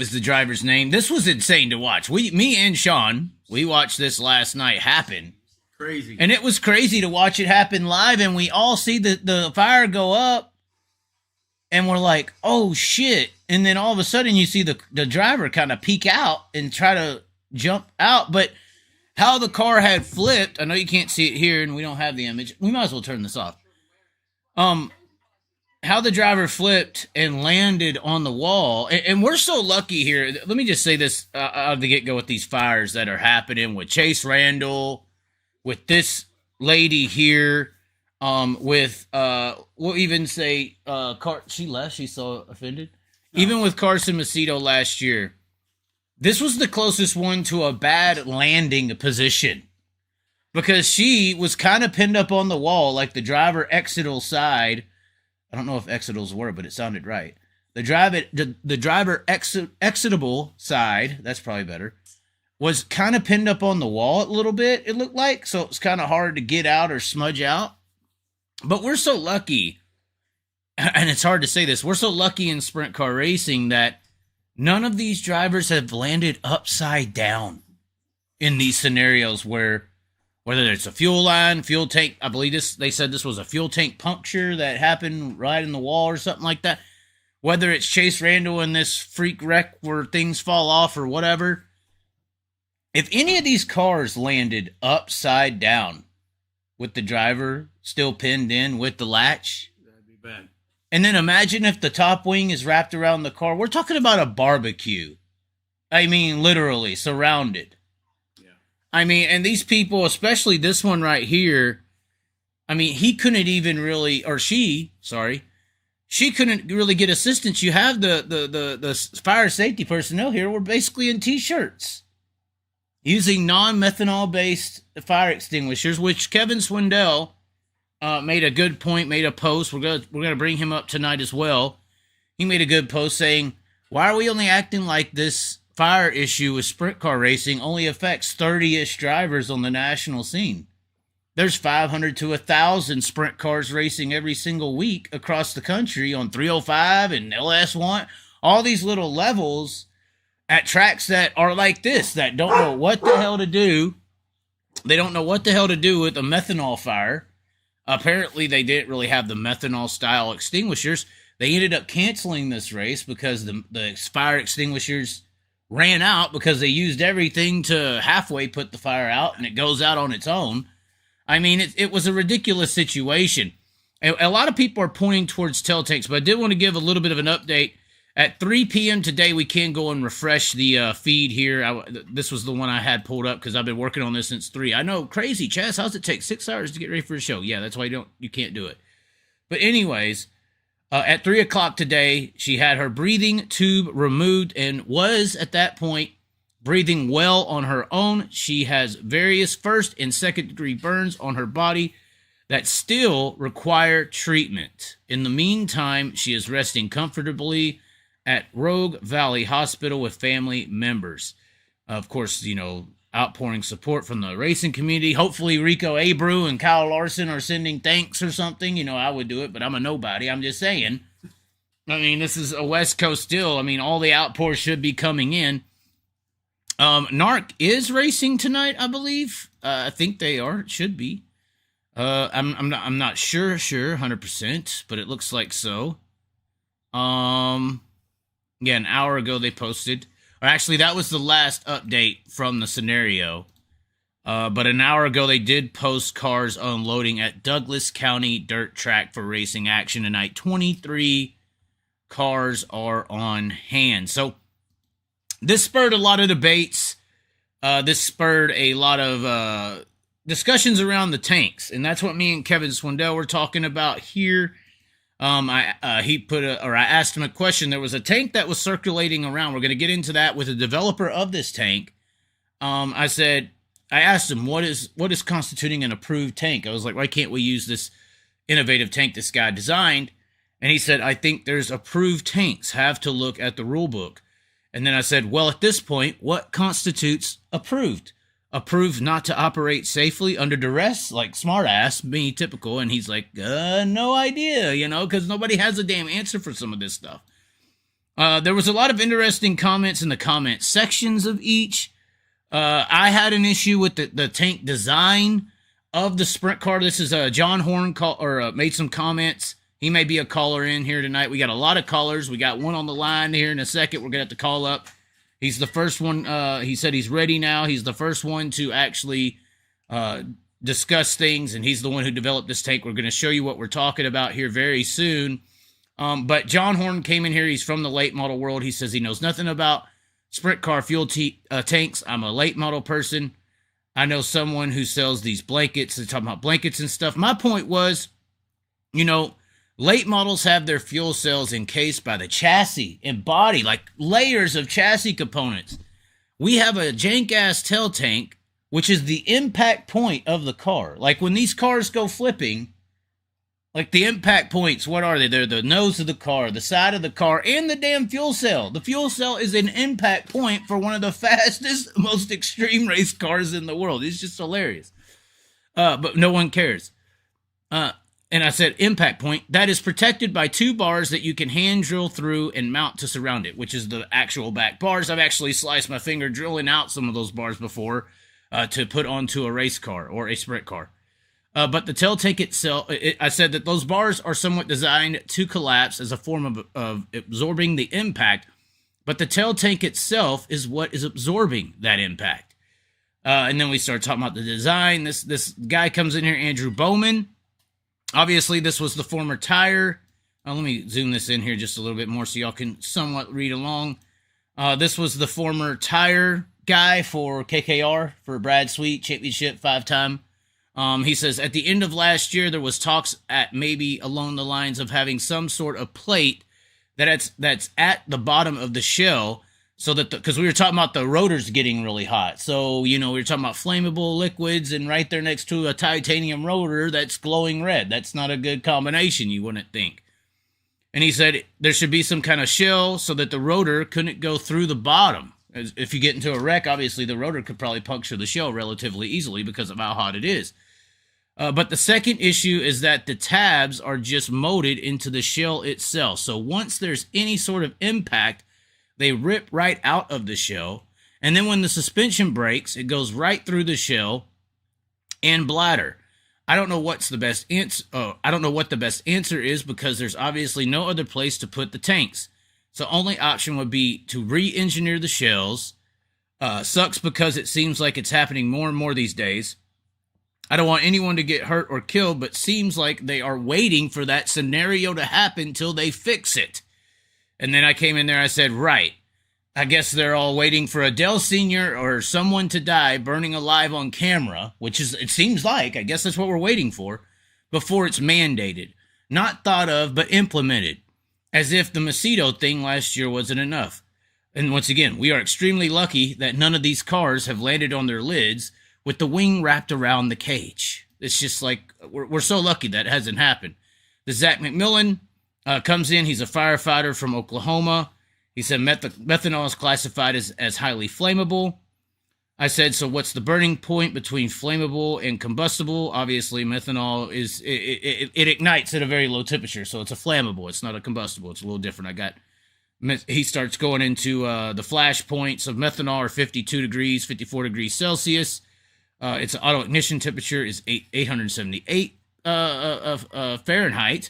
is the driver's name. This was insane to watch. Me and Sean, we watched this last night happen. Crazy. And it was crazy to watch it happen live, and we all see the fire go up, and we're like, oh, shit. And then all of a sudden you see the driver kind of peek out and try to jump out. But how the car had flipped, I know you can't see it here, and we don't have the image. We might as well turn this off. How the driver flipped and landed on the wall. And we're so lucky here. Let me just say this out of the get-go with these fires that are happening with Chase Randall, with this lady here, with, we'll even say, she left, she's so offended. No. Even with Carson Macedo last year, this was the closest one to a bad landing position. Because she was kind of pinned up on the wall, like the driver exidal side. I don't know if exidal's a word, but it sounded right. The driver exitable side, that's probably better, was kind of pinned up on the wall a little bit, it looked like. So it was kind of hard to get out or smudge out. But we're so lucky, and it's hard to say this, we're so lucky in sprint car racing that none of these drivers have landed upside down in these scenarios where, whether it's a fuel line, fuel tank, I believe they said this was a fuel tank puncture that happened right in the wall or something like that. Whether it's Chase Randall in this freak wreck where things fall off or whatever. If any of these cars landed upside down with the driver still pinned in with the latch, that'd be bad. And then imagine if the top wing is wrapped around the car. We're talking about a barbecue. I mean, literally surrounded. Yeah. I mean, and these people, especially this one right here, I mean, he couldn't even really, or she couldn't really get assistance. You have the fire safety personnel here were basically in T-shirts using non-methanol-based fire extinguishers, which Kevin Swindell made a good point, made a post. We're gonna bring him up tonight as well. He made a good post saying, why are we only acting like this fire issue with sprint car racing only affects 30-ish drivers on the national scene? There's 500 to 1,000 sprint cars racing every single week across the country on 305 and LS1, all these little levels at tracks that are like this, that don't know what the hell to do. They don't know what the hell to do with a methanol fire. Apparently, they didn't really have the methanol-style extinguishers. They ended up canceling this race because the fire extinguishers ran out because they used everything to halfway put the fire out, and it goes out on its own. I mean, it was a ridiculous situation. A lot of people are pointing towards tail tanks, but I did want to give a little bit of an update. At 3 p.m. today, we can go and refresh the feed here. This was the one I had pulled up because I've been working on this since 3. I know, crazy, Chaz. How's it take 6 hours to get ready for a show? Yeah, that's why you can't do it. But anyways, at 3 o'clock today, she had her breathing tube removed and was, at that point, breathing well on her own. She has various first and second degree burns on her body that still require treatment. In the meantime, she is resting comfortably at Rogue Valley Hospital with family members. Of course, outpouring support from the racing community. Hopefully Rico Abreu and Kyle Larson are sending thanks or something. I would do it, but I'm a nobody. I'm just saying. I mean, this is a West Coast deal. I mean, all the outpours should be coming in. NARC is racing tonight, I believe. I think they are. It should be. I'm not sure 100%, but it looks like so. Yeah, an hour ago they posted. Or actually, that was the last update from the scenario. But an hour ago they did post cars unloading at Douglas County Dirt Track for racing action tonight. 23 cars are on hand. So this spurred a lot of debates. This spurred a lot of discussions around the tanks, and that's what me and Kevin Swindell were talking about here. I asked him a question. There was a tank that was circulating around. We're going to get into that with the developer of this tank. I asked him, what is constituting an approved tank? I was like, why can't we use this innovative tank this guy designed? And he said, I think there's approved tanks. Have to look at the rule book. And then I said, well, at this point, what constitutes approved? Approved not to operate safely under duress, like smart ass, me typical. And he's like, no idea, because nobody has a damn answer for some of this stuff. There was a lot of interesting comments in the comment sections of each. I had an issue with the tank design of the sprint car. This is John Horn made some comments. He may be a caller in here tonight. We got a lot of callers. We got one on the line here in a second. We're going to have to call up. He's the first one. He said he's ready now. He's the first one to actually discuss things, and he's the one who developed this tank. We're going to show you what we're talking about here very soon. But John Horn came in here. He's from the late model world. He says he knows nothing about sprint car fuel tanks. I'm a late model person. I know someone who sells these blankets. They're talking about blankets and stuff. My point was, late models have their fuel cells encased by the chassis and body, like layers of chassis components. We have a jank-ass tail tank, which is the impact point of the car. Like when these cars go flipping, like the impact points, what are they? They're the nose of the car, the side of the car, and the damn fuel cell. The fuel cell is an impact point for one of the fastest, most extreme race cars in the world. It's just hilarious. But no one cares. And I said impact point. That is protected by 2 bars that you can hand drill through and mount to surround it, which is the actual back bars. I've actually sliced my finger drilling out some of those bars before to put onto a race car or a sprint car. But the tail tank itself, I said that those bars are somewhat designed to collapse as a form of absorbing the impact, but the tail tank itself is what is absorbing that impact. And then we start talking about the design. This guy comes in here, Andrew Bowman. Obviously, this was the former tire. Let me zoom this in here just a little bit more so y'all can somewhat read along. This was the former tire guy for KKR, for Brad Sweet, championship 5-time. He says, at the end of last year, there was talks at maybe along the lines of having some sort of plate that's at the bottom of the shell, so that because we were talking about the rotors getting really hot. So, we were talking about flammable liquids, and right there next to a titanium rotor that's glowing red. That's not a good combination, you wouldn't think. And he said there should be some kind of shell so that the rotor couldn't go through the bottom. If you get into a wreck, obviously the rotor could probably puncture the shell relatively easily because of how hot it is. But the second issue is that the tabs are just molded into the shell itself. So once there's any sort of impact, they rip right out of the shell. And then when the suspension breaks, it goes right through the shell and bladder. I don't know what's the best answer. I don't know what the best answer is because there's obviously no other place to put the tanks. So only option would be to re-engineer the shells. Sucks because it seems like it's happening more and more these days. I don't want anyone to get hurt or killed, but seems like they are waiting for that scenario to happen till they fix it. And then I came in there, I said, right. I guess they're all waiting for Adele Sr. or someone to die burning alive on camera, which is, it seems like, I guess that's what we're waiting for, before it's mandated. Not thought of, but implemented. As if the Macedo thing last year wasn't enough. And once again, we are extremely lucky that none of these cars have landed on their lids with the wing wrapped around the cage. It's just like, we're so lucky that hasn't happened. The Zach McMillan comes in. He's a firefighter from Oklahoma. He said methanol is classified as highly flammable. I said, so what's the burning point between flammable and combustible? Obviously, methanol it ignites at a very low temperature, so it's a flammable. It's not a combustible. It's a little different. He starts going into the flash points of methanol are 52 degrees, 54 degrees Celsius. Its auto ignition temperature is 878 Fahrenheit.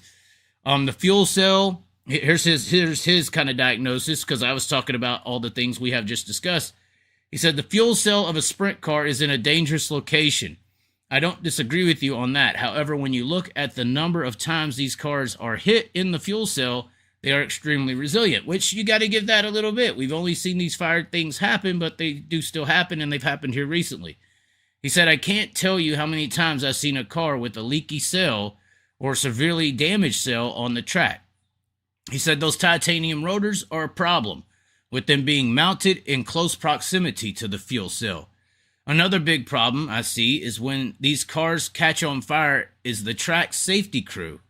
The fuel cell, here's his kind of diagnosis, because I was talking about all the things we have just discussed. He said the fuel cell of a sprint car is in a dangerous location. I don't disagree with you on that. However, when you look at the number of times these cars are hit in the fuel cell, they are extremely resilient, which you got to give that a little bit. We've only seen these fire things happen, but they do still happen, and they've happened here recently. He said, I can't tell you how many times I've seen a car with a leaky cell or severely damaged cell on the track. He said those titanium rotors are a problem, with them being mounted in close proximity to the fuel cell. Another big problem I see is when these cars catch on fire is the track safety crew.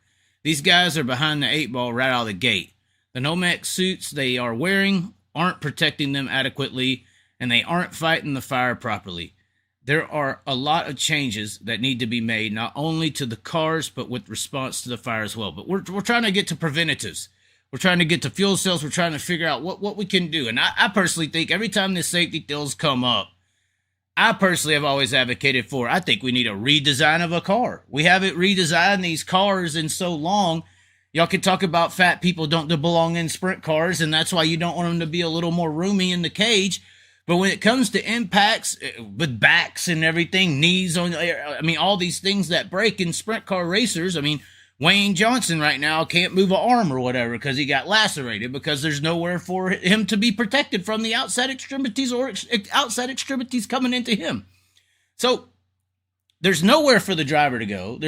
These guys are behind the 8-ball right out of the gate. The Nomex suits they are wearing aren't protecting them adequately, and they aren't fighting the fire properly. There are a lot of changes that need to be made, not only to the cars, but with response to the fire as well. But we're trying to get to preventatives. We're trying to get to fuel cells. We're trying to figure out what we can do. And I personally think every time this safety deals come up, I personally have always advocated for, I think we need a redesign of a car. We haven't redesigned these cars in so long. Y'all can talk about fat people don't belong in sprint cars, and that's why you don't want them to be a little more roomy in the cage. But when it comes to impacts with backs and everything, knees on, I mean, all these things that break in sprint car racers, I mean, Wayne Johnson right now can't move an arm or whatever because he got lacerated because there's nowhere for him to be protected from the outside extremities or outside extremities coming into him. So there's nowhere for the driver to go.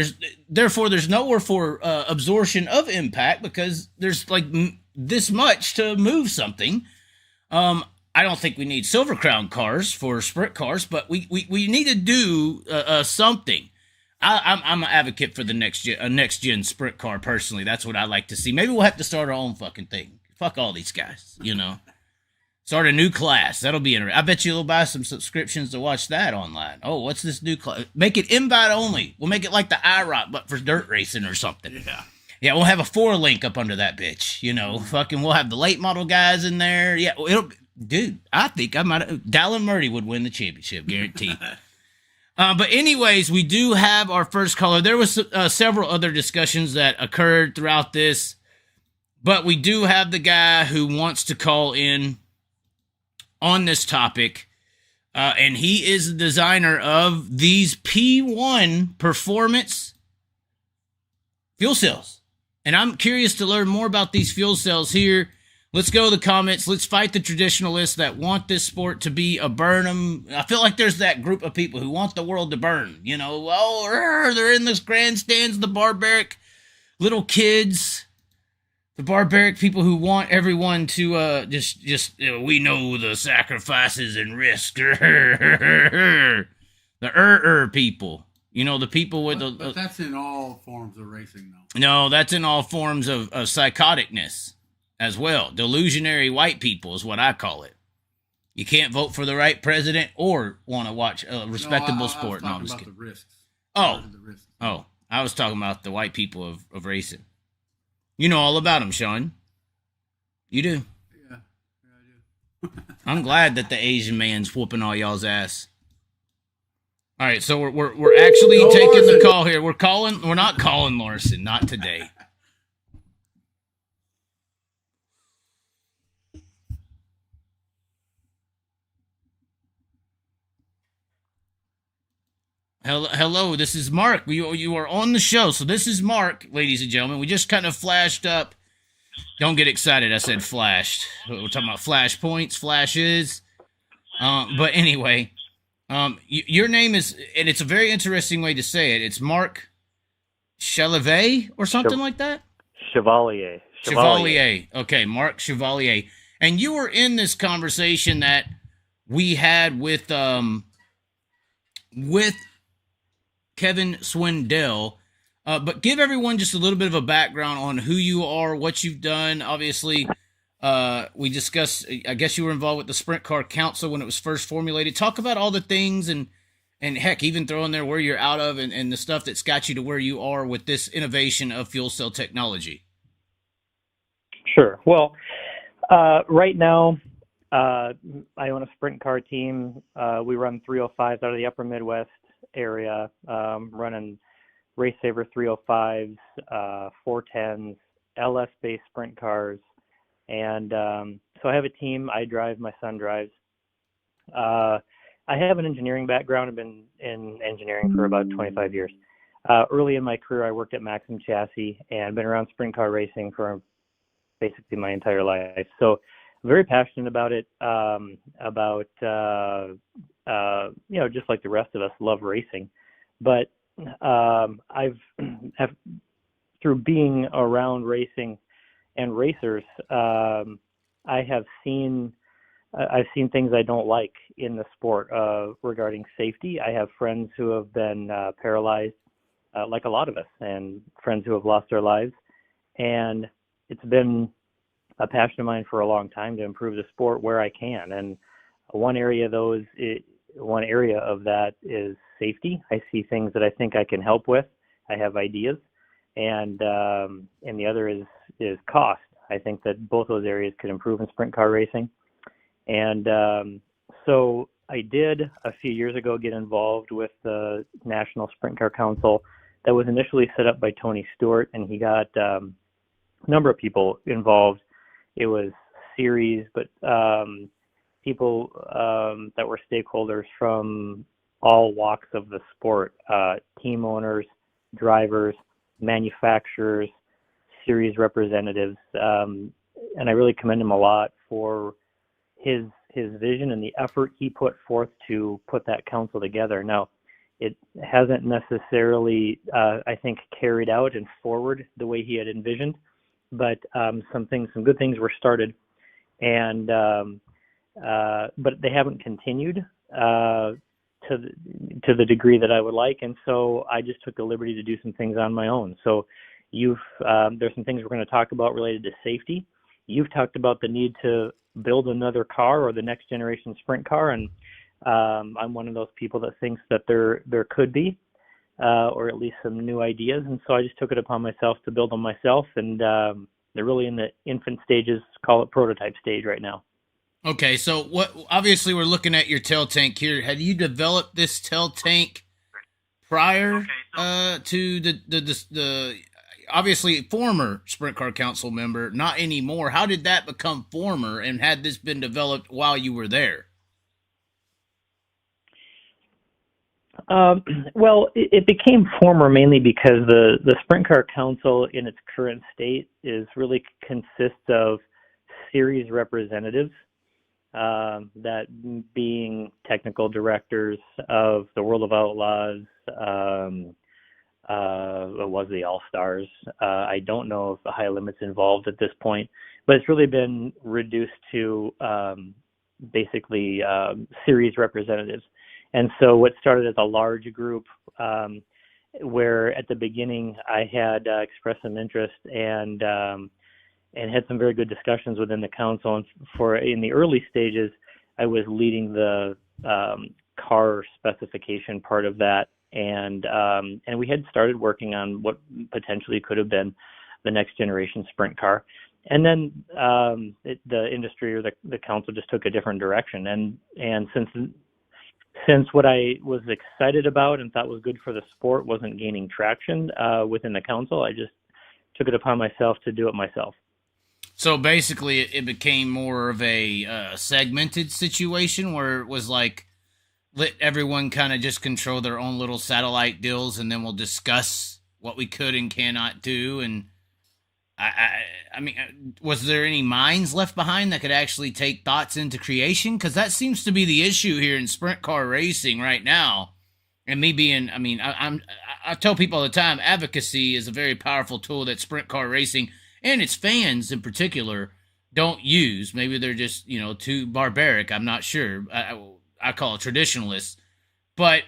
Therefore there's nowhere for absorption of impact because there's like this much to move something. I don't think we need Silver Crown cars for sprint cars, but we need to do something. I'm an advocate for the next gen sprint car personally. That's what I like to see. Maybe we'll have to start our own fucking thing. Fuck all these guys, you know. Start a new class. That'll be interesting. I bet you'll buy some subscriptions to watch that online. Oh, what's this new class? Make it invite only. We'll make it like the IROC, but for dirt racing or something. Yeah. Yeah, we'll have a 4 link up under that bitch. You know, fucking we'll have the late model guys in there. Yeah, dude, I think I might Dallin Murray would win the championship, guaranteed. But anyways, we do have our first caller. There was several other discussions that occurred throughout this, but we do have the guy who wants to call in on this topic, and he is the designer of these P1 performance fuel cells. And I'm curious to learn more about these fuel cells here. Let's go to the comments. Let's fight the traditionalists that want this sport to be a burn'em. I feel like there's that group of people who want the world to burn. You know, they're in this grandstands, the barbaric little kids. The barbaric people who want everyone to just we know the sacrifices and risk. The people. You know, the people with but that's in all forms of racing, though. No, that's in all forms of psychoticness as well. Delusionary white people is what I call it. You can't vote for the right president or want to watch a respectable sport. I was talking about the risks. Oh, I was talking about the white people of racing. You know all about them, Sean. You do. Yeah, I do. I'm glad that the Asian man's whooping all y'all's ass. All right, so we're actually taking the call here. We're not calling Larson, not today. Hello, this is Mark. You are on the show. So this is Mark, ladies and gentlemen. We just kind of flashed up. Don't get excited. I said flashed. We're talking about flash points, flashes. But anyway, your name is, and it's a very interesting way to say it. It's Mark Chevalier or something like that? Chevalier. Okay, Mark Chevalier. And you were in this conversation that we had with Kevin Swindell, but give everyone just a little bit of a background on who you are, what you've done. Obviously, we discussed, I guess you were involved with the Sprint Car Council when it was first formulated. Talk about all the things and heck, even throw in there where you're out of and the stuff that's got you to where you are with this innovation of fuel cell technology. Sure. Well, right now, I own a sprint car team. We run 305s out of the upper Midwest area, running Race Saver 305s, 410s, LS-based sprint cars. And so I have a team. I drive, my son drives. I have an engineering background. I've been in engineering for about 25 years. Early in my career, I worked at Maxim Chassis and been around sprint car racing for basically my entire life. So very passionate about it, just like the rest of us, love racing. But through being around racing and racers, I've seen things I don't like in the sport regarding safety. I have friends who have been paralyzed, like a lot of us, and friends who have lost their lives. And it's been a passion of mine for a long time to improve the sport where I can. And one area of that is safety. I see things that I think I can help with. I have ideas, and the other is cost. I think that both those areas could improve in sprint car racing. And so I did a few years ago get involved with the National Sprint Car Council that was initially set up by Tony Stewart, and he got a number of people involved. It was series, but people that were stakeholders from all walks of the sport, team owners, drivers, manufacturers, series representatives, and I really commend him a lot for his vision and the effort he put forth to put that council together. Now, it hasn't necessarily, I think, carried out and forward the way he had envisioned, but some good things were started, and but they haven't continued to the degree that I would like, and so I just took the liberty to do some things on my own. So there's some things we're going to talk about related to safety. You've talked about the need to build another car or the next generation sprint car, and I'm one of those people that thinks that there could be, or at least some new ideas, and so I just took it upon myself to build them myself, and they're really in the infant stages, call it prototype stage right now. Okay, so obviously we're looking at your tail tank here. Had you developed this tail tank prior to the obviously former Sprint Car Council member, not anymore? How did that become former, and had this been developed while you were there? Well, it became former mainly because the Sprint Car Council in its current state really consists of series representatives, that being technical directors of the World of Outlaws, it was the All-Stars. I don't know if the High Limit's involved at this point, but it's really been reduced to basically series representatives. And so what started as a large group, where at the beginning I had expressed some interest and had some very good discussions within the council. And in the early stages, I was leading the car specification part of that, and we had started working on what potentially could have been the next generation sprint car. And then the industry or the council just took a different direction. And since what I was excited about and thought was good for the sport wasn't gaining traction within the council, I just took it upon myself to do it myself. So basically, it became more of a segmented situation where it was like, let everyone kind of just control their own little satellite deals, and then we'll discuss what we could and cannot do. And I mean, was there any minds left behind that could actually take thoughts into creation? Because that seems to be the issue here in sprint car racing right now. And me being, I mean, I tell people all the time, advocacy is a very powerful tool that sprint car racing and its fans in particular don't use. Maybe they're just, too barbaric. I'm not sure. I call it traditionalists. But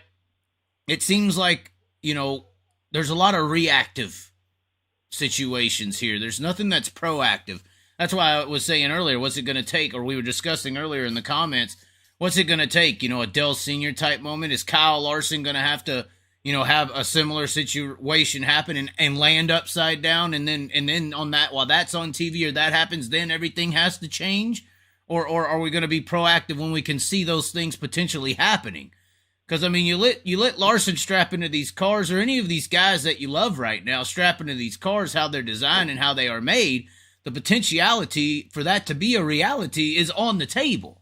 it seems like, there's a lot of reactive situations here. There's nothing that's proactive. That's why I was saying earlier, what's it going to take, or we were discussing earlier in the comments, what's it going to take? A Dell Senior type moment? Is Kyle Larson going to have to, have a similar situation happen and land upside down, and then on that, while that's on TV or that happens, then everything has to change? Or are we going to be proactive when we can see those things potentially happening? Because, I mean, you let Larson strap into these cars, or any of these guys that you love right now strap into these cars, how they're designed and how they are made, the potentiality for that to be a reality is on the table.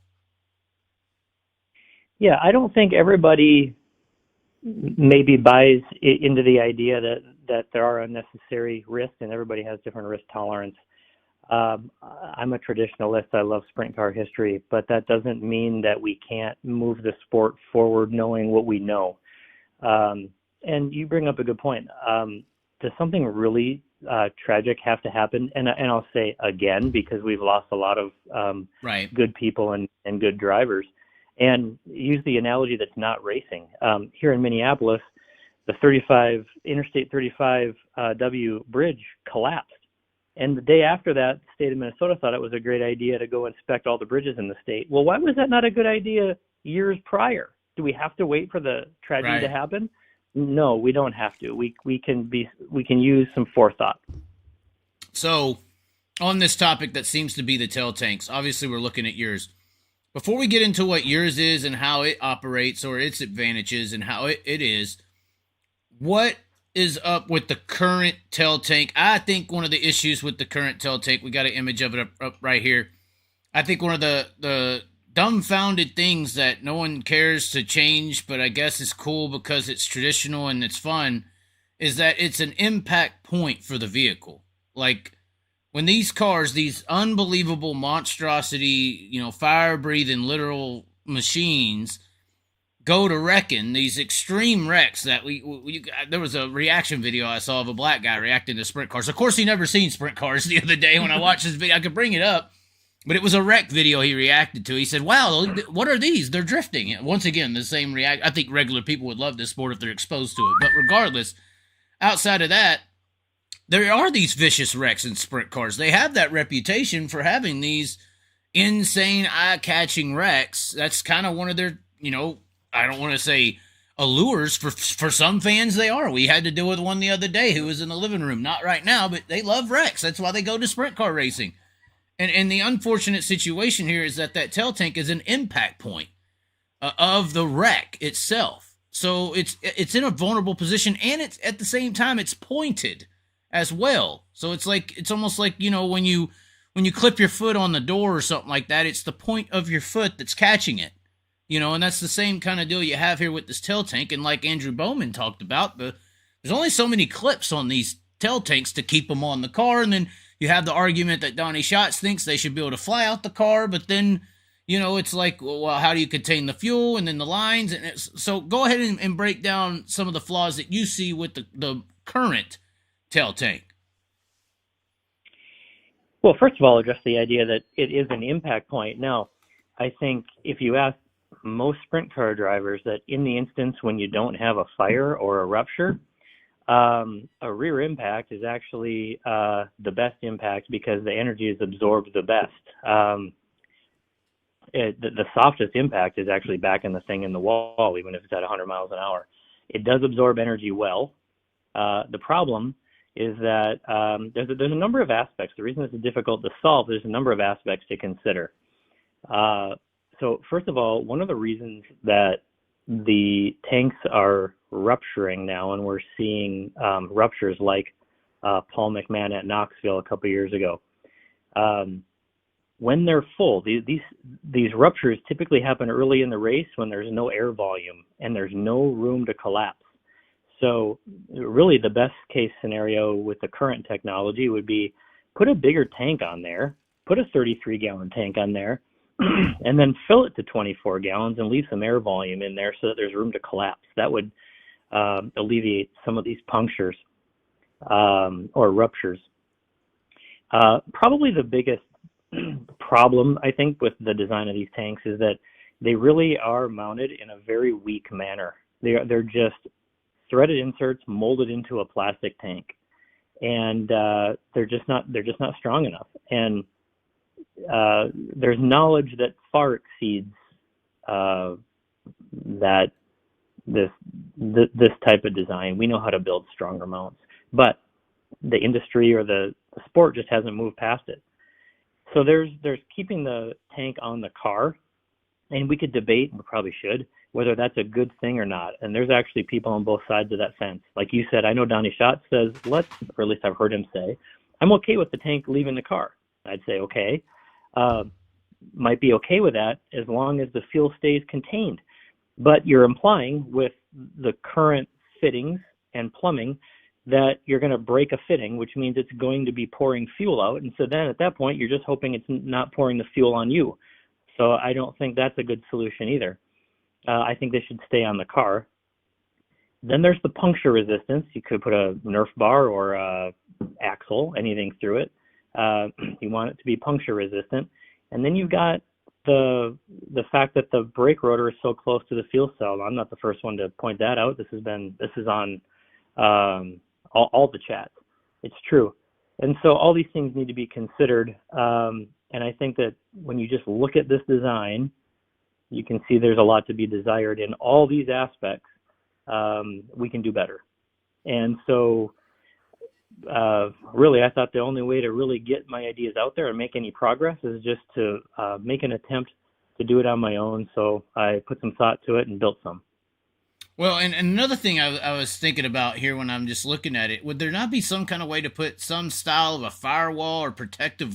Yeah, I don't think everybody maybe buys into the idea that there are unnecessary risks, and everybody has different risk tolerance. I'm a traditionalist. I love sprint car history, but that doesn't mean that we can't move the sport forward knowing what we know. And you bring up a good point. Does something really tragic have to happen? And I'll say again, because we've lost a lot of good people and good drivers. And use the analogy that's not racing. Here in Minneapolis, the Interstate 35 W bridge collapsed. And the day after that, the state of Minnesota thought it was a great idea to go inspect all the bridges in the state. Well, why was that not a good idea years prior? Do we have to wait for the tragedy to happen? No, we don't have to. We can use some forethought. So on this topic that seems to be the tail tanks. Obviously, we're looking at yours. Before we get into what yours is and how it operates or its advantages and how it is, what is up with the current tail tank? I think one of the issues with the current tail tank, we got an image of it up right here. I think one of the dumbfounded things that no one cares to change, but I guess it's cool because it's traditional and it's fun, is that it's an impact point for the vehicle. Like, when these cars, these unbelievable monstrosity, fire-breathing literal machines go to wrecking, these extreme wrecks that there was a reaction video I saw of a black guy reacting to sprint cars. Of course, he never seen sprint cars the other day when I watched this video. I could bring it up, but it was a wreck video he reacted to. He said, wow, what are these? They're drifting. Once again, the same react. I think regular people would love this sport if they're exposed to it. But regardless, outside of that, there are these vicious wrecks in sprint cars. They have that reputation for having these insane, eye-catching wrecks. That's kind of one of their, I don't want to say allures. For some fans, they are. We had to deal with one the other day who was in the living room. Not right now, but they love wrecks. That's why they go to sprint car racing. And the unfortunate situation here is that tail tank is an impact point of the wreck itself. So it's in a vulnerable position, and it's at the same time it's pointed as well. So it's almost like, when you clip your foot on the door or something like that, it's the point of your foot that's catching it. And that's the same kind of deal you have here with this tail tank. And like Andrew Bowman talked about, there's only so many clips on these tail tanks to keep them on the car. And then you have the argument that Donnie Schatz thinks they should be able to fly out the car, but then, it's like, well, how do you contain the fuel and then the lines? And so go ahead and break down some of the flaws that you see with the current tail tank. Well, first of all, address the idea that it is an impact point. Now, I think if you ask most sprint car drivers that in the instance when you don't have a fire or a rupture, a rear impact is actually the best impact because the energy is absorbed the best. The softest impact is actually back in the thing in the wall, even if it's at 100 miles an hour. It does absorb energy well. The problem is that there's a number of aspects. The reason this is difficult to solve, there's a number of aspects to consider. So first of all, one of the reasons that the tanks are rupturing now, and we're seeing ruptures like Paul McMahon at Knoxville a couple years ago, when they're full, these ruptures typically happen early in the race when there's no air volume and there's no room to collapse. So really the best case scenario with the current technology would be put a bigger tank on there, put a 33-gallon tank on there, and then fill it to 24 gallons and leave some air volume in there so that there's room to collapse. That would alleviate some of these punctures or ruptures. Probably the biggest problem, I think, with the design of these tanks is that they really are mounted in a very weak manner. They're just threaded inserts molded into a plastic tank, and they're just not strong enough. And there's knowledge that far exceeds that this type of design. We know how to build stronger mounts, but the industry or the sport just hasn't moved past it. So there's keeping the tank on the car, and we could debate, and we probably should, whether that's a good thing or not. And there's actually people on both sides of that fence. Like you said, I know Donnie Schatz says, or at least I've heard him say, I'm okay with the tank leaving the car. I'd say, okay. Might be okay with that as long as the fuel stays contained. But you're implying with the current fittings and plumbing that you're going to break a fitting, which means it's going to be pouring fuel out. And so then at that point, you're just hoping it's not pouring the fuel on you. So I don't think that's a good solution either. I think they should stay on the car. Then there's the puncture resistance. You could put a Nerf bar or a axle, anything through it. You want it to be puncture resistant. And then you've got the fact that the brake rotor is so close to the fuel cell. I'm not the first one to point that out. This is on all the chats. It's true. And so all these things need to be considered. And I think that when you just look at this design, you can see there's a lot to be desired in all these aspects. We can do better. And so really, I thought the only way to really get my ideas out there and make any progress is just to make an attempt to do it on my own. So I put some thought to it and built some. Well, and another thing I was thinking about here when I'm just looking at it, would there not be some kind of way to put some style of a firewall or protective,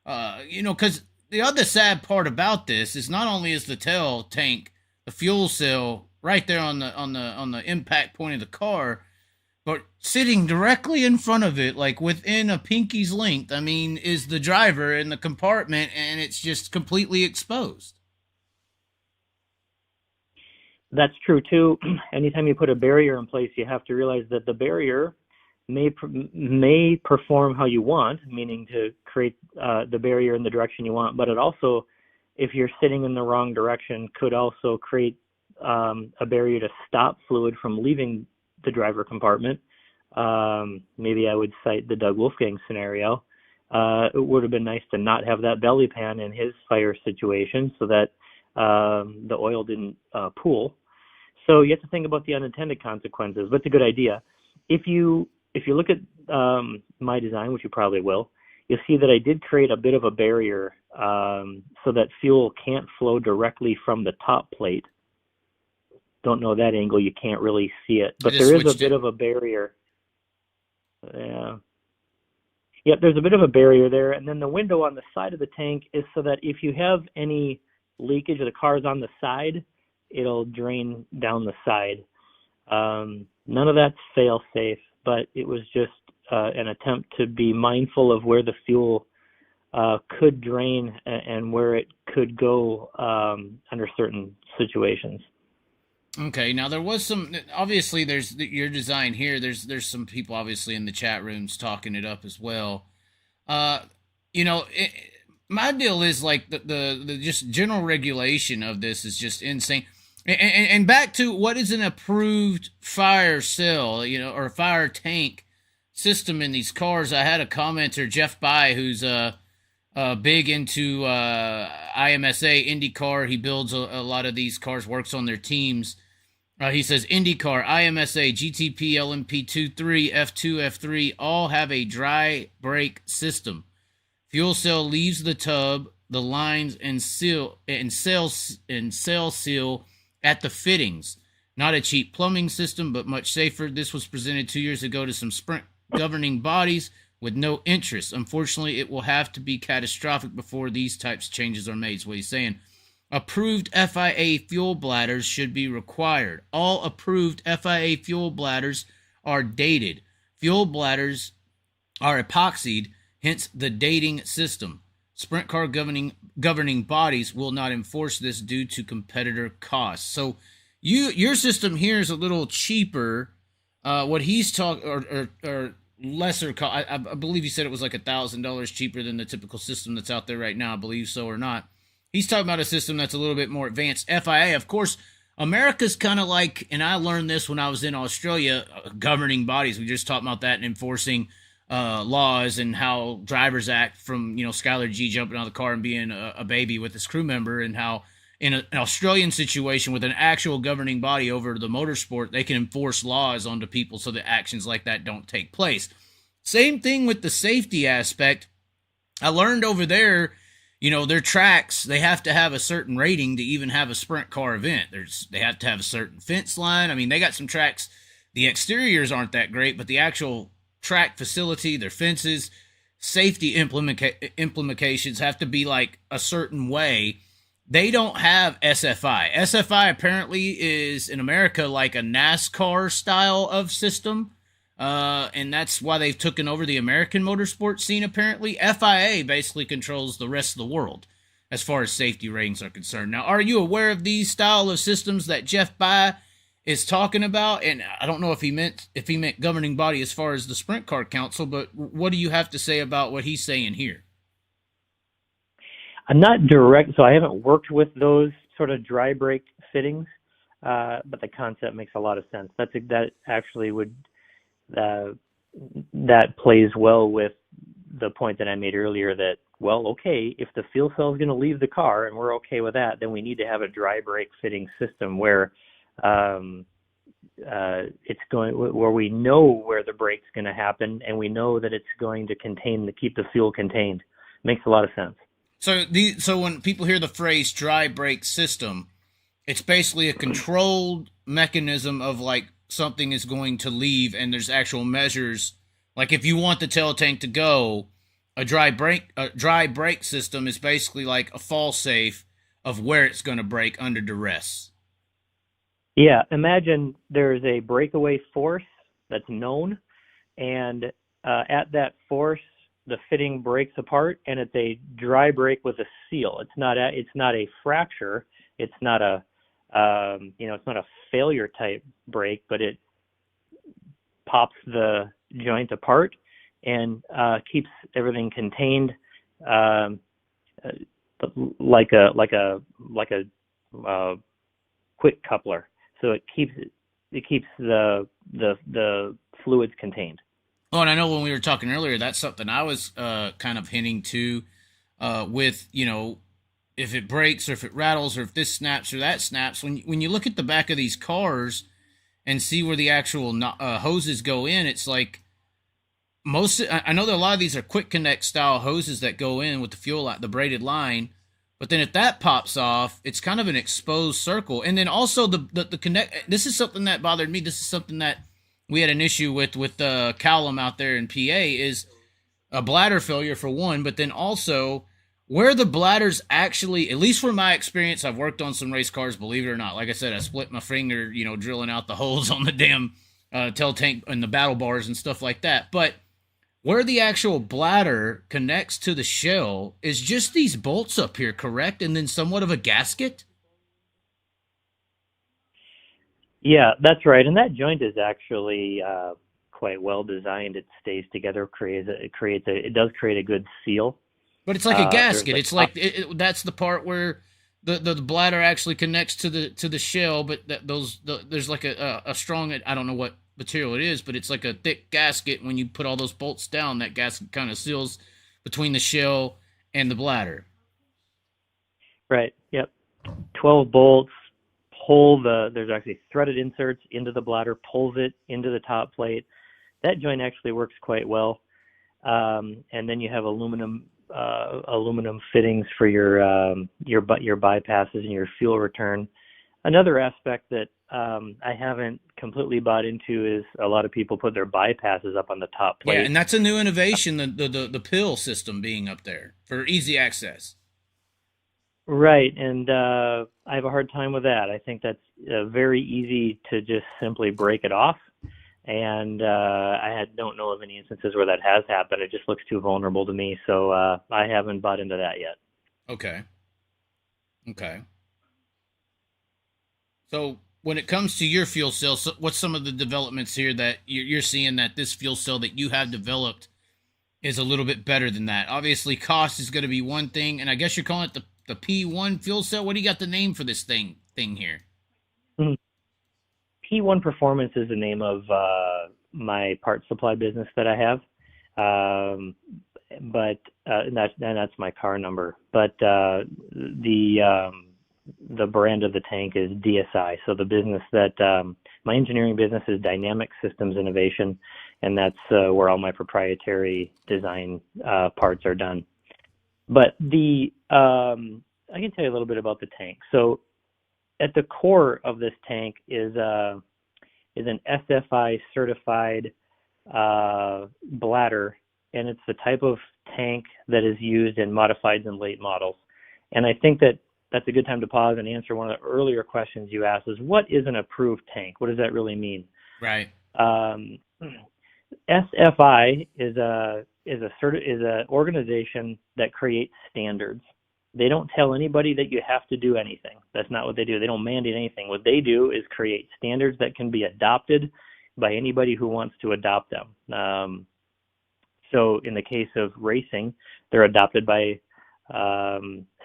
because the other sad part about this is not only is the tail tank, the fuel cell right there on the impact point of the car, but sitting directly in front of it, like within a pinky's length, I mean, is the driver in the compartment, and it's just completely exposed. That's true too. Anytime you put a barrier in place, you have to realize that the barrier may perform how you want, meaning to create the barrier in the direction you want, but it also, if you're sitting in the wrong direction, could also create a barrier to stop fluid from leaving the driver compartment. Maybe I would cite the Doug Wolfgang scenario. It would have been nice to not have that belly pan in his fire situation so that the oil didn't pool. So you have to think about the unintended consequences, but it's a good idea. If you look at my design, which you probably will, you'll see that I did create a bit of a barrier so that fuel can't flow directly from the top plate. Don't know that angle, you can't really see it, but there is a bit of a barrier. Yeah. Yep, there's a bit of a barrier there, and then the window on the side of the tank is so that if you have any leakage or the car's on the side, it'll drain down the side. None of that's fail-safe, but it was just an attempt to be mindful of where the fuel could drain and where it could go under certain situations. Okay, now there was some, obviously there's your design here. There's some people obviously in the chat rooms talking it up as well. My deal is like the just general regulation of this is just insane. And back to what is an approved fire cell, or fire tank system in these cars. I had a commenter, Jeff By, who's big into IMSA, IndyCar. He builds a lot of these cars, works on their teams. He says IndyCar, IMSA, GTP, LMP2, 3, F2, F3 all have a dry brake system. Fuel cell leaves the tub, the lines and cell seal at the fittings. Not a cheap plumbing system, but much safer. This was presented 2 years ago to some sprint governing bodies with no interest. Unfortunately, it will have to be catastrophic before these types of changes are made, is what he's saying. Approved FIA fuel bladders should be required. All approved FIA fuel bladders are dated. Fuel bladders are epoxied, hence the dating system. Sprint car governing bodies will not enforce this due to competitor costs. So your system here is a little cheaper. What he's talking or lesser cost. I believe he said it was like $1,000 cheaper than the typical system that's out there right now. I believe so or not. He's talking about a system that's a little bit more advanced. FIA, of course, America's kind of like, and I learned this when I was in Australia, governing bodies. We just talked about that and enforcing laws and how drivers act from, Skylar G jumping out of the car and being a baby with his crew member, and how in an Australian situation with an actual governing body over the motorsport, they can enforce laws onto people so that actions like that don't take place. Same thing with the safety aspect. I learned over there, their tracks, they have to have a certain rating to even have a sprint car event. They have to have a certain fence line. I mean, they got some tracks, the exteriors aren't that great, but the actual track facility, their fences, safety implications have to be like a certain way. They don't have SFI. SFI apparently is in America like a NASCAR style of system. And that's why they've taken over the American motorsport scene, apparently. FIA basically controls the rest of the world as far as safety ratings are concerned. Now, are you aware of these style of systems that Jeff By is talking about? And I don't know if he meant governing body as far as the Sprint Car Council, but what do you have to say about what he's saying here? I'm not direct, so I haven't worked with those sort of dry brake fittings, but the concept makes a lot of sense. That actually would... that plays well with the point that I made earlier that, well, okay, if the fuel cell is going to leave the car and we're okay with that, then we need to have a dry brake fitting system where it's going where we know where the brake's going to happen, and we know that it's going to keep the fuel contained. Makes a lot of sense. So when people hear the phrase dry brake system, it's basically a controlled mechanism of like something is going to leave, and there's actual measures. Like if you want the tail tank to go, a dry brake system is basically like a fall safe of where it's going to brake under duress. Yeah, imagine there's a breakaway force that's known, and at that force, the fitting breaks apart, and it's a dry brake with a seal. It's not a fracture. It's not a it's not a failure type brake, but it pops the joint apart and keeps everything contained, like a quick coupler. So it keeps the fluids contained. Oh, and I know when we were talking earlier, that's something I was kind of hinting to with, if it breaks or if it rattles or if this snaps or that snaps. When you look at the back of these cars and see where the actual hoses go in, it's like I know that a lot of these are quick connect style hoses that go in with the fuel, the braided line. But then if that pops off, it's kind of an exposed circle. And then also the connect. This is something that bothered me. This is something that we had an issue with Callum out there in PA, is a bladder failure for one, but then also where the bladders actually, at least from my experience, I've worked on some race cars, believe it or not. Like I said, I split my finger, drilling out the holes on the damn tail tank and the battle bars and stuff like that. But where the actual bladder connects to the shell is just these bolts up here, correct? And then somewhat of a gasket? Yeah, that's right. And that joint is actually quite well designed. It stays together, it does create a good seal. But it's like a gasket. It's like that's the part where the bladder actually connects to the shell. But there's like a strong, I don't know what material it is, but it's like a thick gasket. When you put all those bolts down, that gasket kind of seals between the shell and the bladder. Right. Yep. 12 bolts. There's actually threaded inserts into the bladder, pulls it into the top plate. That joint actually works quite well. And then you have aluminum fittings for your bypasses and your fuel return. Another aspect that I haven't completely bought into is a lot of people put their bypasses up on the top plate. Yeah, and that's a new innovation, the pill system being up there for easy access. Right, and I have a hard time with that. I think that's very easy to just simply break it off, and don't know of any instances where that has happened. It just looks too vulnerable to me, so I haven't bought into that yet. Okay. So when it comes to your fuel cell, what's some of the developments here that you're seeing that this fuel cell that you have developed is a little bit better than that? Obviously, cost is going to be one thing, and I guess you're calling it the P1 fuel cell. What do you got the name for this thing here? P1 Performance is the name of my parts supply business that I have, but that's my car number. But the brand of the tank is DSI. So the business that my engineering business is Dynamic Systems Innovation, and that's where all my proprietary design parts are done. But I can tell you a little bit about the tank. So at the core of this tank is an SFI certified bladder, and it's the type of tank that is used in modifieds and late models. And I think that's a good time to pause and answer one of the earlier questions you asked, is what is an approved tank? What does that really mean? Right. SFI is an organization that creates standards. They don't tell anybody that you have to do anything. That's not what they do. They don't mandate anything. What they do is create standards that can be adopted by anybody who wants to adopt them. So in the case of racing, they're adopted by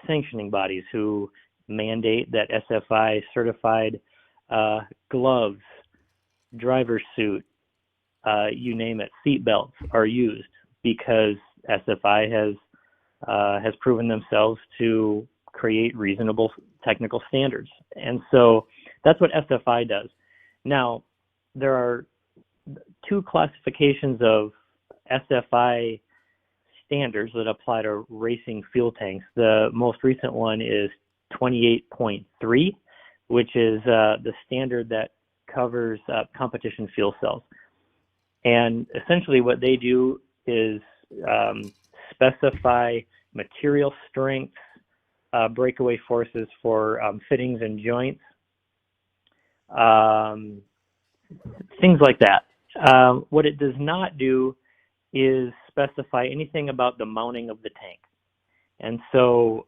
sanctioning bodies who mandate that SFI certified gloves, driver's suit, you name it, seat belts are used because SFI has proven themselves to create reasonable technical standards. And so that's what SFI does. Now, there are two classifications of SFI standards that apply to racing fuel tanks. The most recent one is 28.3, which is the standard that covers competition fuel cells. And essentially what they do is specify material strengths, breakaway forces for fittings and joints, things like that. What it does not do is specify anything about the mounting of the tank. And so,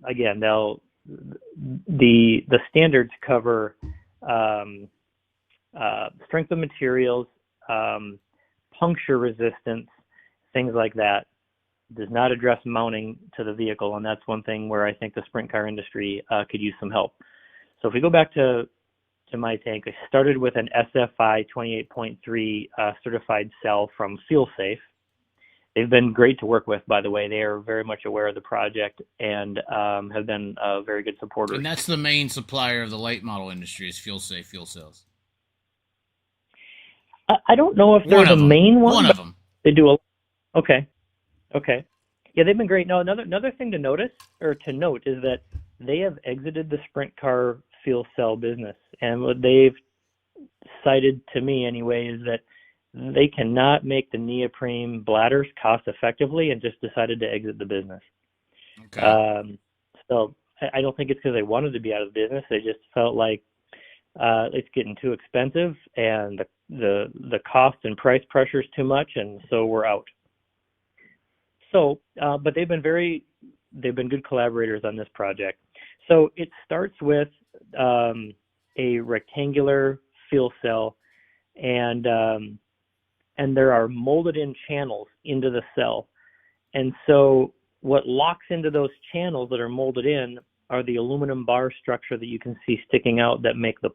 again, the standards cover strength of materials, puncture resistance, things like that. Does not address mounting to the vehicle, and that's one thing where I think the sprint car industry could use some help. So if we go back to my tank, I started with an SFI 28.3 certified cell from FeelSafe. They've been great to work with, by the way. They are very much aware of the project and have been very good supporters. And that's the main supplier of the late model industry is FeelSafe fuel cells. I don't know if they're the main one. One of them. They do a. Okay. Yeah, they've been great. No, another thing to note is that they have exited the sprint car fuel cell business, and what they've cited to me anyway is that they cannot make the neoprene bladders cost effectively, and just decided to exit the business. Okay. So I don't think it's because they wanted to be out of the business. They just felt like it's getting too expensive, and the cost and price pressure is too much, and so we're out. So, but they've been good collaborators on this project. So it starts with a rectangular fuel cell, and there are molded in channels into the cell. And so what locks into those channels that are molded in are the aluminum bar structure that you can see sticking out that make the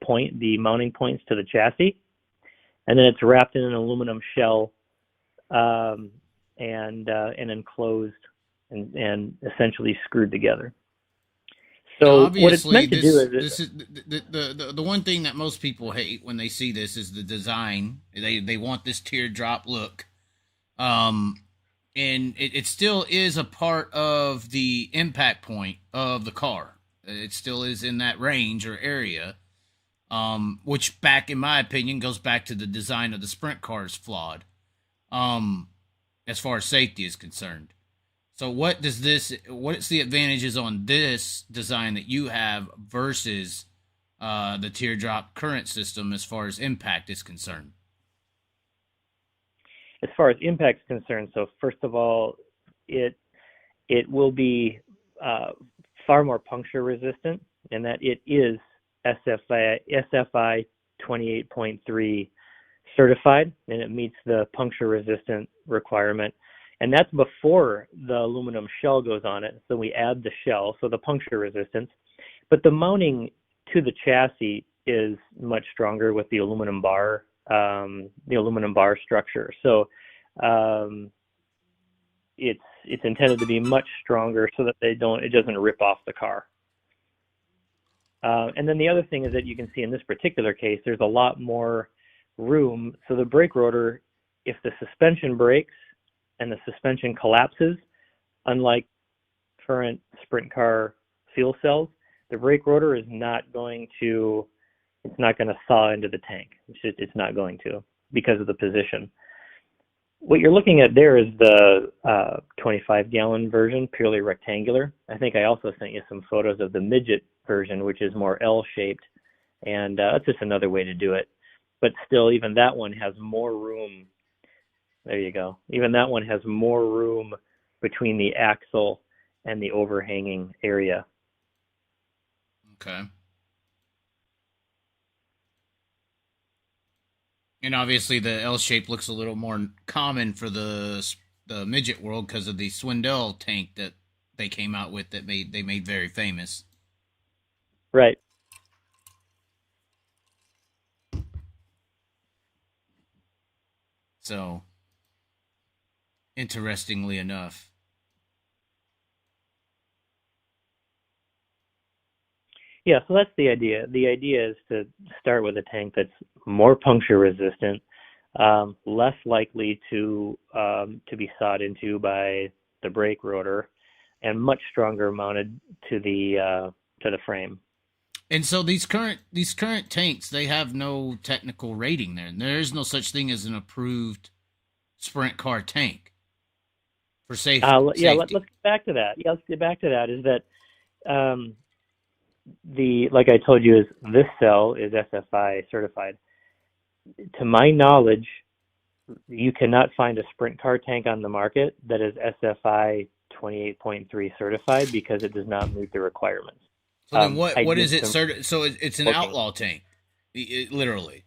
mounting points to the chassis. And then it's wrapped in an aluminum shell and enclosed and essentially screwed together. So what it's meant to do is the one thing that most people hate when they see this is the design. They want this teardrop look, and it still is a part of the impact point of the car. It still is in that range or area, which back in my opinion goes back to the design of the sprint cars flawed, as far as safety is concerned. So what's the advantages on this design that you have versus the teardrop current system as far as impact is concerned? As far as impact is concerned, so first of all, it will be far more puncture resistant, in that it is SFI 28.3 certified, and it meets the puncture resistant requirement. And that's before the aluminum shell goes on it. So we add the shell, so the puncture resistance. But the mounting to the chassis is much stronger with the aluminum bar structure. So it's intended to be much stronger so that it doesn't rip off the car. And then the other thing is that you can see in this particular case, there's a lot more room. So the brake rotor, if the suspension breaks and the suspension collapses, unlike current sprint car fuel cells, the brake rotor is not going to thaw into the tank. It's not going to, because of the position. What you're looking at there is the 25-gallon version, purely rectangular. I think I also sent you some photos of the midget version, which is more L-shaped, and that's just another way to do it. But still, even that one has more room. There you go. Even that one has more room between the axle and the overhanging area. Okay. And obviously the L shape looks a little more common for the midget world because of the Swindell tank that they came out with that they made very famous. Right. So, interestingly enough. Yeah, so that's the idea. The idea is to start with a tank that's more puncture resistant, less likely to be sawed into by the brake rotor, and much stronger mounted to the frame. And so these current tanks, they have no technical rating there. There is no such thing as an approved sprint car tank for safety. Yeah, let's get back to that. Yeah, let's get back to that. Is that like I told you, is this cell is SFI certified. To my knowledge, you cannot find a sprint car tank on the market that is SFI 28.3 certified because it does not meet the requirements. So then what is it? So it's an outlaw tank, literally.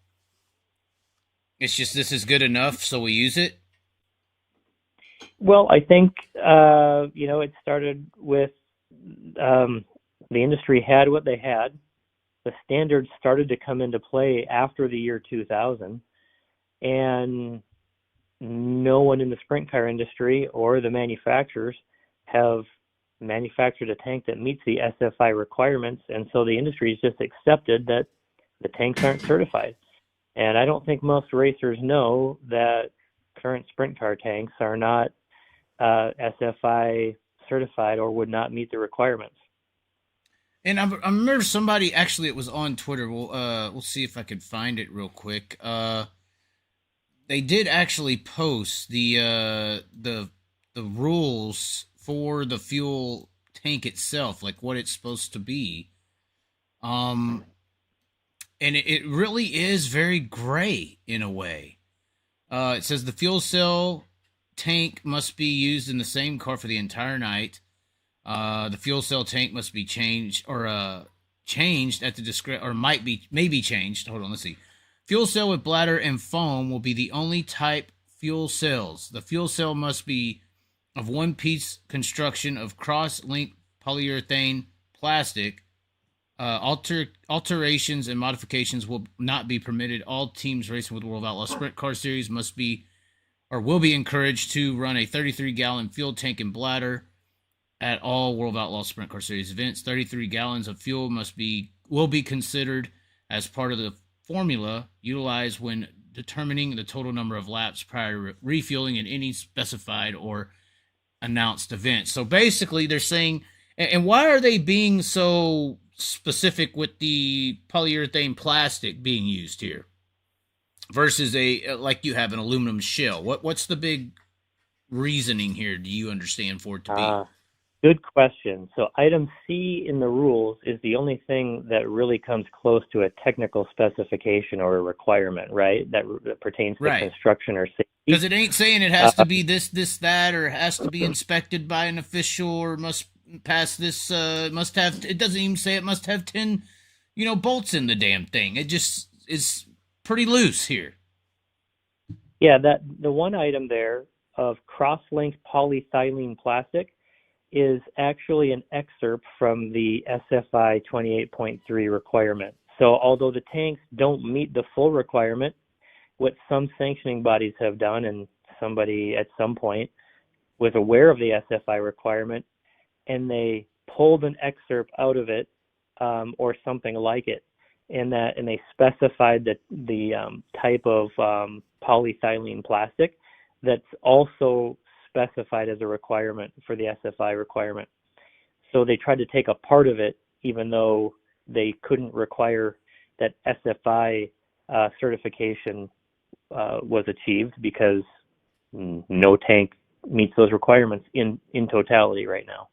It's just this is good enough, so we use it. Well, I think it started with the industry had what they had. The standards started to come into play after the year 2000, and no one in the sprint car industry or the manufacturers have manufactured a tank that meets the SFI requirements, and so the industry has just accepted that the tanks aren't certified. And I don't think most racers know that current sprint car tanks are not SFI certified or would not meet the requirements. And I remember somebody, actually it was on Twitter. We'll see if I can find it real quick. They did actually post the rules for the fuel tank itself, like what it's supposed to be. And it really is very gray in a way. It says the fuel cell tank must be used in the same car for the entire night. The fuel cell tank must be changed or changed at the discretion, or may be changed. Hold on, let's see. Fuel cell with bladder and foam will be the only type fuel cells. The fuel cell must be of one-piece construction of cross-linked polyurethane plastic. Alterations and modifications will not be permitted. All teams racing with the World Outlaw Sprint Car Series will be encouraged to run a 33-gallon fuel tank and bladder at all World Outlaw Sprint Car Series events. 33 gallons of fuel will be considered as part of the formula utilized when determining the total number of laps prior to refueling in any specified or announced event. So basically they're saying, and why are they being so specific with the polyurethane plastic being used here versus like you have an aluminum shell? What's the big reasoning here, do you understand, for it to be? Good question. So item C in the rules is the only thing that really comes close to a technical specification or a requirement, right? That pertains to construction or safety. Because it ain't saying it has to be this, that, or has to be inspected by an official, or must pass this, must have, it doesn't even say it must have 10, bolts in the damn thing. It just is pretty loose here. Yeah, the one item there of cross-linked polyethylene plastic is actually an excerpt from the SFI 28.3 requirement. So although the tanks don't meet the full requirement, what some sanctioning bodies have done, and somebody at some point was aware of the SFI requirement, and they pulled an excerpt out of it or something like it, and they specified the type of polyethylene plastic that's also specified as a requirement for the SFI requirement. So they tried to take a part of it, even though they couldn't require that SFI certification was achieved, because no tank meets those requirements in totality right now.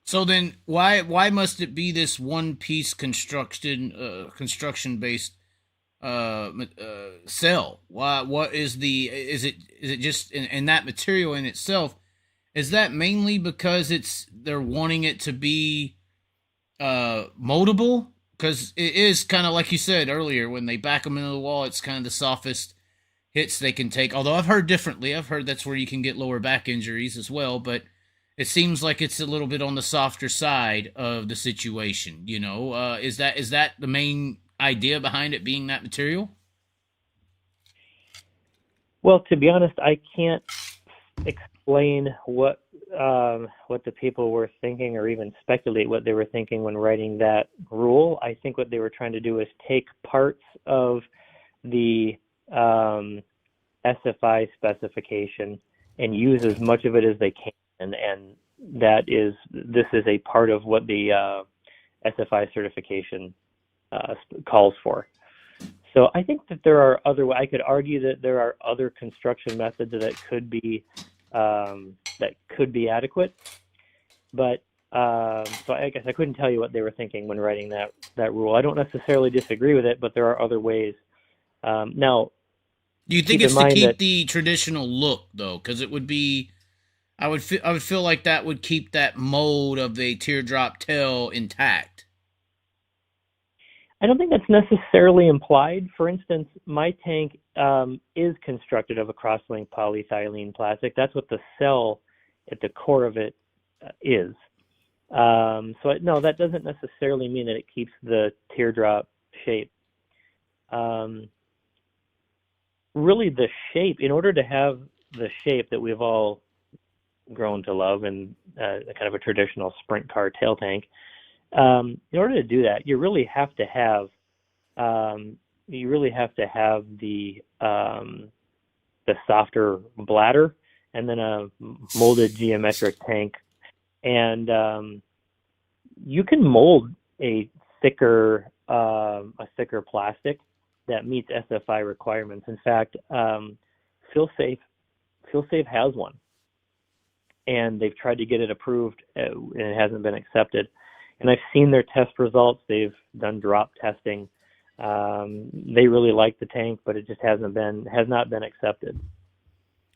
So then why must it be this one piece construction based cell? What is is it just in that material in itself? Is that mainly because they're wanting it to be moldable? Because it is kind of like you said earlier, when they back them into the wall, it's kind of the softest hits they can take. Although I've heard differently. I've heard that's where you can get lower back injuries as well, but it seems like it's a little bit on the softer side of the situation. Is that the main idea behind it being that material? Well, to be honest, I can't explain what what the people were thinking or even speculate what they were thinking when writing that rule. I think what they were trying to do is take parts of the SFI specification and use as much of it as they can. And this is a part of what the SFI certification calls for. So I think that I could argue that there are other construction methods that could be adequate, but so I guess I couldn't tell you what they were thinking when writing that rule. I don't necessarily disagree with it, but there are other ways. Now, do you think it's to keep the traditional look though? Because it would be, I would feel like that would keep that mold of a teardrop tail intact. I don't think that's necessarily implied. For instance, my tank is constructed of a cross-linked polyethylene plastic. That's what the cell at the core of it is. No, that doesn't necessarily mean that it keeps the teardrop shape. Really, the shape, in order to have the shape that we've all grown to love in kind of a traditional sprint car tail tank, in order to do that, you really have to have the softer bladder and then a molded geometric tank. And you can mold a thicker plastic that meets SFI requirements. In fact, FeelSafe has one, and they've tried to get it approved, and it hasn't been accepted. And I've seen their test results. They've done drop testing. They really like the tank, but it just has not been accepted.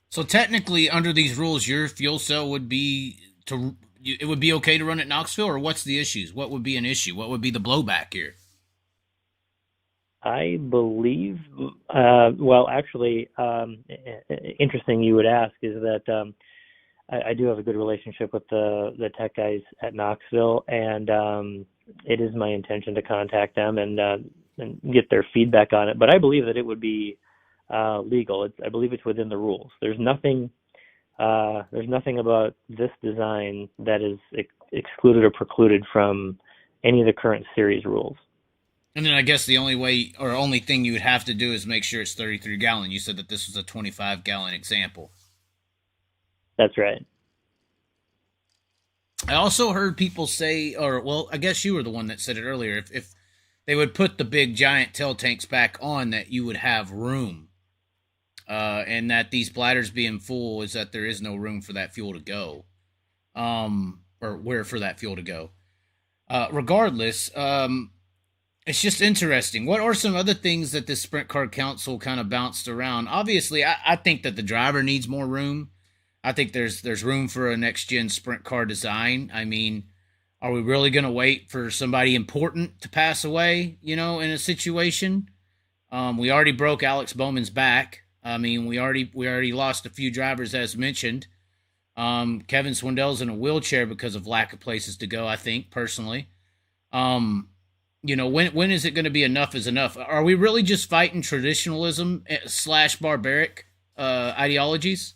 So technically, under these rules, your fuel cell would be it would be okay to run at Knoxville, or what's the issues? What would be an issue? What would be the blowback here? I believe, actually, interesting you would ask is that I do have a good relationship with the tech guys at Knoxville, and it is my intention to contact them and get their feedback on it. But I believe that it would be legal. I believe it's within the rules. There's nothing about this design that is excluded or precluded from any of the current series rules. And then I guess the only thing you would have to do is make sure it's 33 gallon. You said that this was a 25 gallon example. That's right. I also heard people say, I guess you were the one that said it earlier, if they would put the big giant tail tanks back on, that you would have room. And that these bladders being full is that there is no room for that fuel to go. Or where for that fuel to go. Regardless, it's just interesting. What are some other things that this Sprint Car Council kind of bounced around? Obviously, I think that the driver needs more room. I think there's room for a next-gen sprint car design. I mean, are we really going to wait for somebody important to pass away, in a situation? We already broke Alex Bowman's back. I mean, we already lost a few drivers, as mentioned. Kevin Swindell's in a wheelchair because of lack of places to go, I think, personally. When is it going to be enough is enough? Are we really just fighting traditionalism / barbaric ideologies?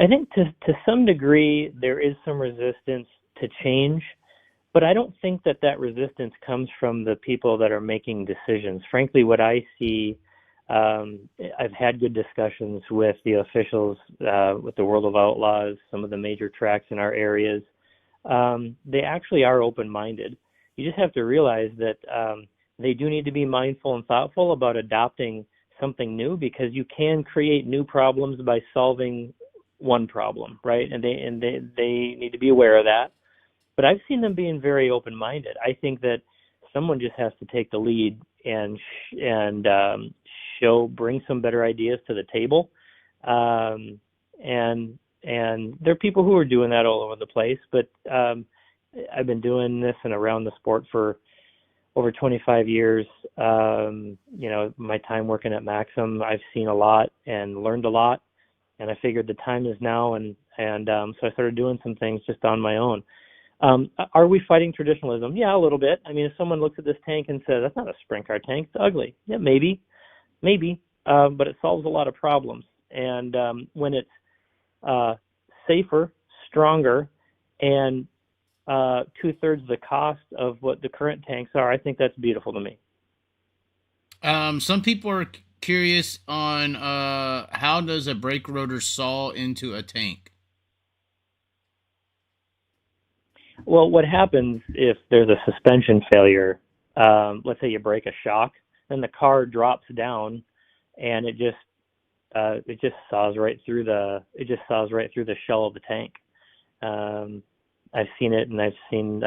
I think to some degree there is some resistance to change, but I don't think that resistance comes from the people that are making decisions. Frankly, what I see, I've had good discussions with the officials, with the World of Outlaws, some of the major tracks in our areas. They actually are open-minded. You just have to realize that they do need to be mindful and thoughtful about adopting something new, because you can create new problems by solving one problem, right? And they need to be aware of that. But I've seen them being very open-minded. I think that someone just has to take the lead and bring some better ideas to the table. And there are people who are doing that all over the place, but I've been doing this and around the sport for over 25 years. My time working at Maxim, I've seen a lot and learned a lot, and I figured the time is now, and so I started doing some things just on my own. Are we fighting traditionalism? Yeah, a little bit. I mean, if someone looks at this tank and says, that's not a sprint car tank, it's ugly. Yeah, maybe, but it solves a lot of problems. And when it's safer, stronger, and 2/3 the cost of what the current tanks are. I think that's beautiful to me. Some people are curious on how does a brake rotor saw into a tank? Well, what happens if there's a suspension failure? Let's say you break a shock, then the car drops down, and it just saws right through the shell of the tank. I've seen it, and I've seen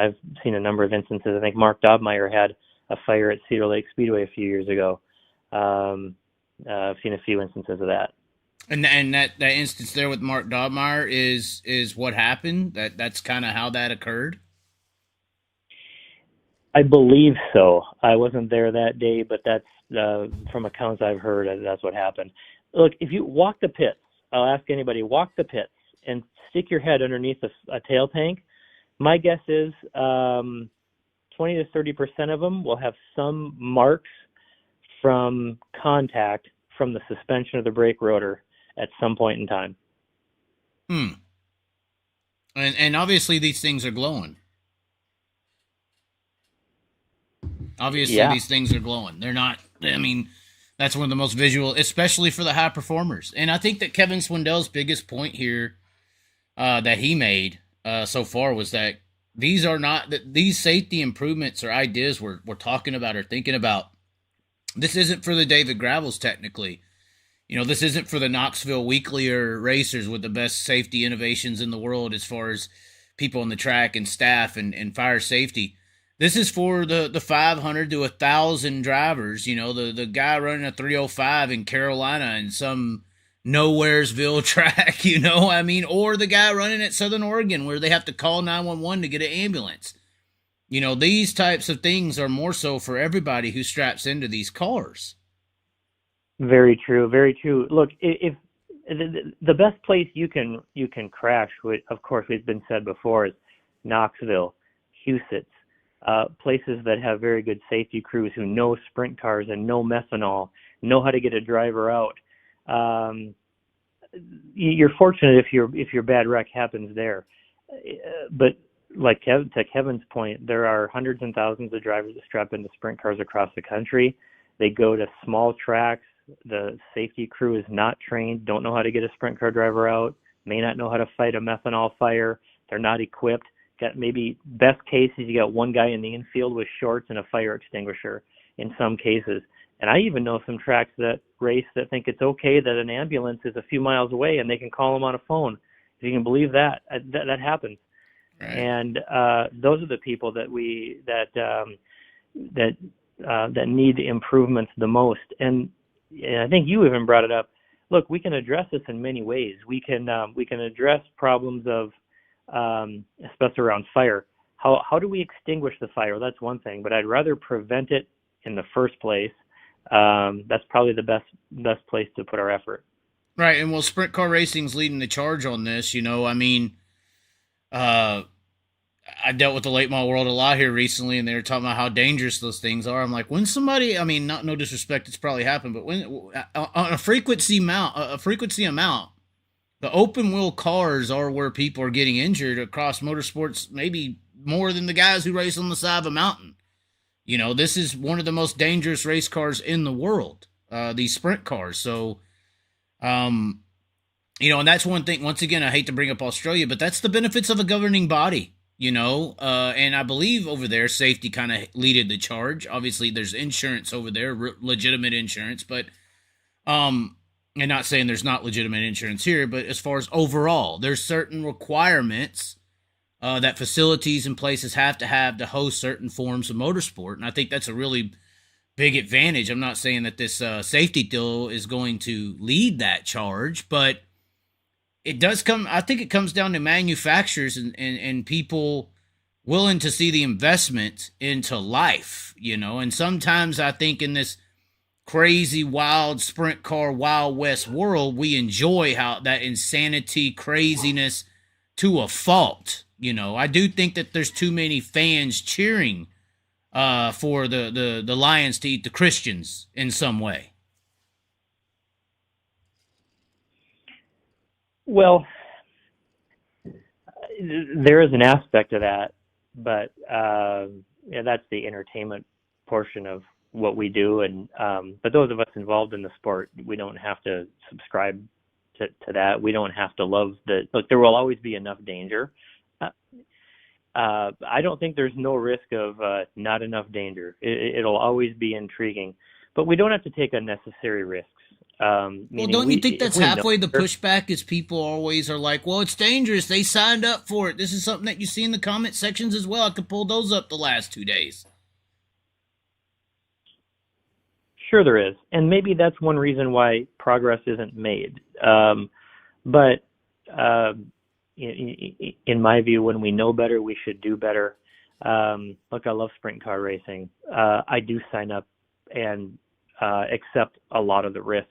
a number of instances. I think Mark Dobmeyer had a fire at Cedar Lake Speedway a few years ago. I've seen a few instances of that. And that instance there with Mark Dobmeyer is what happened. That's kind of how that occurred. I believe so. I wasn't there that day, but that's from accounts I've heard. That's what happened. Look, if you walk the pits, I'll ask anybody, walk the pits and stick your head underneath a tail tank. My guess is 20 to 30% of them will have some marks from contact from the suspension of the brake rotor at some point in time. And obviously these things are glowing. These things are glowing. They're not, I mean, that's one of the most visual, especially for the high performers. And I think that Kevin Swindell's biggest point here that he made so far was that these safety improvements or ideas we're talking about or thinking about. This isn't for the David Gravels technically. This isn't for the Knoxville Weekly or racers with the best safety innovations in the world as far as people on the track and staff and fire safety. This is for the 500 to 1,000 drivers. The guy running a 305 in Carolina and some Nowheresville track, or the guy running at Southern Oregon where they have to call 911 to get an ambulance. These types of things are more so for everybody who straps into these cars. Very true. Very true. Look, if the best place you can crash, of course, it's been said before, is Knoxville, Huset's, places that have very good safety crews who know sprint cars and know methanol, know how to get a driver out. You're fortunate if your bad wreck happens there, but like to Kevin's point, there are hundreds and thousands of drivers that strap into sprint cars across the country. They go to small tracks. The safety crew is not trained, don't know how to get a sprint car driver out, may not know how to fight a methanol fire. They're not equipped. Got maybe best cases, you got one guy in the infield with shorts and a fire extinguisher in some cases. And I even know some tracks that race that think it's okay that an ambulance is a few miles away and they can call them on a phone. If you can believe that happens. Right. And those are the people that that need improvements the most. And I think you even brought it up. Look, we can address this in many ways. We can address problems of especially around fire. How do we extinguish the fire? Well, that's one thing, but I'd rather prevent it in the first place. That's probably the best place to put our effort. Right, and well, sprint car racing's leading the charge on this. I dealt with the late model world a lot here recently, and they were talking about how dangerous those things are. I'm like, when somebody, no disrespect, it's probably happened, but when on a frequency amount, the open wheel cars are where people are getting injured across motorsports, maybe more than the guys who race on the side of a mountain. This is one of the most dangerous race cars in the world, these sprint cars. So, and that's one thing, once again, I hate to bring up Australia, but that's the benefits of a governing body, and I believe over there, safety kind of leaded the charge. Obviously, there's insurance over there, legitimate insurance, but, and not saying there's not legitimate insurance here, but as far as overall, there's certain requirements that facilities and places have to host certain forms of motorsport. And I think that's a really big advantage. I'm not saying that this safety deal is going to lead that charge, but it does come, I think it comes down to manufacturers and people willing to see the investment into life, and sometimes I think in this crazy, wild sprint car, Wild West world, we enjoy how that insanity, craziness to a fault. I do think that there's too many fans cheering for the Lions to eat the Christians in some way. Well, There is an aspect of that, but that's the entertainment portion of what we do. And but those of us involved in the sport, we don't have to subscribe to that. We don't have to love the look. There will always be enough danger. I don't think there's no risk of not enough danger. It'll always be intriguing, but we don't have to take unnecessary risks. Well, don't you think that's halfway the pushback is people always are like, well, it's dangerous. They signed up for it. This is something that you see in the comment sections as well. I could pull those up the last 2 days. Sure there is. And maybe that's one reason why progress isn't made. But in my view, when we know better, we should do better. Look, I love sprint car racing. I do sign up and accept a lot of the risk.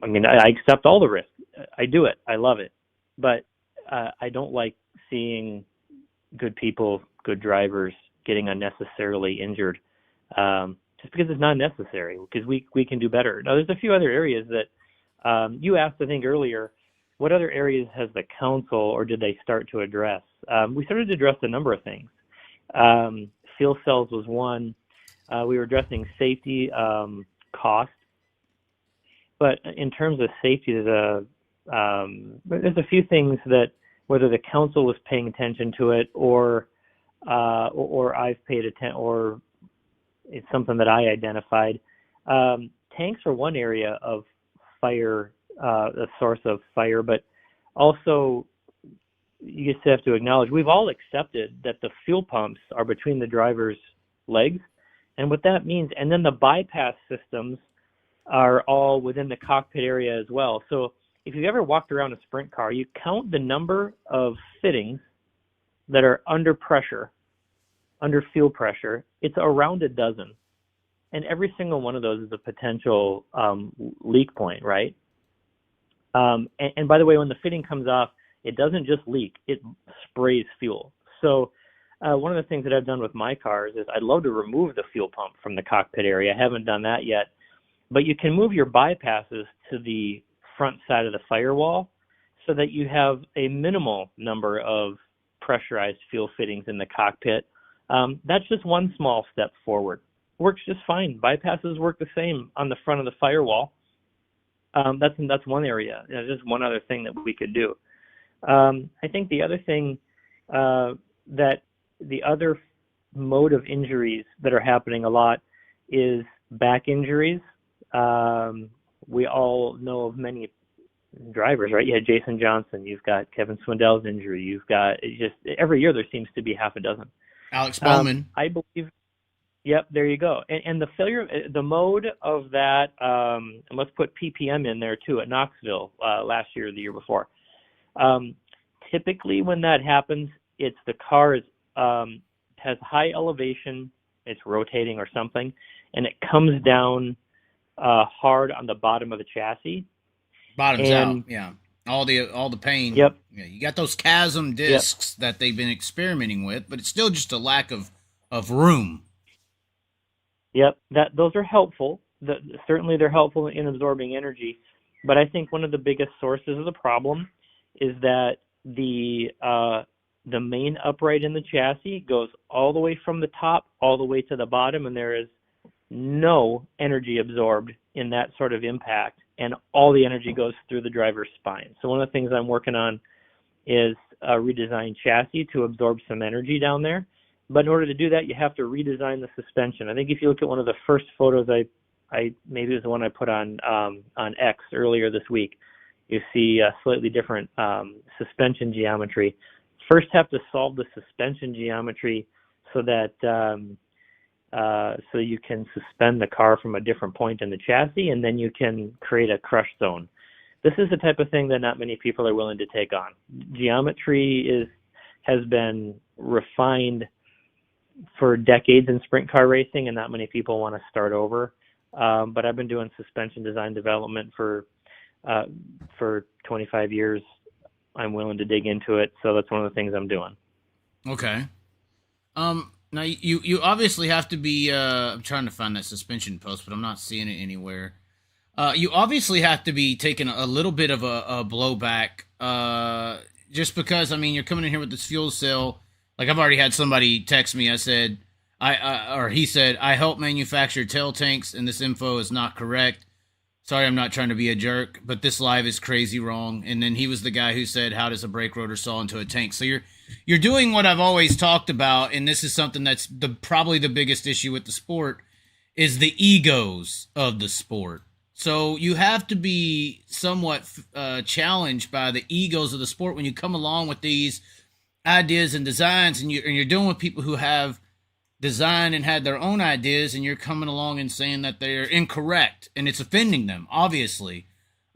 I mean, I accept all the risk. I do it. I love it. But I don't like seeing good people, good drivers getting unnecessarily injured just because it's not necessary, because we can do better. Now, there's a few other areas that you asked, I think, earlier. What other areas has the council or did they start to address? We started to address a number of things. Fuel cells was one. We were addressing safety, cost. But in terms of safety, there's a few things that whether the council was paying attention to it or I've paid attention, or it's something that I identified. Tanks are one area of fire, a source of fire, but also you just have to acknowledge we've all accepted that the fuel pumps are between the driver's legs, and what that means, and then the bypass systems are all within the cockpit area as well. So if you've ever walked around a sprint car, you count the number of fittings that are under pressure, under fuel pressure, it's around a dozen. And every single one of those is a potential leak point, right? And by the way, when the fitting comes off, it doesn't just leak, it sprays fuel. So one of the things that I've done with my cars is I'd love to remove the fuel pump from the cockpit area. I haven't done that yet. But you can move your bypasses to the front side of the firewall so that you have a minimal number of pressurized fuel fittings in the cockpit. That's just one small step forward. Works just fine. Bypasses work the same on the front of the firewall. That's one area. Just one other thing that we could do. I think the other thing that the other mode of injuries that are happening a lot is back injuries. We all know of many drivers, right? You had Jason Johnson, you've got Kevin Swindell's injury, you've got just every year there seems to be half a dozen. Alex Bowman. I believe, yep, there you go. And the failure, the mode of that, and let's put PPM in there too at Knoxville last year or the year before. Typically when that happens, it's the car has high elevation, it's rotating or something, and it comes down hard on the bottom of the chassis. Bottoms out, yeah. All the pain. Yep. Yeah, you got those chasm discs that they've been experimenting with, but it's still just a lack of room. Yep. Those are helpful. Certainly they're helpful in absorbing energy, but I think one of the biggest sources of the problem is that the main upright in the chassis goes all the way from the top all the way to the bottom, and there is no energy absorbed in that sort of impact, and all the energy goes through the driver's spine. So one of the things I'm working on is a redesigned chassis to absorb some energy down there. But in order to do that, you have to redesign the suspension. I think if you look at one of the first photos I maybe it was the one I put on X earlier this week, you see a slightly different suspension geometry. First have to solve the suspension geometry so that so you can suspend the car from a different point in the chassis, and then you can create a crush zone. This is the type of thing that not many people are willing to take on. Geometry has been refined for decades in sprint car racing, and not many people want to start over. But I've been doing suspension design development for 25 years. I'm willing to dig into it, so that's one of the things I'm doing. Okay. Now you obviously have to be. I'm trying to find that suspension post, but I'm not seeing it anywhere. You obviously have to be taking a little bit of a blowback just because, I mean, you're coming in here with this fuel cell. Like, I've already had somebody text me. I said, or he said, I help manufacture tail tanks, and this info is not correct. Sorry, I'm not trying to be a jerk, but this live is crazy wrong. And then he was the guy who said, how does a brake rotor saw into a tank? So you're doing what I've always talked about, and this is something that's probably the biggest issue with the sport, is the egos of the sport. So you have to be somewhat challenged by the egos of the sport when you come along with these ideas and designs, and you're dealing with people who have designed and had their own ideas, and you're coming along and saying that they're incorrect, and it's offending them, obviously.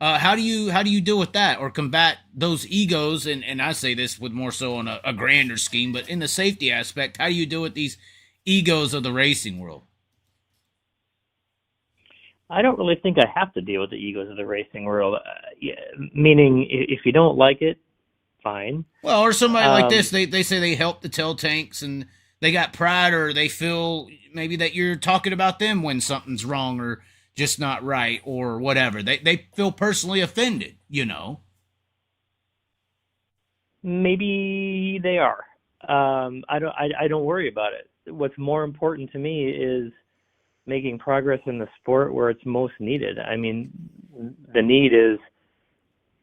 How do you deal with that or combat those egos? And I say this with more so on a grander scheme, but in the safety aspect, how do you deal with these egos of the racing world? I don't really think I have to deal with the egos of the racing world. Meaning, if you don't like it, fine. Well, or somebody like this, they say they help the tail tanks and they got pride, or they feel maybe that you're talking about them when something's wrong or just not right or whatever. They feel personally offended, you know. Maybe they are. I don't worry about it. What's more important to me is making progress in the sport where it's most needed. I mean, the need is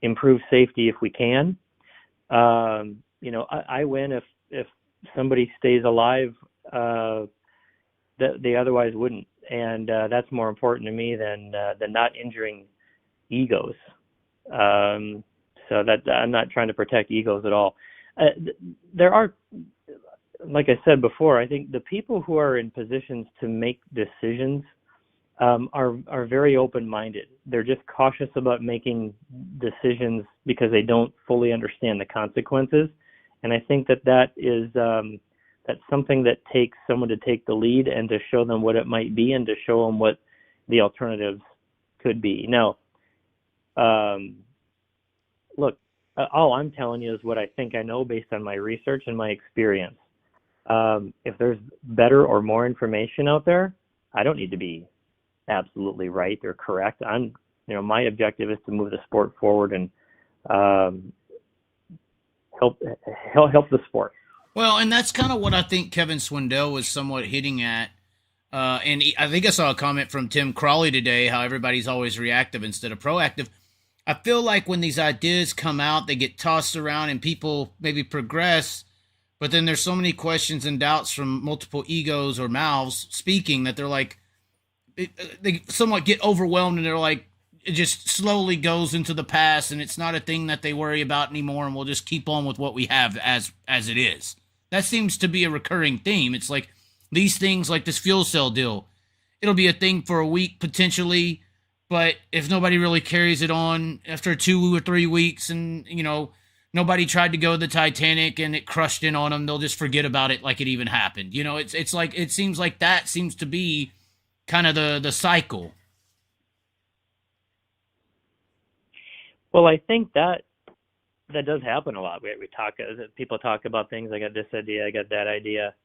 improve safety if we can. You know, I win if somebody stays alive that they otherwise wouldn't, and that's more important to me than not injuring egos. So that I'm not trying to protect egos at all. There are, like I said before, I think the people who are in positions to make decisions are very open-minded. They're just cautious about making decisions because they don't fully understand the consequences. And I think that is that's something that takes someone to take the lead and to show them what it might be and to show them what the alternatives could be. Now, look, all I'm telling you is what I think I know based on my research and my experience. If there's better or more information out there, I don't need to be absolutely right or correct. My objective is to move the sport forward and help the sport. Well, and that's kind of what I think Kevin Swindell was somewhat hitting at. I think I saw a comment from Tim Crawley today, how everybody's always reactive instead of proactive. I feel like when these ideas come out, they get tossed around and people maybe progress, but then there's so many questions and doubts from multiple egos or mouths speaking that they're like, they somewhat get overwhelmed, and they're like, it just slowly goes into the past, and it's not a thing that they worry about anymore, and we'll just keep on with what we have as it is. That seems to be a recurring theme. It's like these things, like this fuel cell deal, it'll be a thing for a week potentially, but if nobody really carries it on after 2 or 3 weeks, and nobody tried to go to the Titanic and it crushed in on them, they'll just forget about it like it even happened. It's like, it seems like that seems to be kind of the cycle. Well, I think that does happen a lot. People talk about things. I got this idea, I got that idea,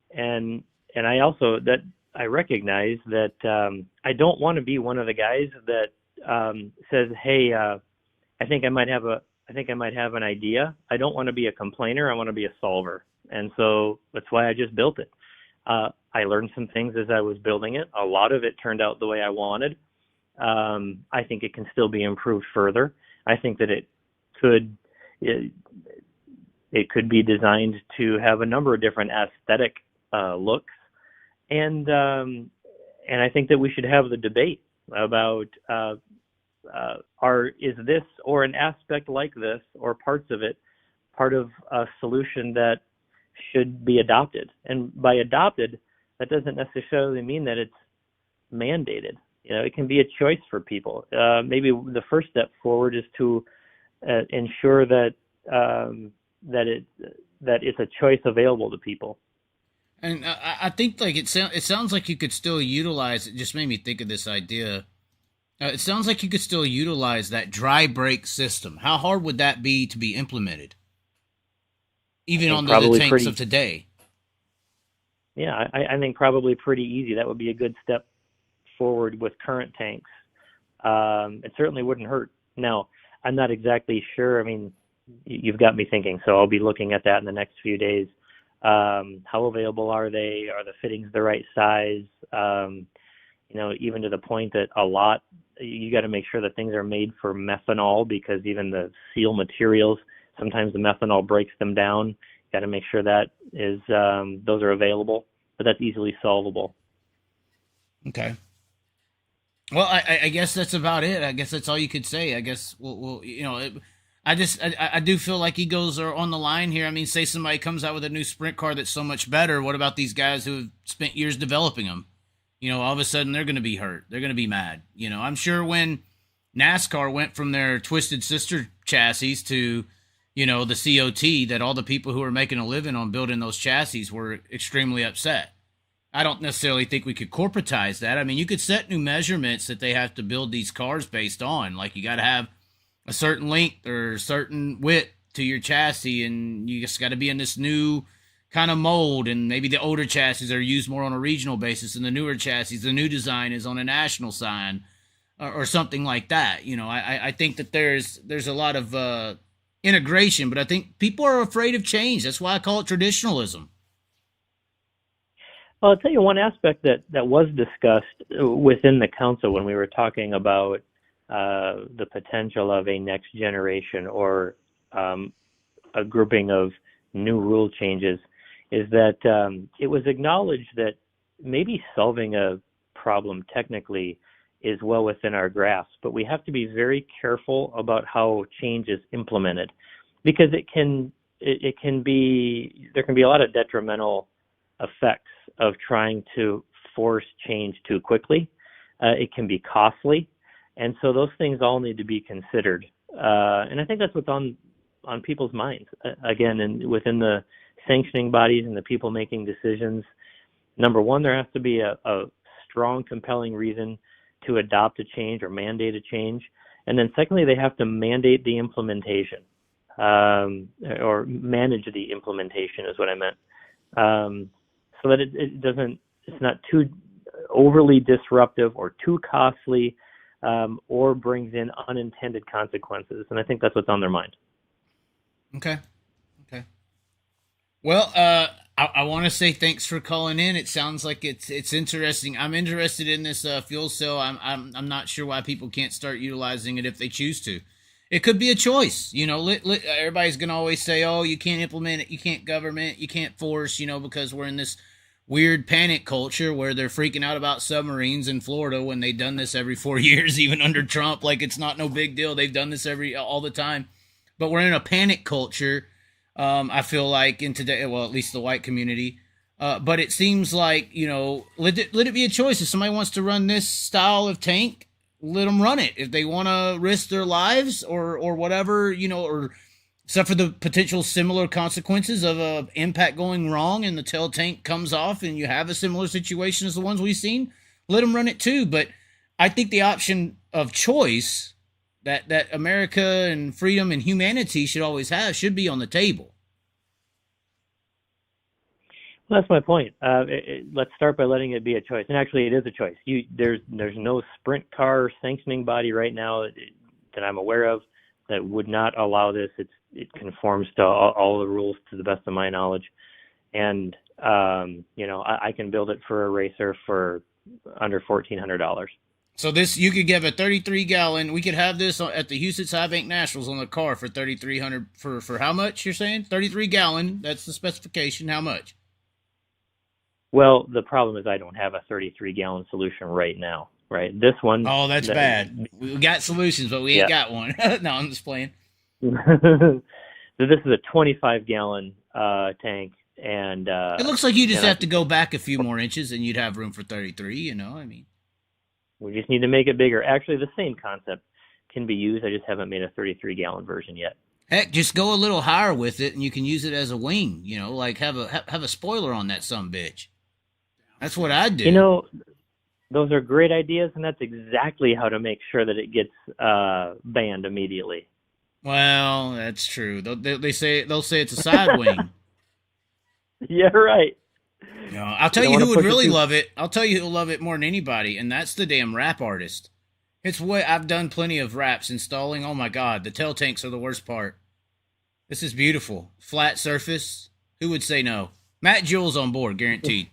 and I recognize that I don't want to be one of the guys that says, "Hey, I think I might have an idea." I don't want to be a complainer. I want to be a solver, and so that's why I just built it. I learned some things as I was building it. A lot of it turned out the way I wanted. I think it can still be improved further. I think that it could be designed to have a number of different aesthetic looks, and I think that we should have the debate about is this or an aspect like this or parts of it part of a solution that should be adopted. And by adopted, that doesn't necessarily mean that it's mandated. It can be a choice for people. Maybe the first step forward is to ensure that it's a choice available to people. And I think like it sounds like you could still utilize. It just made me think of this idea. It sounds like you could still utilize that dry brake system. How hard would that be to be implemented, even on the tanks of today? Yeah, I think probably pretty easy. That would be a good step forward with current tanks. It certainly wouldn't hurt. Now, I'm not exactly sure. I mean, you've got me thinking. So I'll be looking at that in the next few days. How available are they? Are the fittings the right size? Even to the point that you got to make sure that things are made for methanol, because even the seal materials, sometimes the methanol breaks them down. Got to make sure that those are available, but that's easily solvable. Okay. Well, I guess that's about it. I guess that's all you could say. I guess I do feel like egos are on the line here. I mean, say somebody comes out with a new sprint car that's so much better. What about these guys who have spent years developing them? All of a sudden they're going to be hurt. They're going to be mad. I'm sure when NASCAR went from their twisted sister chassis to, the COT, that all the people who were making a living on building those chassis were extremely upset. I don't necessarily think we could corporatize that. I mean, you could set new measurements that they have to build these cars based on. Like, you got to have a certain length or a certain width to your chassis, and you just got to be in this new kind of mold, and maybe the older chassis are used more on a regional basis, and the newer chassis, the new design is on a national sign or something like that. I think that there's a lot of integration, but I think people are afraid of change. That's why I call it traditionalism. Well, I'll tell you one aspect that was discussed within the council when we were talking about the potential of a next generation or a grouping of new rule changes, is that it was acknowledged that maybe solving a problem technically is well within our grasp, but we have to be very careful about how change is implemented, because there can be a lot of detrimental effects of trying to force change too quickly. It can be costly, and so those things all need to be considered. And I think that's what's on people's minds. Again, and within the sanctioning bodies and the people making decisions, number one, there has to be a strong, compelling reason to adopt a change or mandate a change. And then secondly, they have to mandate the implementation, or manage the implementation is what I meant. So that it's not too overly disruptive or too costly, or brings in unintended consequences. And I think that's what's on their mind. Okay. Well, I want to say thanks for calling in. It sounds like it's interesting. I'm interested in this fuel cell. I'm not sure why people can't start utilizing it if they choose to. It could be a choice. Everybody's going to always say, oh, you can't implement it, you can't government, you can't force, because we're in this weird panic culture where they're freaking out about submarines in Florida when they've done this every 4 years, even under Trump. Like, it's not no big deal. They've done this all the time. But we're in a panic culture, I feel like, in today, well, at least the white community. But it seems like, let it be a choice. If somebody wants to run this style of tank, let them run it. If they want to risk their lives or whatever, or suffer the potential similar consequences of a impact going wrong and the tail tank comes off and you have a similar situation as the ones we've seen, let them run it too. But I think the option of choice that America and freedom and humanity should always have should be on the table. Well, that's my point. Let's start by letting it be a choice. And actually, it is a choice. There's no sprint car sanctioning body right now that I'm aware of that would not allow this. It conforms to all the rules to the best of my knowledge. And, I can build it for a racer for under $1,400. So you could give a 33-gallon. We could have this at the Houston High Bank Nationals on the car for $3,300 for how much you're saying? 33-gallon. That's the specification. How much? Well, the problem is I don't have a 33-gallon solution right now, right? This one. Oh, that's bad. We got solutions, but we ain't got one. No, I'm just playing. So this is a 25-gallon tank, and it looks like you just have to go back a few more inches, and you'd have room for 33. We just need to make it bigger. Actually, the same concept can be used. I just haven't made a 33-gallon version yet. Heck, just go a little higher with it, and you can use it as a wing. Like have a spoiler on that sumbitch. That's what I'd do. Those are great ideas, and that's exactly how to make sure that it gets banned immediately. Well, that's true. They'll say it's a side wing. Yeah, right. I'll tell you who would really love it. I'll tell you who'll love it more than anybody, and that's the damn rap artist. I've done plenty of raps installing. Oh my God, the tail tanks are the worst part. This is beautiful. Flat surface. Who would say no? Matt Jewell's on board, guaranteed.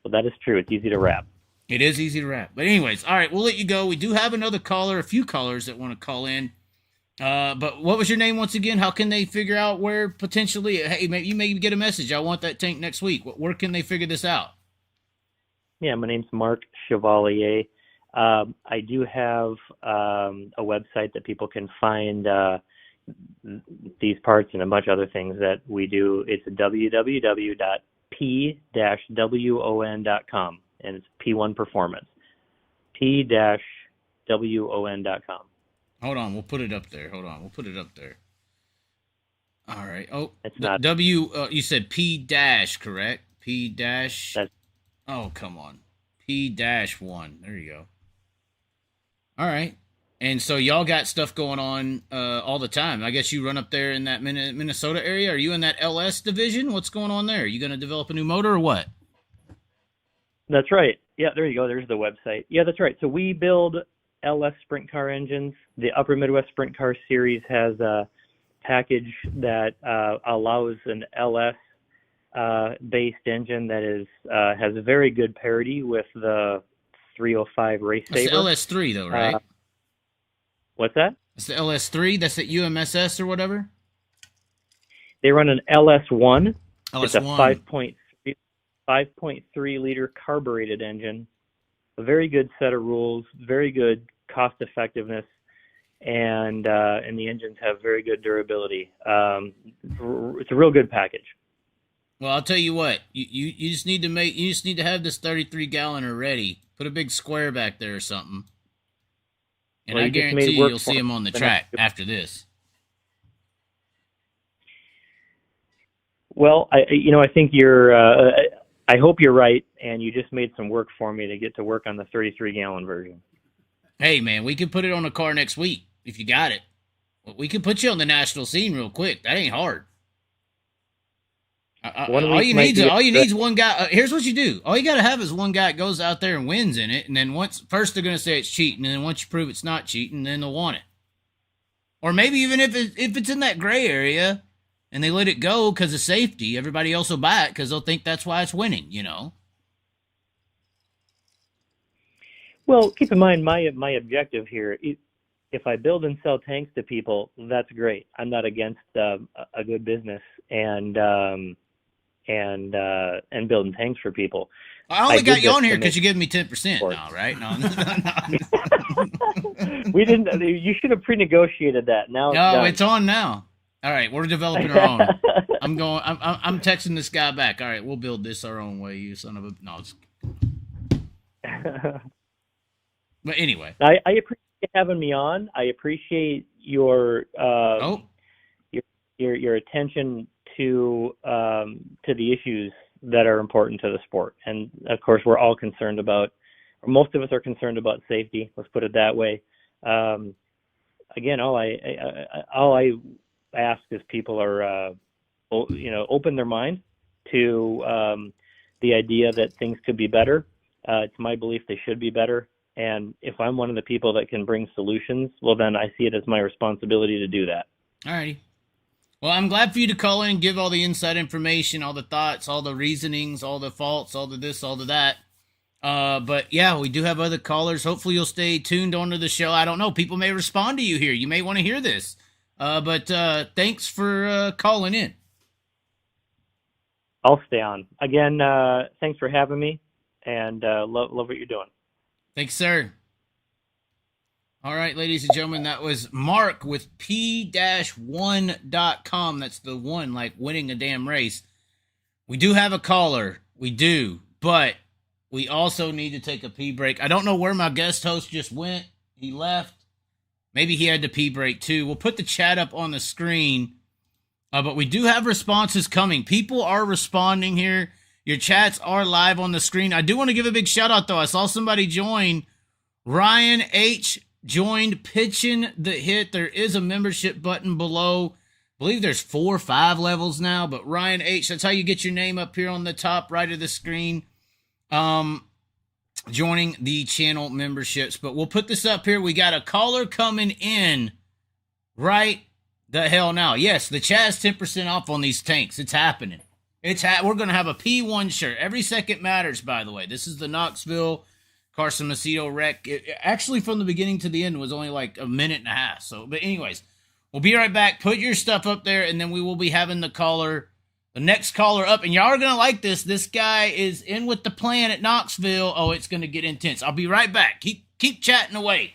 Well, that is true. It's easy to wrap. It is easy to wrap. But anyways, all right, we'll let you go. We do have another caller, a few callers that want to call in. But what was your name once again? How can they figure out where potentially, hey, you may get a message. I want that tank next week. Where can they figure this out? Yeah, my name's Mark Chevalier. I do have a website that people can find these parts and a bunch of other things that we do. It's www.p-won.com, and it's P1 Performance. p-won.com. Hold on, we'll put it up there. All right. Oh, it's not you said P dash, correct? P dash. Oh, come on. P-1. There you go. All right. And so y'all got stuff going on all the time. I guess you run up there in that Minnesota area. Are you in that LS division? What's going on there? Are you going to develop a new motor or what? That's right. Yeah, there you go. There's the website. Yeah, that's right. So we build LS sprint car engines. The Upper Midwest Sprint Car Series has a package that allows an LS based engine that is has a very good parity with the 305 Race Saver. That's the LS3 though, right? What's that? That's the LS3. That's the UMSS or whatever. They run an LS1. LS1. It's a 5.3 liter carbureted engine. A very good set of rules, very good cost effectiveness, and the engines have very good durability. It's a real good package. Well, I'll tell you what. You just need to have this 33-galloner ready. Put a big square back there or something, and I guarantee you'll see him on the track after this. Well, I think you're. I hope you're right, and you just made some work for me to get to work on the 33-gallon version. Hey, man, we can put it on a car next week if you got it. We can put you on the national scene real quick. That ain't hard. All you need is one guy. Here's what you do. All you got to have is one guy that goes out there and wins in it, and then first they're going to say it's cheating, and then once you prove it's not cheating, then they'll want it. Or maybe even if it's in that gray area, and they let it go because of safety, everybody else will buy it because they'll think that's why it's winning, you know? Well, keep in mind my objective here. If I build and sell tanks to people, that's great. I'm not against a good business and building tanks for people. I only got you on here because you're giving me 10% now, right? No. We didn't. You should have pre-negotiated that. Now no, it's on now. All right, we're developing our own. I'm texting this guy back. All right, we'll build this our own way. You son of a no. But anyway, I appreciate having me on. I appreciate your your attention to the issues that are important to the sport, and of course, we're all concerned about, or most of us are concerned about safety. Let's put it that way. Again, all I ask is people are, open their mind to the idea that things could be better. It's my belief they should be better. And if I'm one of the people that can bring solutions, well, then I see it as my responsibility to do that. All righty. Well, I'm glad for you to call in and give all the inside information, all the thoughts, all the reasonings, all the faults, all the this, all the that. But yeah, we do have other callers. Hopefully you'll stay tuned onto the show. I don't know. People may respond to you here. You may want to hear this. But thanks for calling in. I'll stay on. Again, thanks for having me, and love what you're doing. Thanks, sir. All right, ladies and gentlemen, that was Mark with p-1.com. That's the one, like winning a damn race. We do have a caller. We do, but we also need to take a pee break. I don't know where my guest host just went. He left. Maybe he had to pee break too. We'll put the chat up on the screen, but we do have responses coming. People are responding here. Your chats are live on the screen. I do want to give a big shout out though. I saw somebody join. Ryan H. joined Pitching the Hit. There is a membership button below. I believe there's 4 or 5 levels now, but Ryan H., that's how you get your name up here on the top right of the screen. joining the channel memberships. But we'll put this up here. We got a caller coming in right the hell now. Yes, the Chaz 10% off on these tanks. It's happening. We're going to have a P1 shirt. Every second matters, by the way. This is the Knoxville Carson Macedo wreck. Actually, from the beginning to the end was only like a minute and a half. So, but anyways, we'll be right back. Put your stuff up there, and then we will be having the next caller up. And y'all are going to like this. This guy is in with the plan at Knoxville. Oh, it's going to get intense. I'll be right back. Keep chatting away.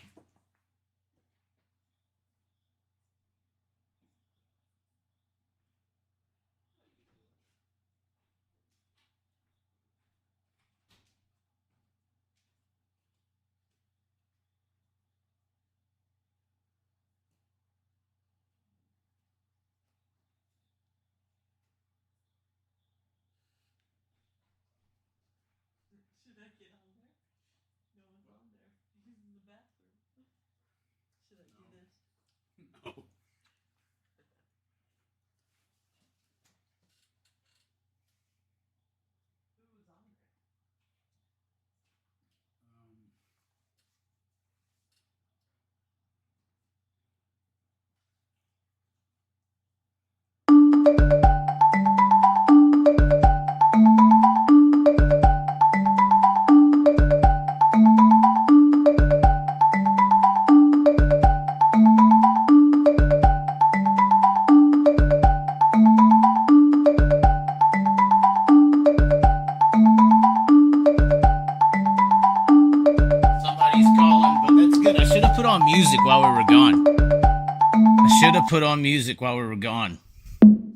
Music while we were gone. I should have put on music while we were gone.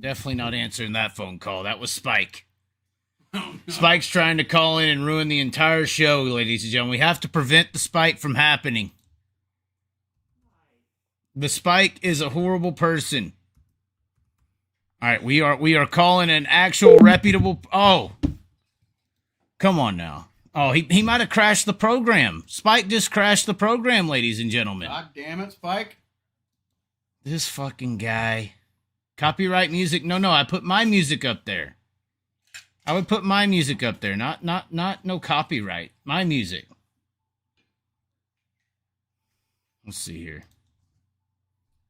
Definitely not answering that phone call. That was Spike. Oh, no. Spike's trying to call in and ruin the entire show, ladies and gentlemen. We have to prevent the Spike from happening. The Spike is a horrible person. All right, we are calling an actual reputable. Oh, come on now. Oh, he might have crashed the program. Spike just crashed the program, ladies and gentlemen. God damn it, Spike. This fucking guy. Copyright music. No, I put my music up there. I would put my music up there. Not no copyright. My music. Let's see here.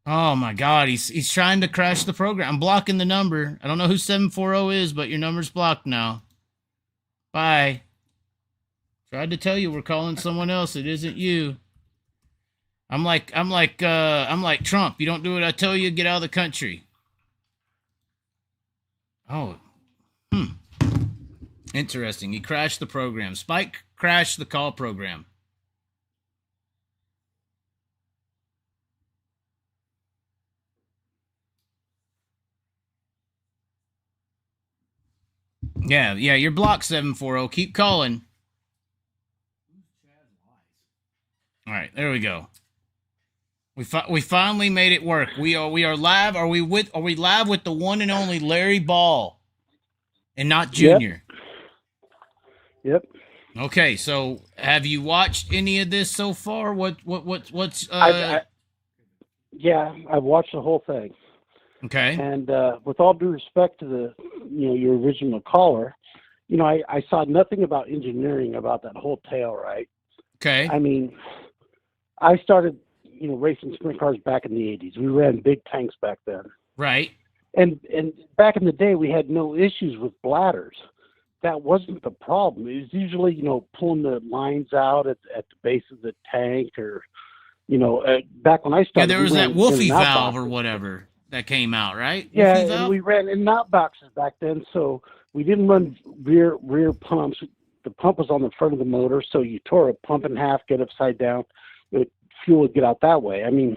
Oh my God, he's trying to crash the program. I'm blocking the number. I don't know who 740 is, but your number's blocked now. Bye. Tried to tell you we're calling someone else. It isn't you. I'm like Trump. You don't do what I tell you, get out of the country. Oh. Interesting. He crashed the program. Spike crashed the call program. Yeah, you're blocked 740. Keep calling. All right, there we go. We finally made it work. We are live. Are we live with the one and only Larry Ball, and not Junior? Yep. Okay, so have you watched any of this so far? What's? Yeah, I've watched the whole thing. Okay. And with all due respect to your original caller, I saw nothing about engineering about that whole tail, right? Okay. I mean, I started, racing sprint cars back in the 80s. We ran big tanks back then. Right. And back in the day, we had no issues with bladders. That wasn't the problem. It was usually, pulling the lines out at the base of the tank or, back when I started. Yeah, there was that Wolfie valve or whatever that came out, right? Yeah, and we ran in knot boxes back then, so we didn't run rear pumps. The pump was on the front of the motor, so you tore a pump in half, get upside down, fuel would get out that way. I mean,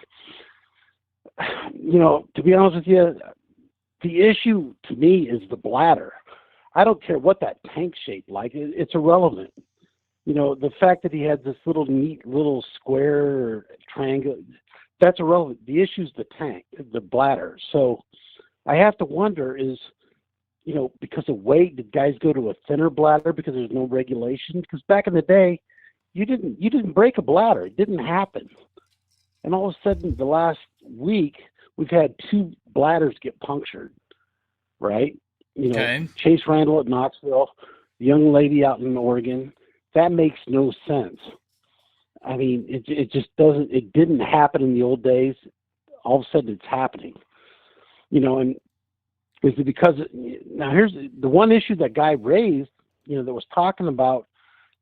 to be honest with you, the issue to me is the bladder. I don't care what that tank's shaped like. It's irrelevant. The fact that he had this little neat little square or triangle, that's irrelevant. The issue is the tank, the bladder. So I have to wonder is, because of weight, did guys go to a thinner bladder because there's no regulation? Because back in the day, you didn't break a bladder. It didn't happen. And all of a sudden, the last week, we've had 2 bladders get punctured, right? Okay. Chase Randall at Knoxville, the young lady out in Oregon. that makes no sense. I mean, it just doesn't. It didn't happen in the old days. All of a sudden, it's happening. And is it because now here's the one issue that guy raised. That was talking about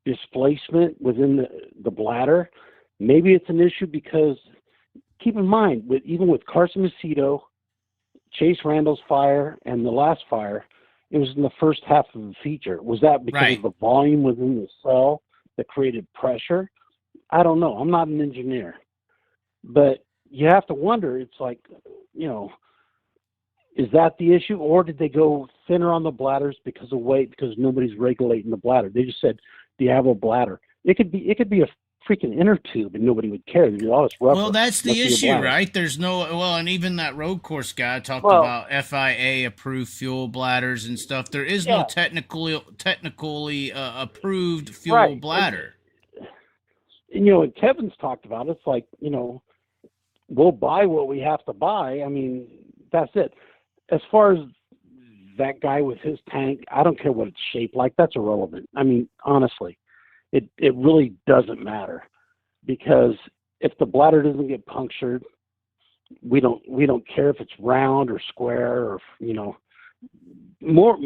displacement within the bladder. Maybe it's an issue because keep in mind, even with Carson Macedo, Chase Randall's fire, and the last fire, it was in the first half of the feature. Was that because of the volume within the cell that created pressure? I don't know. I'm not an engineer. But you have to wonder, it's like, is that the issue? Or did they go thinner on the bladders because of weight, because nobody's regulating the bladder? They just said, do you have a bladder? It could be a freaking inner tube and nobody would care. They'd be, oh, it's rubber. Well, that's the issue, right? There's and even that road course guy talked about FIA approved fuel bladders and stuff. There is no technically approved fuel bladder. And Kevin's talked about it's like, we'll buy what we have to buy. I mean, that's it. As far as that guy with his tank, I don't care what it's shaped like. That's irrelevant. I mean, honestly, it really doesn't matter, because if the bladder doesn't get punctured, we don't care if it's round or square or more.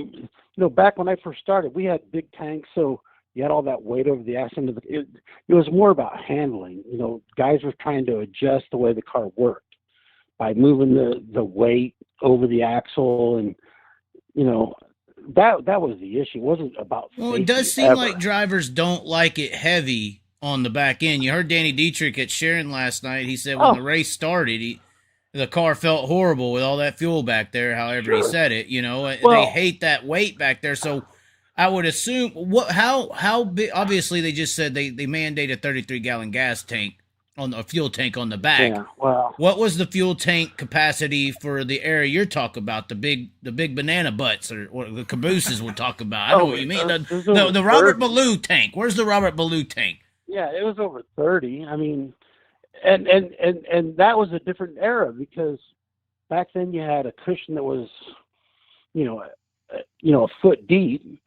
Back when I first started, we had big tanks, so you had all that weight over the axle. It was more about handling. Guys were trying to adjust the way the car worked by moving the weight over the axle, and that was the issue. It wasn't about safety. Well, it does seem like drivers don't like it heavy on the back end. You heard Danny Dietrich at Sharon last night. He said when the race started, the car felt horrible with all that fuel back there, however he said it. They hate that weight back there. So I would assume, how big, obviously they just said they mandate a 33-gallon gas tank on a fuel tank on the back. Yeah, well, what was the fuel tank capacity for the area you're talking about? The big banana butts or the cabooses we'll talk about. I know what you mean. The Robert Ballou tank. Where's the Robert Ballou tank? Yeah, it was over 30. I mean, and that was a different era, because back then you had a cushion that was, a foot deep,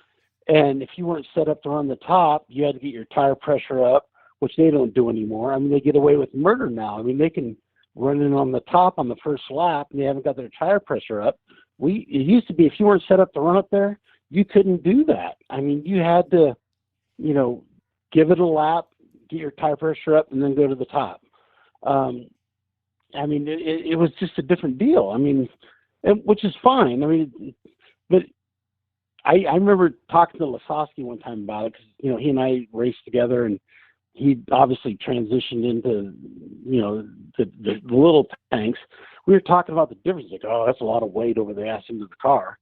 and if you weren't set up to run the top, you had to get your tire pressure up, which they don't do anymore. I mean, they get away with murder now. I mean, they can run in on the top on the first lap, and they haven't got their tire pressure up. It used to be, if you weren't set up to run up there, you couldn't do that. I mean, you had to, give it a lap, get your tire pressure up, and then go to the top. I mean, it was just a different deal. I mean, which is fine. I mean, but I remember talking to Lasowski one time about it, because, he and I raced together, and he obviously transitioned into, the little tanks. We were talking about the difference. Like, oh, that's a lot of weight over the ass into the car.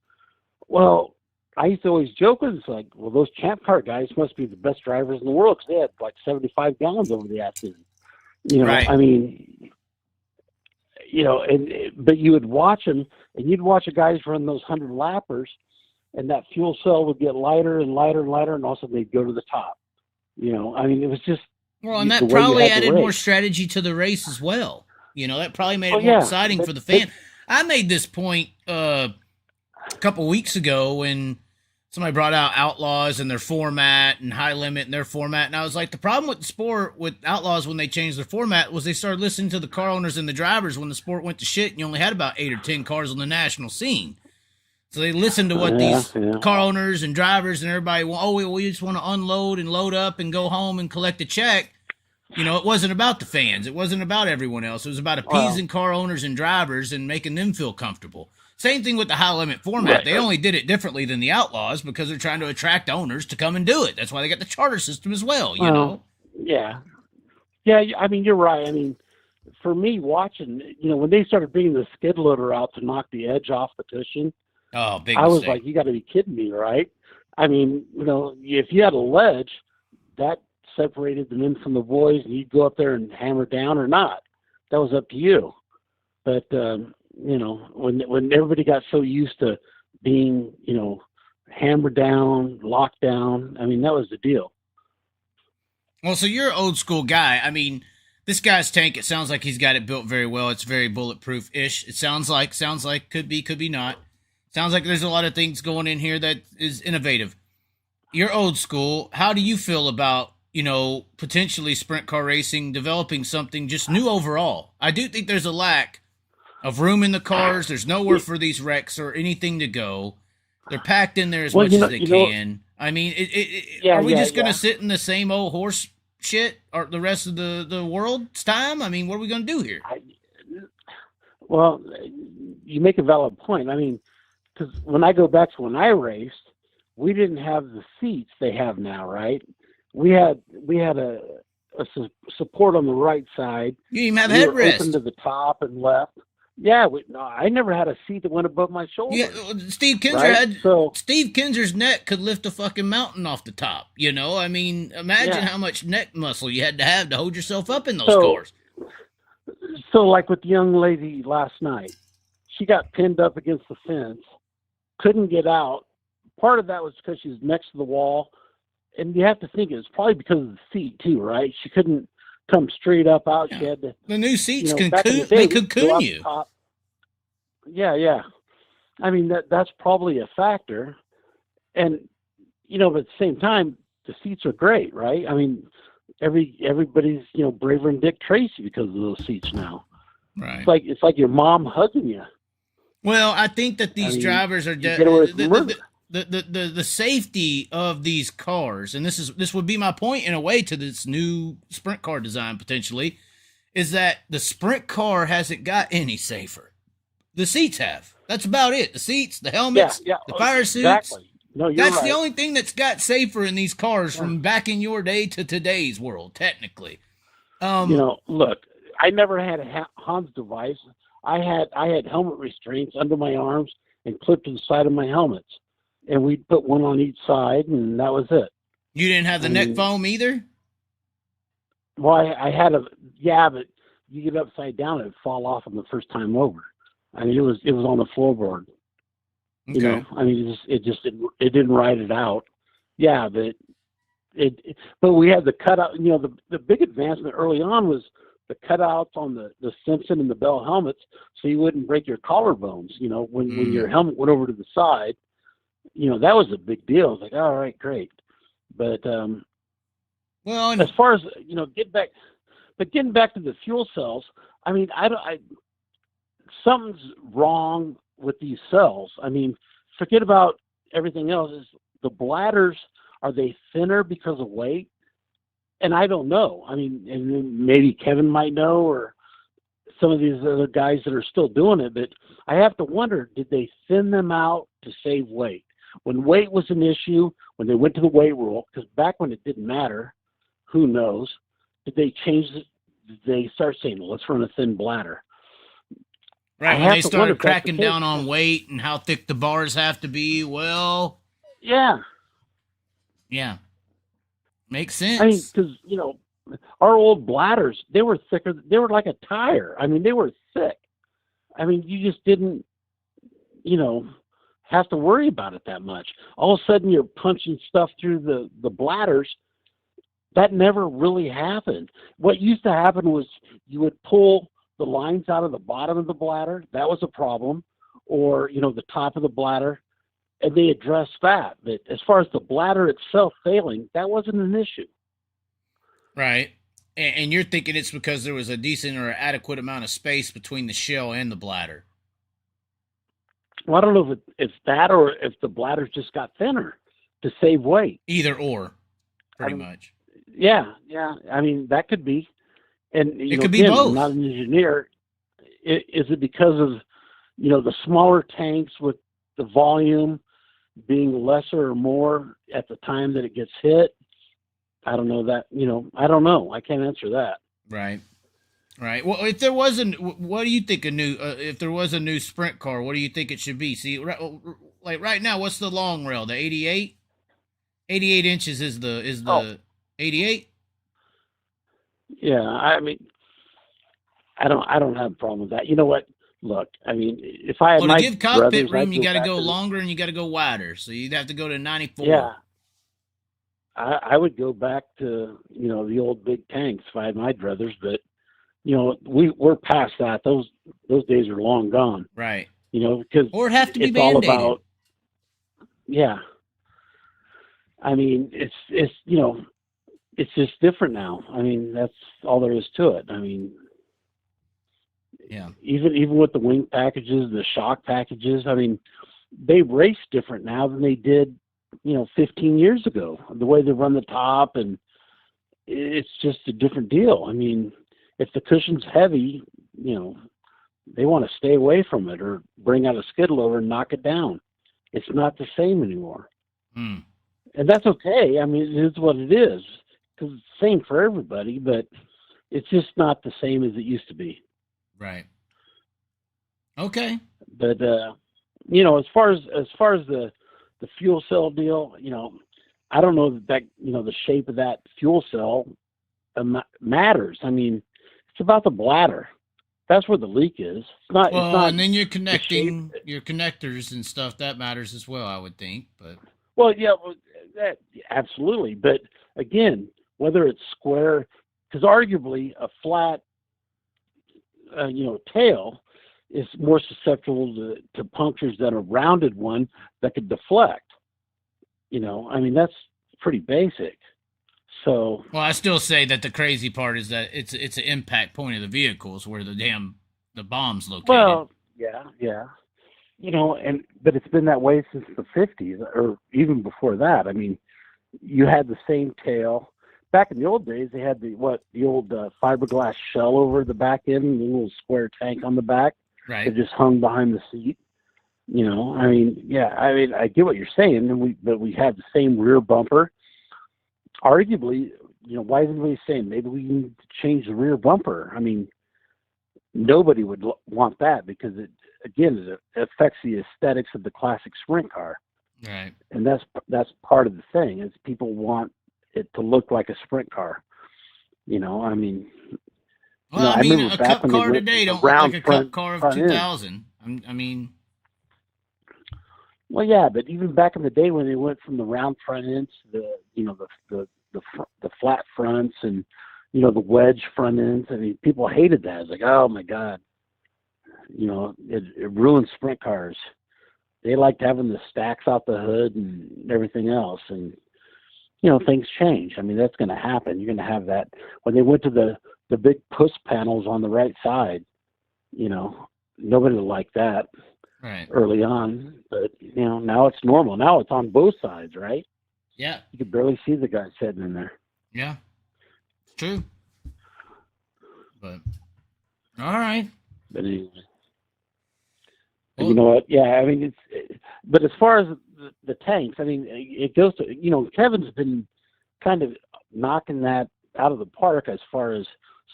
Well, I used to always joke with it. It's like, well, those Champ Car guys must be the best drivers in the world, because they had like 75 gallons over the ass end. Right. I mean, but you would watch them, and you'd watch the guys run those 100 lappers, and that fuel cell would get lighter and lighter and lighter, and also they'd go to the top. I mean, it was just. Well, and that probably added more strategy to the race as well. That probably made it more exciting for the fan. I made this point a couple weeks ago when somebody brought out Outlaws and their format and High Limit and their format. And I was like, the problem with the sport with Outlaws when they changed their format was they started listening to the car owners and the drivers when the sport went to shit, and you only had about 8 or 10 cars on the national scene. So they listened to what these car owners and drivers and everybody, we just want to unload and load up and go home and collect a check. It wasn't about the fans. It wasn't about everyone else. It was about appeasing car owners and drivers and making them feel comfortable. Same thing with the High Limit format. Right. They only did it differently than the Outlaws because they're trying to attract owners to come and do it. That's why they got the charter system as well, you know? Yeah. Yeah, I mean, you're right. I mean, for me watching, when they started bringing the skid loader out to knock the edge off the cushion, oh, big I was mistake. like, you got to be kidding me, right? I mean, if you had a ledge, that separated the men from the boys, and you'd go up there and hammer down or not. That was up to you. But, when everybody got so used to being, hammered down, locked down, I mean, that was the deal. Well, so you're an old school guy. I mean, this guy's tank, it sounds like he's got it built very well. It's very bulletproof-ish. It sounds like, could be not. Sounds like there's a lot of things going in here that is innovative. you're old school. How do you feel about, potentially sprint car racing developing something just new overall? I do think there's a lack of room in the cars. There's nowhere for these wrecks or anything to go. They're packed in there as much as they can. I mean, are we just going to sit in the same old horse shit or the rest of the world's time? I mean, what are we going to do here? Well, you make a valid point. I mean, because when I go back to when I raced, we didn't have the seats they have now, right? We had a support on the right side. You even have headrest. Open to the top and left. Yeah, no, I never had a seat that went above my shoulder. Yeah, Steve Kinser right? Steve Kinser's neck could lift a fucking mountain off the top. I mean, imagine how much neck muscle you had to have to hold yourself up in those cars. So, like with the young lady last night, she got pinned up against the fence, couldn't get out. Part of that was because she was next to the wall, and you have to think it was probably because of the seat too, right? She couldn't come straight up out. Yeah. She had to. The new seats they cocoon you. Yeah. I mean that's probably a factor, and but at the same time, the seats are great, right? I mean, everybody's braver than Dick Tracy because of those seats now. Right. It's like your mom hugging you. Well, I think that these drivers are the safety of these cars, and this would be my point in a way to this new sprint car design potentially, is that the sprint car hasn't got any safer. The seats have. That's about it. The seats, the helmets, the fire suits. Exactly. No, you're That's right. the only thing that's got safer in these cars from back in your day to today's world, technically. Look, I never had a Hans device. I had helmet restraints under my arms and clipped to the side of my helmets, and we'd put one on each side, and that was it. You didn't have the neck foam either? Well, I had but you get upside down, it'd fall off on the first time over. I mean, it was on the floorboard. Okay. I mean, it didn't ride it out. Yeah, but we had the cutout. The big advancement early on was the cutouts on the Simpson and the Bell helmets, so you wouldn't break your collarbones. When your helmet went over to the side, that was a big deal. I was like, all right, great. But as far as getting back to the fuel cells, I mean, something's wrong with these cells. I mean, forget about everything else. Is the bladders, are they thinner because of weight? And I don't know. I mean, and maybe Kevin might know, or some of these other guys that are still doing it, but I have to wonder, did they thin them out to save weight? When weight was an issue, when they went to the weight rule, because back when it didn't matter, who knows, did they change it? Did they start saying, well, let's run a thin bladder? Right, when they started cracking down on weight and how thick the bars have to be, well... Yeah. Makes sense. I mean, because, our old bladders, they were thicker. They were like a tire. I mean, they were thick. I mean, you just didn't, have to worry about it that much. All of a sudden, you're punching stuff through the bladders. That never really happened. What used to happen was you would pull the lines out of the bottom of the bladder. That was a problem. Or, the top of the bladder. And they addressed that. But as far as the bladder itself failing, that wasn't an issue. Right. And you're thinking it's because there was a decent or adequate amount of space between the shell and the bladder. Well, I don't know if it's that or if the bladders just got thinner to save weight. Either or, pretty much. Yeah. I mean, that could be. And it could be both. I'm not an engineer. Is it because of, the smaller tanks with the volume being lesser or more at the time that it gets hit? I don't know that, I don't know. I can't answer that. Right. Well, if there was what do you think if there was a new sprint car, what do you think it should be? See, like right now, what's the long rail? The 88? 88 inches is the 88? Yeah. I mean, I don't have a problem with that. You know what? Look, I mean, if I had to give cockpit room, you got to go to longer and you got to go wider. So you'd have to go to 94. Yeah. I would go back to, the old big tanks if I had my druthers, but, we're past that. Those days are long gone. Right. Because or it'd have to be it's Band-Aided. all about, yeah. I mean, it's it's just different now. I mean, that's all there is to it. I mean, Yeah. even with the wing packages, the shock packages, I mean, they race different now than they did, 15 years ago. The way they run the top, and it's just a different deal. I mean, if the cushion's heavy, they want to stay away from it or bring out a skid loader and knock it down. It's not the same anymore. Mm. And that's okay. I mean, it is what it is, because it's the same for everybody, but it's just not the same as it used to be. Right. Okay. But as far as the fuel cell deal, I don't know that the shape of that fuel cell matters. I mean, it's about the bladder. That's where the leak is. It's not. Well, it's not and then you're connecting your connectors and stuff. That matters as well, I would think. But well, yeah, that absolutely. But again, whether it's square, because arguably a flat, tail is more susceptible to punctures than a rounded one that could deflect. I mean, that's pretty basic. So, well, I still say that the crazy part is that it's an impact point of the vehicles where the bomb's located. Well, yeah. But it's been that way since the 50s or even before that. I mean, you had the same tail. Back in the old days, they had the old fiberglass shell over the back end and the little square tank on the back. Right. That just hung behind the seat. I get what you're saying, but we had the same rear bumper. Arguably, why is anybody saying maybe we need to change the rear bumper? I mean, nobody would want that because it affects the aesthetics of the classic sprint car. Right. And that's part of the thing is people want it to look like a sprint car. I mean, well, I mean, a cup car today don't look like a cup car of 2000. I mean. Well, yeah, but even back in the day when they went from the round front ends to the flat fronts and the wedge front ends, I mean, people hated that. It's like, oh my God, it ruins sprint cars. They liked having the stacks out the hood and everything else, and things change. I mean, that's going to happen. You're going to have that when they went to the big push panels on the right side. Nobody liked that. Right. Early on, but now it's normal. Now it's on both sides, right? Yeah. You can barely see the guy sitting in there. Yeah. It's true. But all right. But anyway. Well, you know what? Yeah, I mean but as far as the tanks, I mean it goes to Kevin's been kind of knocking that out of the park as far as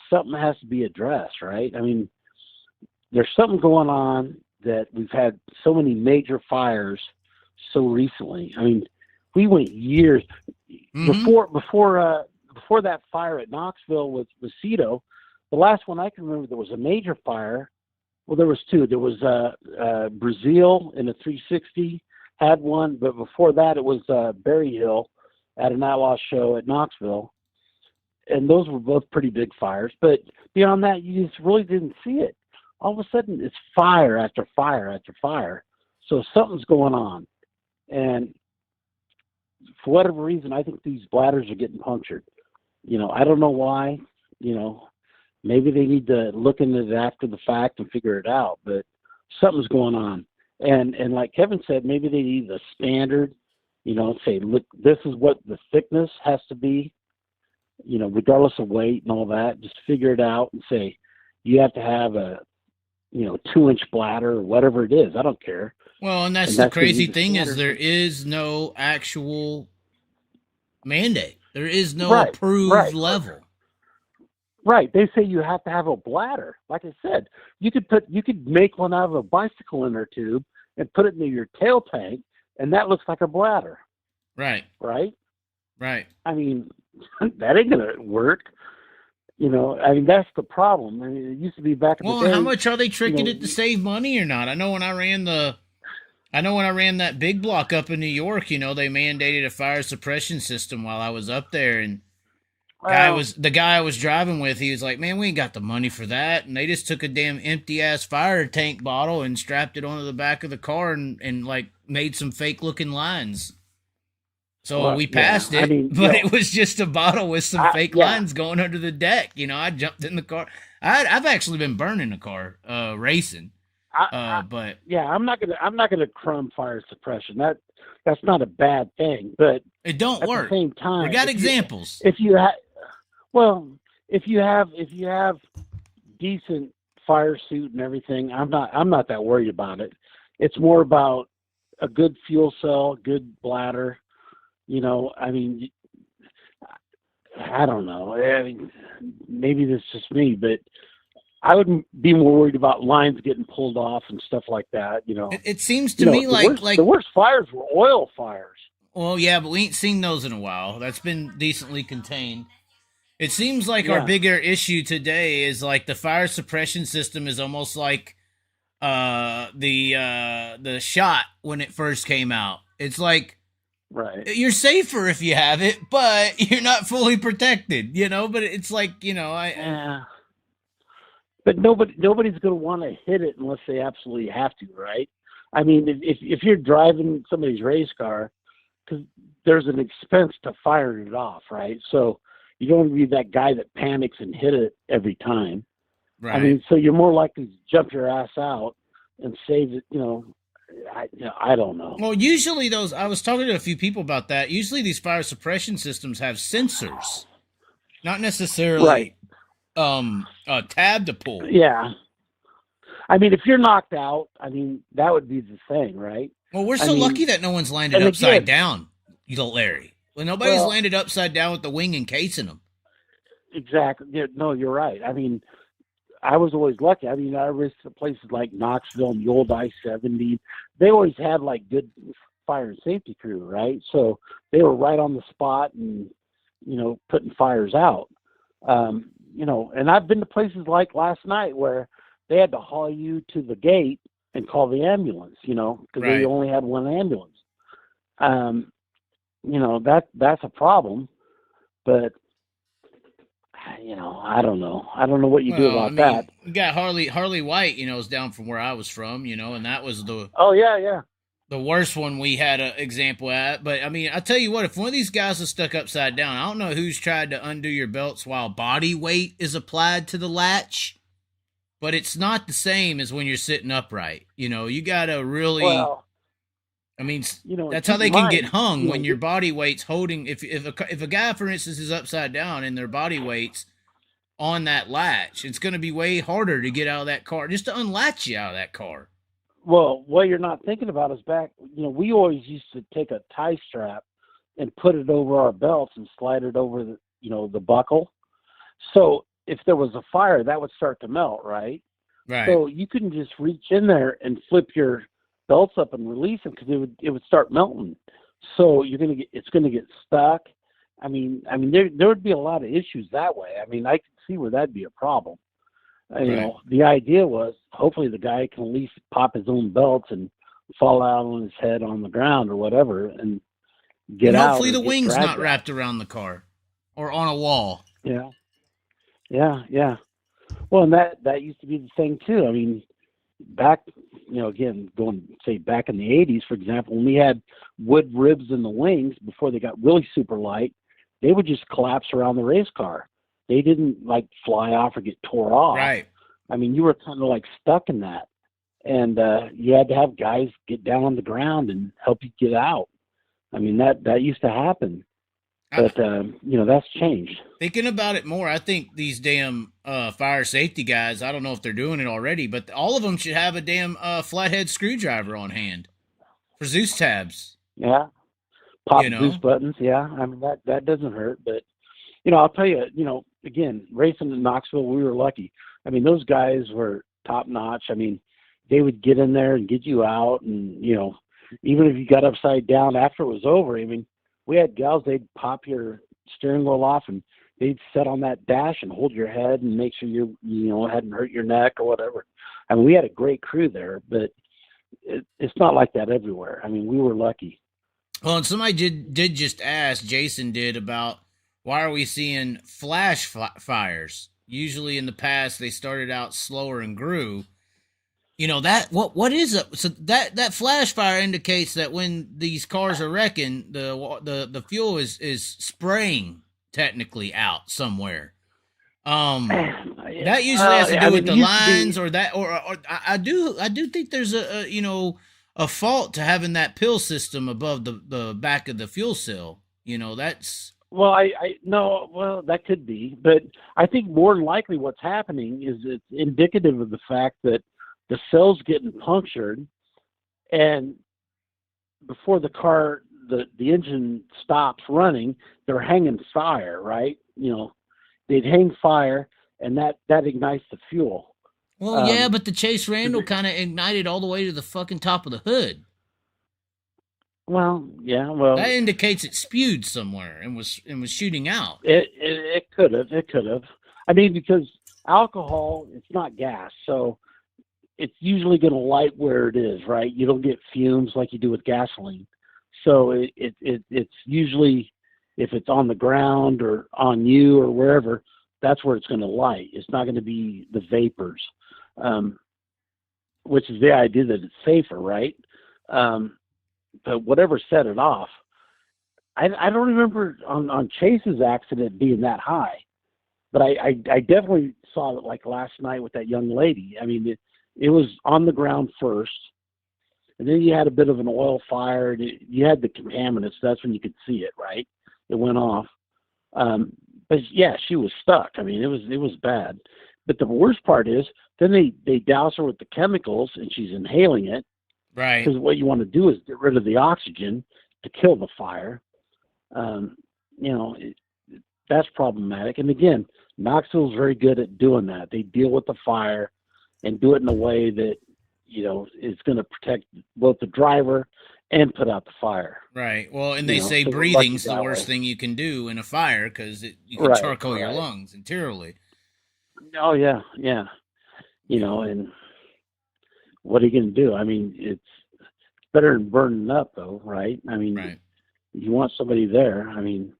something has to be addressed, right? I mean, there's something going on that we've had so many major fires so recently. I mean, we went years before that fire at Knoxville with Cito. The last one I can remember, there was a major fire. Well, there was two. There was Brazil in a 360 had one, but before that it was Berry Hill at an outlaw show at Knoxville, and those were both pretty big fires. But beyond that, you just really didn't see it. All of a sudden, it's fire after fire after fire. So something's going on. And for whatever reason, I think these bladders are getting punctured. I don't know why. Maybe they need to look into it after the fact and figure it out. But something's going on. And like Kevin said, maybe they need a standard, say, look, this is what the thickness has to be, regardless of weight and all that. Just figure it out and say, you have to have a 2-inch bladder or whatever it is. I don't care. Well, and that's the crazy thing is there is no actual mandate. There is no approved level. Right. They say you have to have a bladder. Like I said, you could make one out of a bicycle inner tube and put it into your tail tank, and that looks like a bladder. Right. Right? Right. I mean, that ain't going to work. I mean, that's the problem. I mean, it used to be back in the day. Well, how much are they tricking it to save money or not? I know when I ran that big block up in New York, they mandated a fire suppression system while I was up there, and the guy I was driving with, he was like, man, we ain't got the money for that. And they just took a damn empty ass fire tank bottle and strapped it onto the back of the car and like made some fake looking lines. So Well, we yeah, passed it, I mean, but it was just a bottle with some fake yeah. lines going under the deck. I jumped in the car. I've actually been burning a car racing, but Yeah, I'm not gonna crumb fire suppression. That's not a bad thing, but it don't at the work. same time, We got examples. if you have, well, if you have decent fire suit and everything, I'm not that worried about it. It's more about a good fuel cell, good bladder. I mean, I don't know. I mean, maybe this is just me, but I would be more worried about lines getting pulled off and stuff like that. It seems to me the worst fires were oil fires. Well, yeah, but we ain't seen those in a while. That's been decently contained. It seems like our Yeah. bigger issue today is like the fire suppression system is almost like the shot when it first came out. It's like Right. you're safer if you have it, but you're not fully protected, But it's like, Yeah. But nobody's going to want to hit it unless they absolutely have to, right? I mean, if you're driving somebody's race car, because there's an expense to firing it off, right? So you don't want to be that guy that panics and hit it every time. right. I mean, so you're more likely to jump your ass out and save it. I don't know. Well, usually I was talking to a few people about that. Usually these fire suppression systems have sensors, not necessarily Right. a tab to pull. Yeah. I mean, if you're knocked out, I mean, that would be the thing, right? Well, we're I so mean, lucky that no one's landed and upside again- down, Larry. Well, nobody's Well- landed upside down with the wing encasing them. Exactly. Yeah, no, you're right. I mean, I was always lucky. I mean, I raced at places like Knoxville and the old I-70. They always had like good fire and safety crew, right? So they were right on the spot and, putting fires out. And I've been to places like last night where they had to haul you to the gate and call the ambulance, because Right. they only had one ambulance. That's a problem, but I don't know. I don't know what you do about that. You got Harley White, is down from where I was from, and that was Oh yeah. the worst one we had an example at. But I mean, I tell you what, if one of these guys is stuck upside down, I don't know who's tried to undo your belts while body weight is applied to the latch, but it's not the same as when you're sitting upright. You gotta really. Well, I mean, that's keep how they in can mind, get hung when you- your body weight's holding. If a guy, for instance, is upside down and their body weight's on that latch, it's going to be way harder to get out of that car, just to unlatch you out of that car. Well, what you're not thinking about is back. We always used to take a tie strap and put it over our belts and slide it over the buckle. So if there was a fire, that would start to melt, right? Right. So you couldn't just reach in there and flip your belts up and release them because it would start melting. So it's gonna get stuck. I mean, there would be a lot of issues that way. I mean, I could see where that'd be a problem. The idea was hopefully the guy can at least pop his own belts and fall out on his head on the ground or whatever and get and out. hopefully the get wing's dragged not out. wrapped around the car or on a wall. Yeah. Well, and that used to be the thing too. I mean, back, again, back in the 80s, for example, when we had wood ribs in the wings before they got really super light, they would just collapse around the race car. They didn't like fly off or get tore off. Right. I mean, you were kind of like stuck in that. And you had to have guys get down on the ground and help you get out. I mean, that used to happen. But, that's changed. Thinking about it more, I think these damn fire safety guys, I don't know if they're doing it already, but all of them should have a damn flathead screwdriver on hand for Zeus tabs. Yeah. Pop You know? boost buttons. Yeah. I mean, that doesn't hurt. But, I'll tell you, again, racing in Knoxville, we were lucky. I mean, those guys were top notch. I mean, they would get in there and get you out. And, even if you got upside down after it was over, I mean, we had gals, they'd pop your steering wheel off and they'd sit on that dash and hold your head and make sure you hadn't hurt your neck or whatever. I mean, we had a great crew there, but it's not like that everywhere. I mean, we were lucky. Well, and somebody did just ask, Jason did, about why are we seeing flash fires? Usually in the past, they started out slower and grew. You know that what is it? So that flash fire indicates that when these cars are wrecking, the fuel is spraying technically out somewhere. That usually has to do with the lines or that or I do think there's a you know a fault to having that pill system above the back of the fuel cell. You know that's Well, I no, well, that could be, but I think more than likely what's happening is it's indicative of the fact that the cell's getting punctured, and before the engine stops running, they're hanging fire, right? You know, they'd hang fire, and that ignites the fuel. well yeah, but the Chase Randall kind of ignited all the way to the fucking top of the hood. Well, yeah, well, That indicates it spewed somewhere and was shooting out. it could have. I mean, because alcohol, it's not gas, so it's usually going to light where it is, right? You don't get fumes like you do with gasoline. So it's usually, if it's on the ground or on you or wherever, that's where it's going to light. It's not going to be the vapors, which is the idea that it's safer, right? But whatever set it off, I don't remember on Chase's accident being that high, but I definitely saw it like last night with that young lady. I mean, it was on the ground first, and then you had a bit of an oil fire, and you had the contaminants. That's when you could see it, right? It went off. But yeah, she was stuck. I mean, it was bad. But the worst part is, then they douse her with the chemicals, and she's inhaling it. Right. Because what you want to do is get rid of the oxygen to kill the fire. You know, that's problematic. And again, Knoxville's very good at doing that. They deal with the fire and do it in a way that, you know, is going to protect both the driver and put out the fire. Right. Well, and they say breathing's the worst thing you can do in a fire because you can charcoal your lungs interiorly. Oh, yeah, yeah. You know, and what are you going to do? I mean, it's better than burning up, though, right? I mean, you want somebody there. I mean,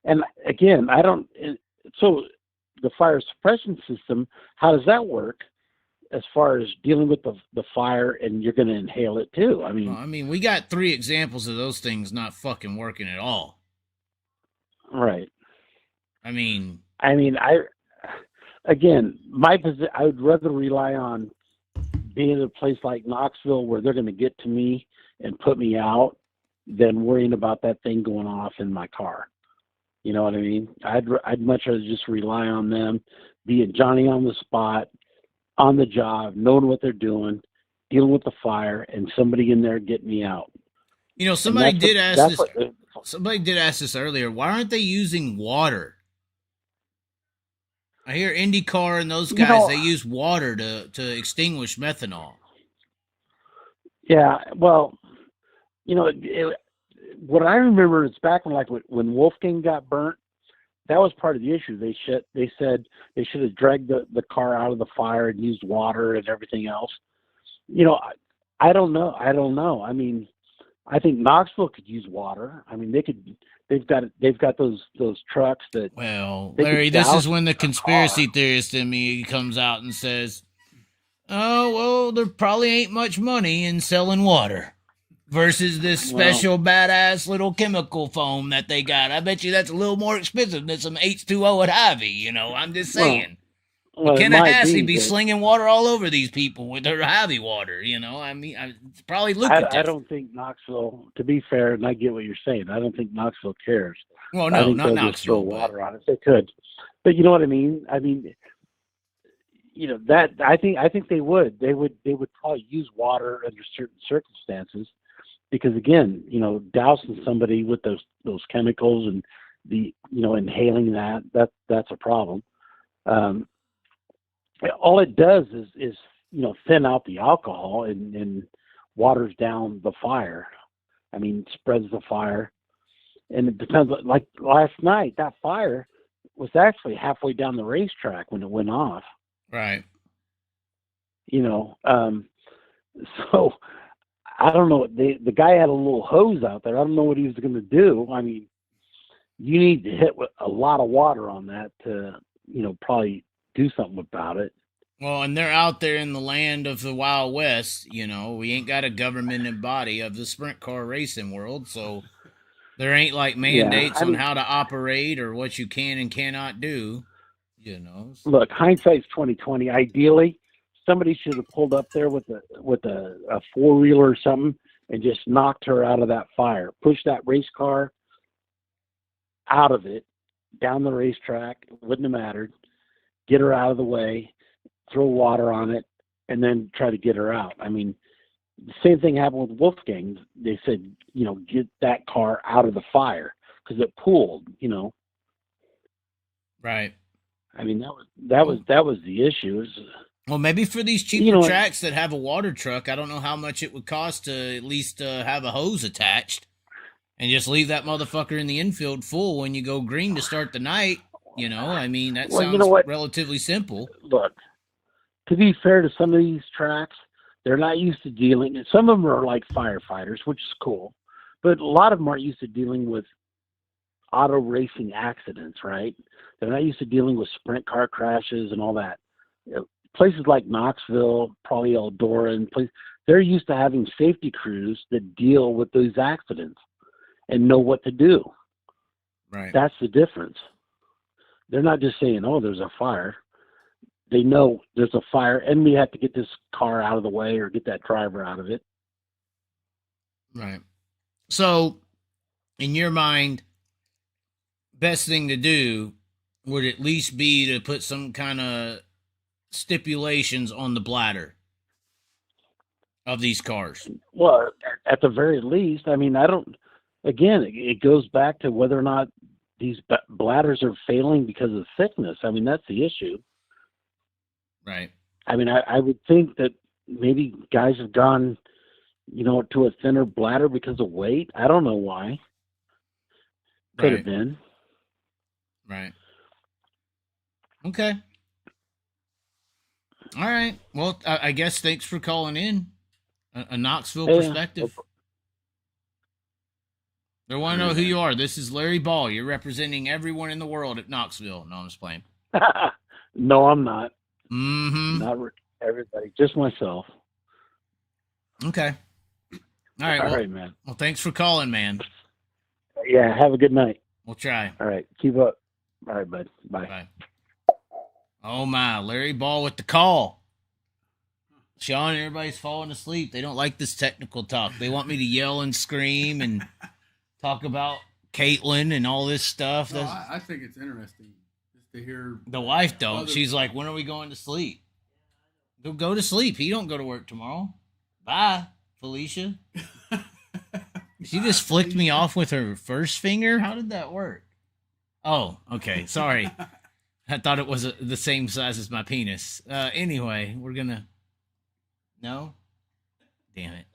and again, so the fire suppression system, how does that work as far as dealing with the fire, and you're going to inhale it too? I mean, we got 3 examples of those things not fucking working at all. Right. I mean, again, I would rather rely on being in a place like Knoxville where they're going to get to me and put me out than worrying about that thing going off in my car. You know what I mean? I'd much rather just rely on them, being Johnny on the spot, on the job, knowing what they're doing, dealing with the fire, and somebody in there getting me out. You know, somebody did ask this earlier. Why aren't they using water? I hear IndyCar and those guys, they use water to extinguish methanol. Yeah, well, you know, what I remember is back when Wolfgang got burnt, that was part of the issue. They said they should have dragged the car out of the fire and used water and everything else. You know, I don't know. I mean, I think Knoxville could use water. I mean, they've got those trucks that. Well, Larry, this is when the conspiracy theorist in me comes out and says, "Oh, well, there probably ain't much money in selling water versus this special badass little chemical foam that they got. I bet you that's a little more expensive than some H2O at Hy-Vee, you know. I'm just saying." Kennehassee be slinging water all over these people with her Hy-Vee water, you know. I mean, it's probably lucrative. I don't think Knoxville, to be fair, and I get what you're saying, I don't think Knoxville cares. Well, no, not Knoxville. Just throw water on it. They could. But you know what I mean? I mean, you know, that I think they would. They would probably use water under certain circumstances because, again, you know, dousing somebody with those chemicals and inhaling that's a problem. All it does is thin out the alcohol and waters down the fire. I mean, spreads the fire, and it depends. Like last night, that fire was actually halfway down the racetrack when it went off. Right. You know, so I don't know. The guy had a little hose out there. I don't know what he was going to do. I mean, you need to hit a lot of water on that to, probably do something about it. Well, and they're out there in the land of the Wild West. We ain't got a government body of the sprint car racing world, so there ain't like mandates on how to operate or what you can and cannot do. Look, hindsight's 2020. Ideally, somebody should have pulled up there with a four-wheeler or something and just knocked her out of that fire. Pushed that race car out of it, down the racetrack. It wouldn't have mattered. Get her out of the way, throw water on it, and then try to get her out. I mean, the same thing happened with Wolfgang. They said, get that car out of the fire because it pooled, Right. I mean, that was the issue. Well, maybe for these cheaper tracks that have a water truck, I don't know how much it would cost to at least have a hose attached and just leave that motherfucker in the infield full when you go green to start the night. I mean, that sounds relatively simple. Look, to be fair to some of these tracks, they're not used to dealing. Some of them are like firefighters, which is cool, but a lot of them aren't used to dealing with auto racing accidents, right? They're not used to dealing with sprint car crashes and all that. Places like Knoxville, probably Eldora, and they're used to having safety crews that deal with those accidents and know what to do. Right. That's the difference. They're not just saying, "Oh, there's a fire." They know there's a fire, and we have to get this car out of the way or get that driver out of it. Right. So, in your mind, best thing to do would at least be to put some kind of stipulations on the bladder of these cars. Well, at the very least, I mean, again, it goes back to whether or not these bladders are failing because of thickness. I mean, that's the issue. Right. I mean, I would think that maybe guys have gone, to a thinner bladder because of weight. I don't know why. Could have been. Right. Okay. All right. Well, I guess thanks for calling in. A Knoxville perspective. They want to know who you are. This is Larry Ball. You're representing everyone in the world at Knoxville. No, I'm just playing. No, I'm not. Mm-hmm. Not everybody, just myself. Okay. All right. All right, man. Well, thanks for calling, man. Yeah, have a good night. We'll try. All right, keep up. All right, bud. Bye. Bye. Oh, my. Larry Ball with the call. Sean, everybody's falling asleep. They don't like this technical talk. They want me to yell and scream and talk about Caitlin and all this stuff. No, I think it's interesting just to hear. The wife don't. She's like, when are we going to sleep? Go to sleep. He don't go to work tomorrow. Bye, Felicia. She just flicked me off with her first finger. How did that work? Oh, okay. Sorry. I thought it was the same size as my penis. Anyway, we're going to... No? Damn it.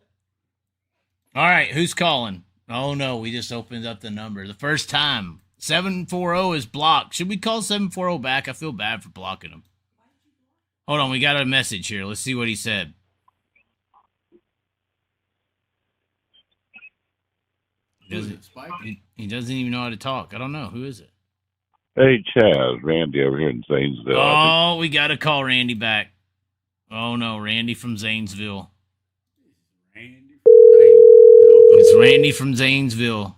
All right, who's calling? Oh, no, we just opened up the number. The first time. 740 is blocked. Should we call 740 back? I feel bad for blocking him. Hold on, we got a message here. Let's see what he said. He doesn't even know how to talk. I don't know. Who is it? Hey, Chaz, Randy over here in Zanesville. Oh, we got to call Randy back. Oh, no, Randy from Zanesville. It's Randy from Zanesville.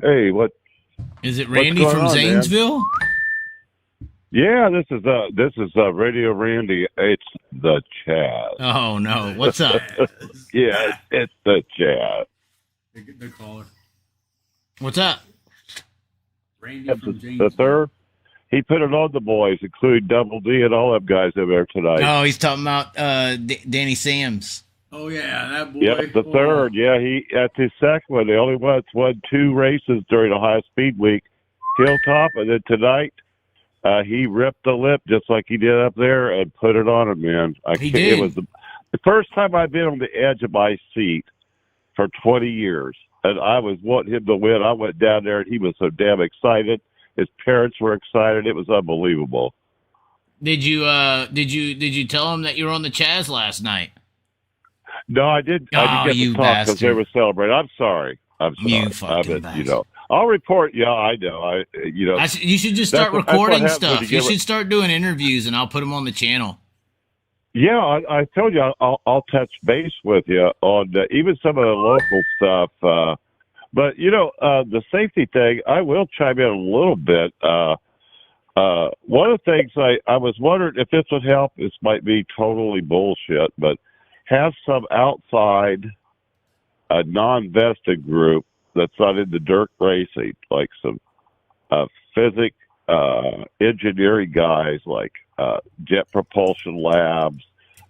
Hey, what? Is it Randy from Zanesville? Man? Yeah, this is Radio Randy. It's the Chaz. Oh no, what's up? Yeah, it's the Chaz. The caller. What's up? Randy That's from the third. He put it on the boys, including Double D and all them guys over there tonight. Oh, he's talking about Danny Sams. Oh yeah, that boy. Yep, the third. Yeah, he at the second one. They only won 2 races during Ohio Speedweek, Hilltop, and then tonight he ripped the lip just like he did up there and put it on him, man. He did. It was the first time I've been on the edge of my seat for 20 years, and I was wanting him to win. I went down there, and he was so damn excited. His parents were excited. It was unbelievable. Did you tell him that you were on the Chaz last night? No, I did. Oh, I did get you to talk because they bastard. were celebrating. I'm sorry. You fucking bastard. I'll report. Yeah, I know. You should just start that's what recording happens when stuff. you You give should start doing interviews, and I'll put them on the channel. Yeah, I told you I'll touch base with you on even some of the local stuff. But the safety thing, I will chime in a little bit. One of the things I was wondering if this would help. This might be totally bullshit, but have some outside, non-vested group that's not into dirt racing, like some physics, engineering guys, like Jet Propulsion Labs,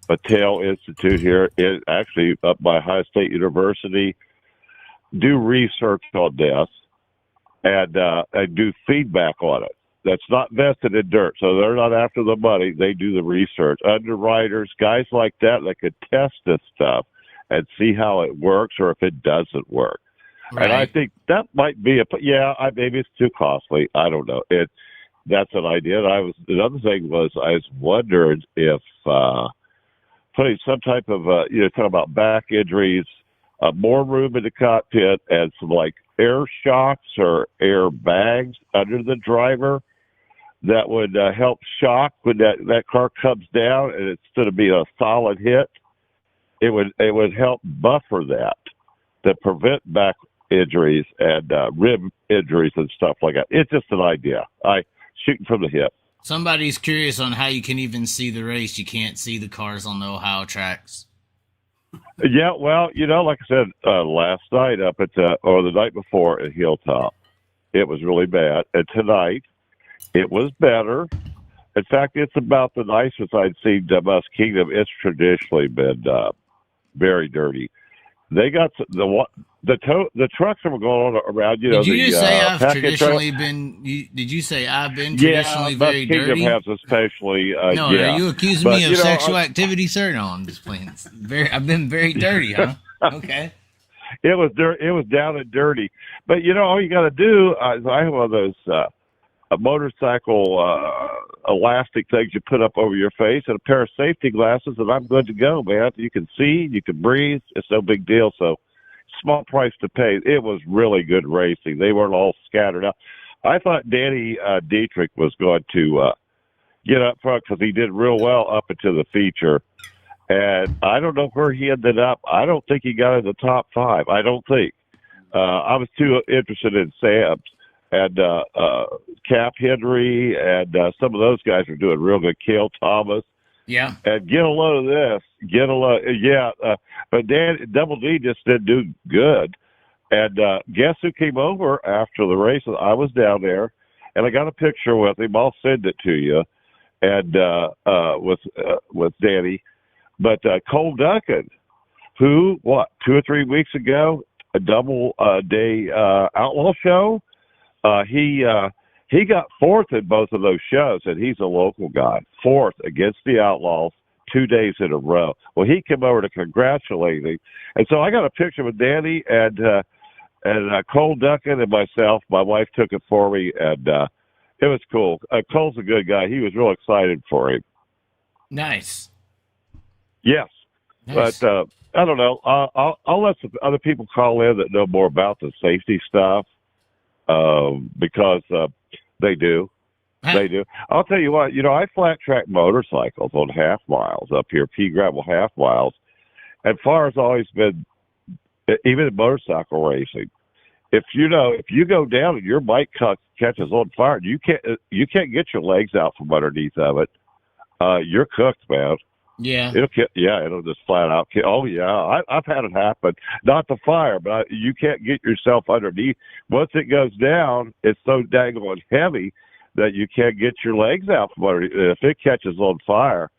Patel Institute here, actually up by Ohio State University, do research on this and do feedback on it. That's not vested in dirt, so they're not after the money. They do the research. Underwriters, guys like that could test this stuff and see how it works or if it doesn't work. Right. And I think that might be maybe it's too costly. I don't know. That's an idea. And another thing was I was wondering if putting some type of talking about back injuries, more room in the cockpit and some like air shocks or air bags under the driver that would help shock when that car comes down, and instead of being a solid hit, it would help buffer that to prevent back injuries and rib injuries and stuff like that. It's just an idea. Shooting from the hip. Somebody's curious on how you can even see the race. You can't see the cars on the Ohio tracks. Yeah, well, like I said, last night or the night before at Hilltop, it was really bad. And tonight, it was better. In fact, it's about the nicest I'd seen Musk Kingdom. It's traditionally been very dirty. They got the trucks that were going on around. Did you just say I've traditionally been? Did you say I've been traditionally very Musk dirty? Kingdom has especially. No, yeah. Are you accusing me of sexual activity, sir? No, I'm just playing. I've been very dirty, huh? Okay. It was down and dirty, but all you got to do is I have one of those motorcycle elastic things you put up over your face and a pair of safety glasses, and I'm good to go, man. You can see, you can breathe. It's no big deal. So small price to pay. It was really good racing. They weren't all scattered out. I thought Danny Dietrich was going to get up front because he did real well up into the feature. And I don't know where he ended up. I don't think he got in the top 5. I don't think. I was too interested in Sam's. And Cap Henry and some of those guys are doing real good. Cale Thomas. Yeah. And get a load of this. But Double D just didn't do good. And guess who came over after the race? I was down there, and I got a picture with him. I'll send it to you. And with Danny. But Cole Duncan, who, 2 or 3 weeks ago, a double day outlaw show, he got 4th in both of those shows, and he's a local guy. 4th against the Outlaws 2 days in a row. Well, he came over to congratulate me, and so I got a picture with Danny and Cole Duncan and myself. My wife took it for me, and it was cool. Cole's a good guy. He was real excited for him. Nice. Yes, nice. But I don't know. I'll let some other people call in that know more about the safety stuff. Because they do. They do. I'll tell you what, I flat track motorcycles on half miles up here, pea gravel half miles. And FAR's always been, even in motorcycle racing, if you go down and your bike catches on fire, you can't get your legs out from underneath of it. You're cooked, man. Yeah. It'll just flat out kill. Oh, yeah. I've had it happen. Not the fire, but you can't get yourself underneath. Once it goes down, it's so daggone heavy that you can't get your legs out from underneath. If it catches on fire,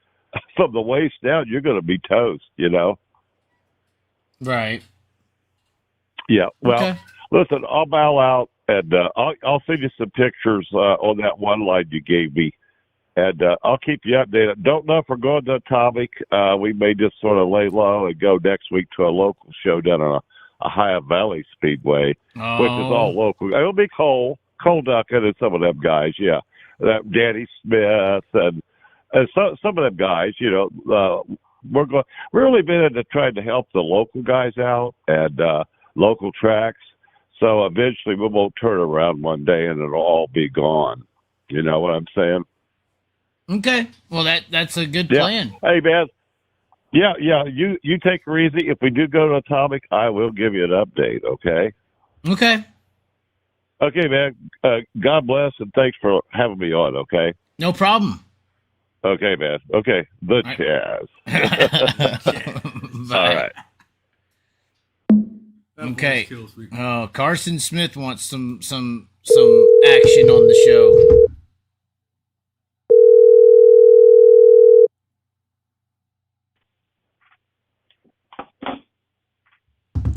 from the waist down, you're going to be toast, Right. Yeah. Well, okay. Listen, I'll bow out, and I'll send you some pictures on that one line you gave me. And I'll keep you updated. Don't know if we're going to Atomic. We may just sort of lay low and go next week to a local show down on a Ohio Valley Speedway, which is all local. It'll be Cole Duncan and some of them guys, yeah. Danny Smith and some of them guys, we're really been into trying to help the local guys out and local tracks. So eventually we won't turn around one day and it'll all be gone. You know what I'm saying? Okay. Well, that's a good plan. Hey, man. Yeah. You take her easy. If we do go to Atomic, I will give you an update, okay? Okay. Okay, man. God bless, and thanks for having me on, okay? No problem. Okay, man. Okay. The Chaz. All right. Okay. Carson Smith wants some action on the show.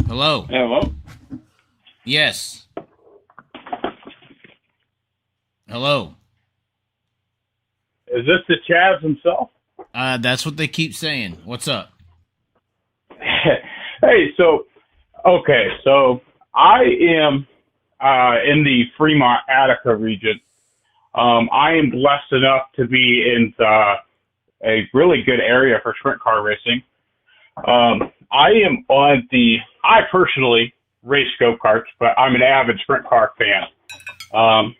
Hello. Hello. Yes. Hello. Is this the Chaz himself? That's what they keep saying. What's up? Hey, so I am in the Fremont, Attica region. I am blessed enough to be in a really good area for sprint car racing. I personally race go-karts, but I'm an avid sprint car fan. How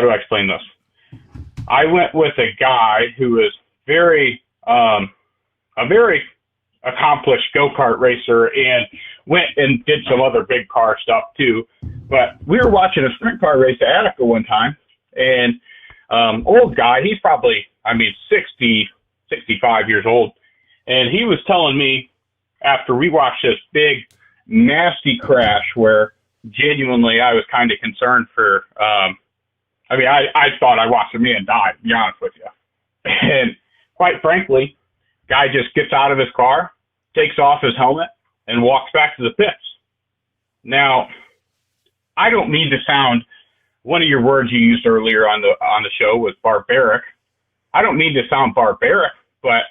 do I explain this? I went with a guy who is a very accomplished go-kart racer and went and did some other big car stuff too. But we were watching a sprint car race at Attica one time, and old guy, he's probably, 60, 65 years old. And he was telling me after we watched this big, nasty crash where genuinely I was kind of concerned for, I thought I watched a man die, to be honest with you. And quite frankly, guy just gets out of his car, takes off his helmet, and walks back to the pits. Now, I don't mean to sound, one of your words you used earlier on the show was barbaric. I don't mean to sound barbaric, but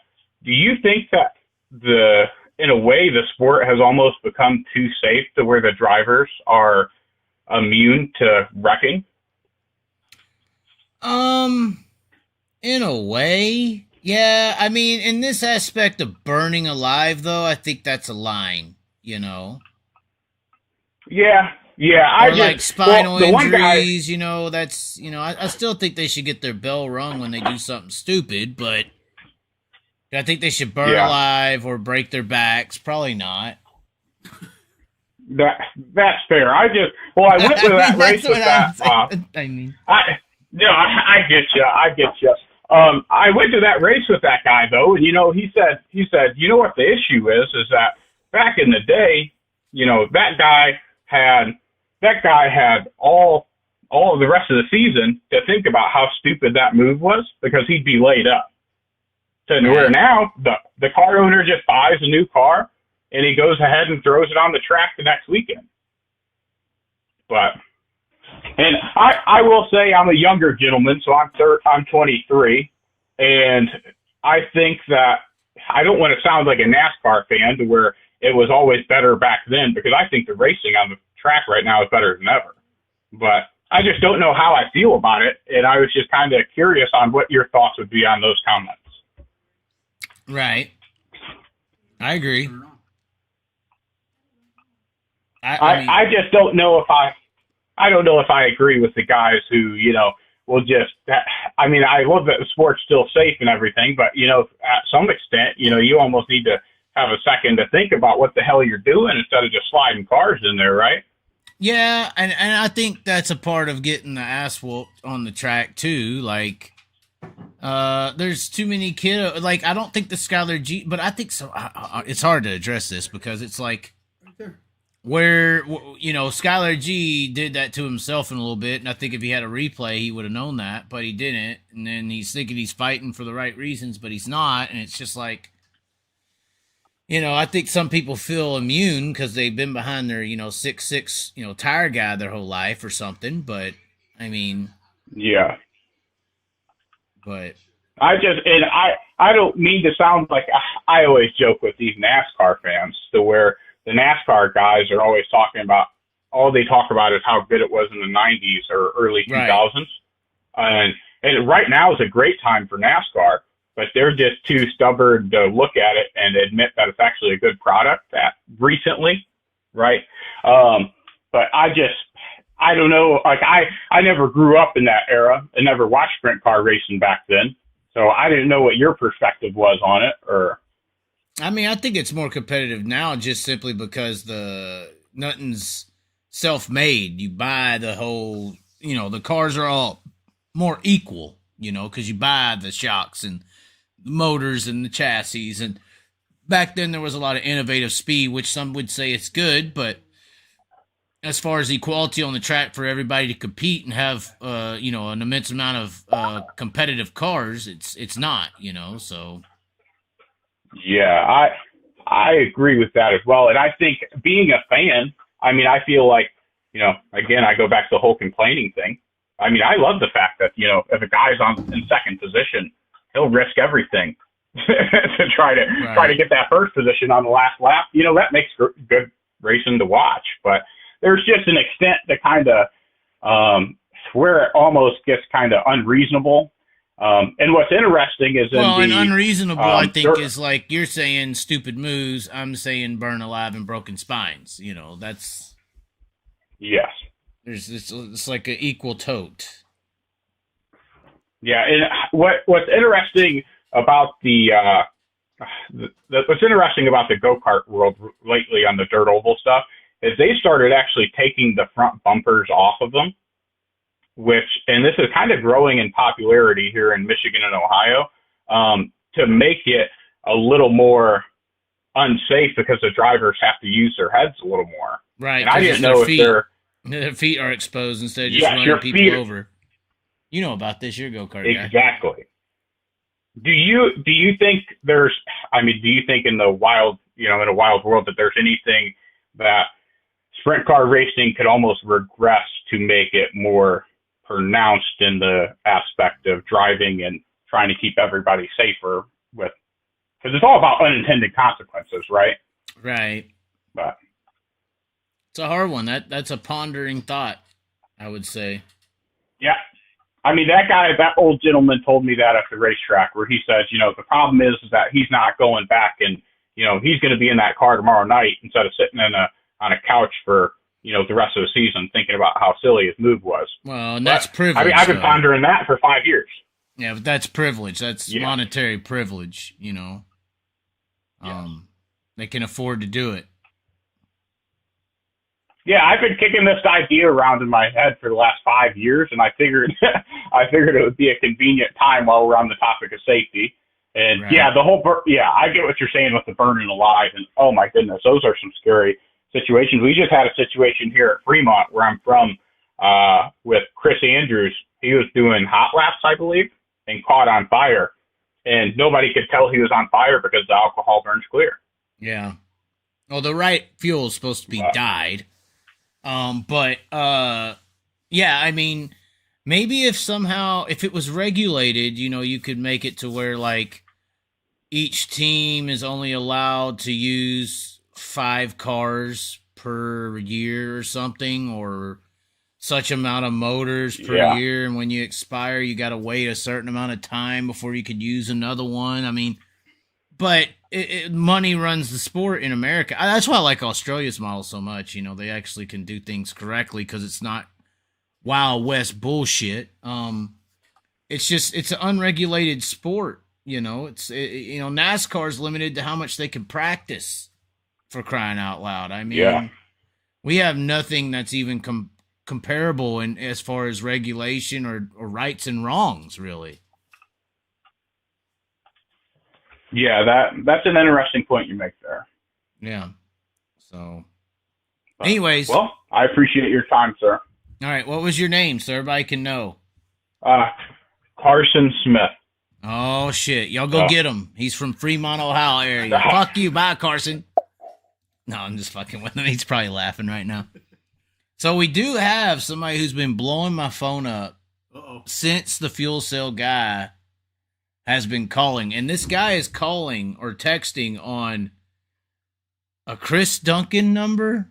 do you think that in a way, the sport has almost become too safe to where the drivers are immune to wrecking? In a way, yeah. In this aspect of burning alive, though, I think that's a line, you know? Yeah. Or spinal injuries, that's, I still think they should get their bell rung when they do something stupid, but I think they should burn alive or break their backs. Probably not. That's fair. I went to that race with that. I get you. I went to that race with that guy though, and he said, you know what the issue is that back in the day, that guy had all of the rest of the season to think about how stupid that move was because he'd be laid up. So where now the car owner just buys a new car and he goes ahead and throws it on the track the next weekend. And I will say I'm a younger gentleman, so I'm 23, and I think that I don't want to sound like a NASCAR fan to where it was always better back then, because I think the racing on the track right now is better than ever. But I just don't know how I feel about it, and I was just kind of curious on what your thoughts would be on those comments. Right. I agree. I just don't know if I don't know if I agree with the guys who, will just, I love that the sport's still safe and everything, but, at some extent, you almost need to have a second to think about what the hell you're doing instead of just sliding cars in there, right? Yeah, and I think that's a part of getting the ass whooped on the track, too. Like, there's too many kids. Like, I don't think the Skylar G, but I think so. It's hard to address this because it's like, where, Skylar G did that to himself in a little bit, and I think if he had a replay, he would have known that, but he didn't, and then he's thinking he's fighting for the right reasons, but he's not, and it's just like, I think some people feel immune because they've been behind their, 6'6", tire guy their whole life or something, but, Yeah. But I don't mean to sound like, I always joke with these NASCAR fans to where the NASCAR guys are always talking about, all they talk about is how good it was in the 90s or early 2000s. Right. And right now is a great time for NASCAR, but they're just too stubborn to look at it and admit that it's actually a good product recently, right? But I don't know. Like I never grew up in that era and never watched sprint car racing back then. So I didn't know what your perspective was on it, or. I mean, I think it's more competitive now just simply because nothing's self-made. You buy the whole, the cars are all more equal, because you buy the shocks and the motors and the chassis. And back then there was a lot of innovative speed, which some would say it's good, but as far as equality on the track for everybody to compete and have, an immense amount of competitive cars, it's not, so. Yeah, I agree with that as well. And I think being a fan, I mean, I feel like, again, I go back to the whole complaining thing. I mean, I love the fact that, if a guy's in second position, he'll risk everything to try to get that first position on the last lap. That makes good racing to watch. But there's just an extent to kind of where it almost gets kind of unreasonable. And what's interesting is and unreasonable, I think, is like you're saying stupid moves. I'm saying burn alive and broken spines. That's yes. It's like an equal tote. Yeah, and what's interesting about what's interesting about the go-kart world lately on the dirt oval stuff is they started actually taking the front bumpers off of them. And this is kind of growing in popularity here in Michigan and Ohio, to make it a little more unsafe because the drivers have to use their heads a little more. Right. And I didn't know if their feet are exposed instead of just running people over. You know about this, you're a go-kart guy. Exactly. Do you think do you think in the wild, in a wild world that there's anything that sprint car racing could almost regress to make it more pronounced in the aspect of driving and trying to keep everybody safer because it's all about unintended consequences, right? Right. But it's a hard one. That's a pondering thought, I would say. Yeah. I mean, that old gentleman told me that at the racetrack where he says, the problem is that he's not going back and, he's going to be in that car tomorrow night instead of sitting on a couch for, the rest of the season thinking about how silly his move was. Well, and that's privilege. I mean, I've been pondering that for 5 years. Yeah, but that's privilege. That's monetary privilege, They can afford to do it. Yeah, I've been kicking this idea around in my head for the last 5 years, and I figured it would be a convenient time while we're on the topic of safety. And right. I get what you're saying with the burning alive, and oh my goodness, those are some scary situations. We just had a situation here at Fremont, where I'm from, with Chris Andrews. He was doing hot laps, I believe, and caught on fire, and nobody could tell he was on fire because the alcohol burns clear. Yeah. Well, the right fuel is supposed to be dyed. I mean, maybe if it was regulated, you could make it to where like each team is only allowed to use 5 cars per year or something, or such amount of motors per year. And when you expire, you got to wait a certain amount of time before you could use another one. I mean, but money runs the sport in America. That's why I like Australia's model so much. They actually can do things correctly because it's not Wild West bullshit. It's an unregulated sport. NASCAR's limited to how much they can practice, for crying out loud. I mean, we have nothing that's even comparable in as far as regulation or rights and wrongs, really. Yeah, that's an interesting point you make there. Yeah. So, anyways. Well, I appreciate your time, sir. All right. What was your name so everybody can know? Carson Smith. Oh, shit. Y'all go get him. He's from Fremont, Ohio area. Fuck you. Bye, Carson. No, I'm just fucking with him. He's probably laughing right now. So we do have somebody who's been blowing my phone up since the fuel cell guy has been calling. And this guy is calling or texting on a Chris Duncan number.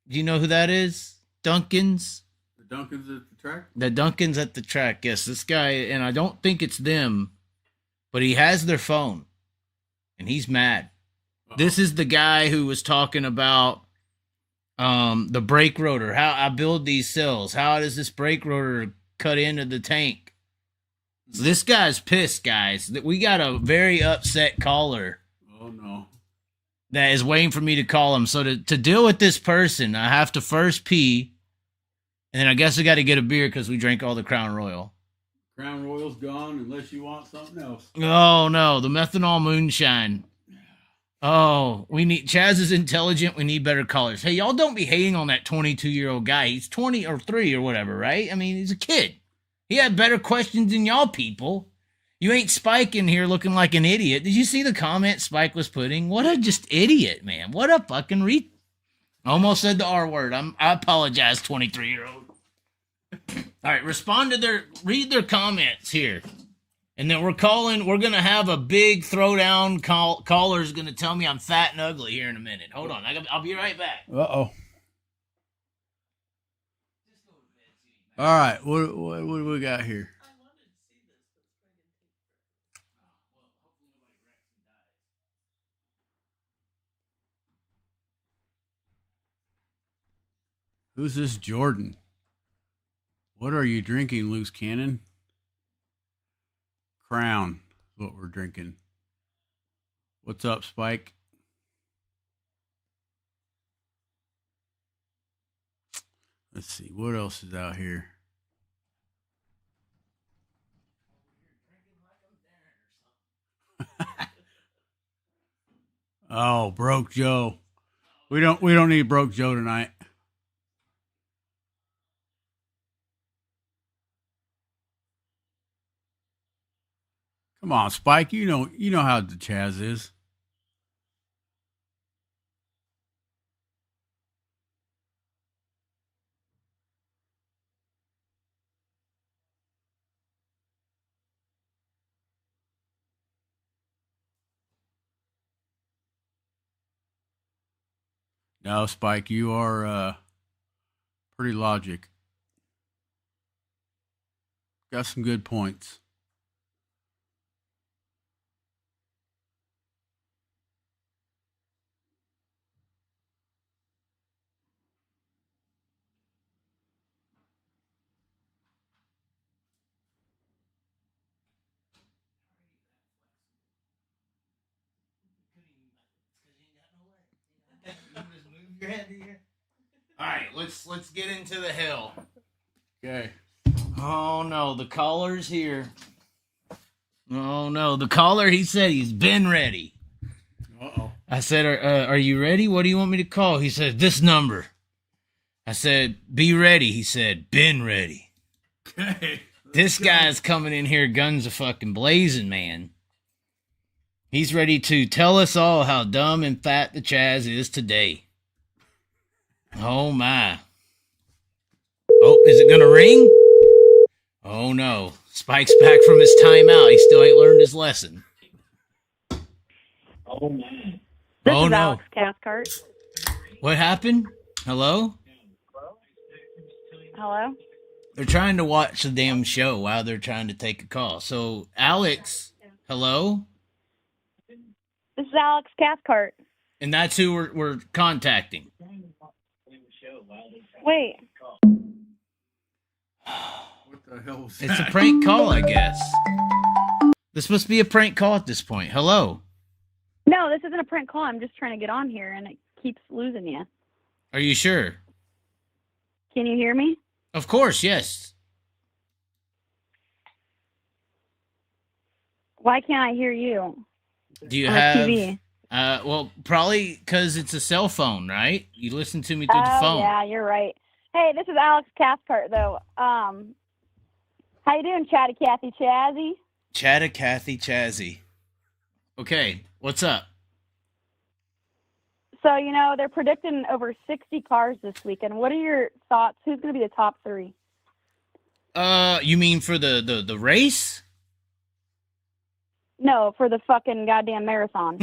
Do you know who that is? Duncan's? The Duncans at the track? The Duncans at the track, yes. This guy, and I don't think it's them, but he has their phone, and he's mad. Uh-oh. This is the guy who was talking about The brake rotor, how I build these cells. How does this brake rotor cut into the tank? So this guy's pissed, guys. That we got a very upset caller. Oh no. That is waiting for me to call him. So to deal with this person, I have to first pee, and then I guess I got to get a beer because we drank all the Crown Royal. Crown Royal's gone unless you want something else. Oh no, the methanol moonshine. Oh, Chaz is intelligent. We need better callers. Hey, y'all don't be hating on that 22-year-old guy. He's 20 or 3 or whatever, right? I mean, he's a kid. He had better questions than y'all people. You ain't Spike in here looking like an idiot. Did you see the comment Spike was putting? What a just idiot, man. What a fucking almost said the R word. I apologize, 23-year-old. All right, read their comments here. And then we're going to have a big throwdown. Caller's going to tell me I'm fat and ugly here in a minute. Hold on. I'll be right back. Uh-oh. All right, what do we got here? Who's this Jordan? What are you drinking, loose cannon? Crown is what we're drinking. What's up, Spike? Let's see, what else is out here? Oh, Broke Joe. We don't need Broke Joe tonight. Come on, Spike. You know how the Chaz is. No, Spike, you are pretty logic. Got some good points. All right, let's get into the hill. Okay. Oh no, the caller's here. Oh no, the caller. He said he's been ready. Uh-oh. I said, "Are you ready? What do you want me to call?" He said, "This number." I said, "Be ready." He said, "Been ready." Okay. This guy's coming in here, guns a fucking blazing, man. He's ready to tell us all how dumb and fat the Chaz is today. Oh my. Oh, is it gonna ring? Oh no. Spike's back from his timeout. He still ain't learned his lesson. Oh man. This Oh is no. Alex Cathcart. What happened? Hello? Hello? They're trying to watch the damn show while they're trying to take a call. So, Alex, hello? This is Alex Cathcart. And that's who we're contacting. Wait. What the hell was It's a that? prank call, I guess. This must be a prank call at this point. Hello? No, this isn't a prank call. I'm just trying to get on here, and it keeps losing you. Are you sure? Can you hear me? Of course, yes. Why can't I hear you? Do you on have... TV? Well, probably because it's a cell phone, right? You listen to me through the phone. Yeah, you're right. Hey, this is Alex Cathcart, though. How you doing, Chatty Cathy Chazzy? Chatta Kathy Chazzy. Okay, what's up? So, they're predicting over 60 cars this weekend. What are your thoughts? Who's going to be the top 3? You mean for the race? No, for the fucking goddamn marathon.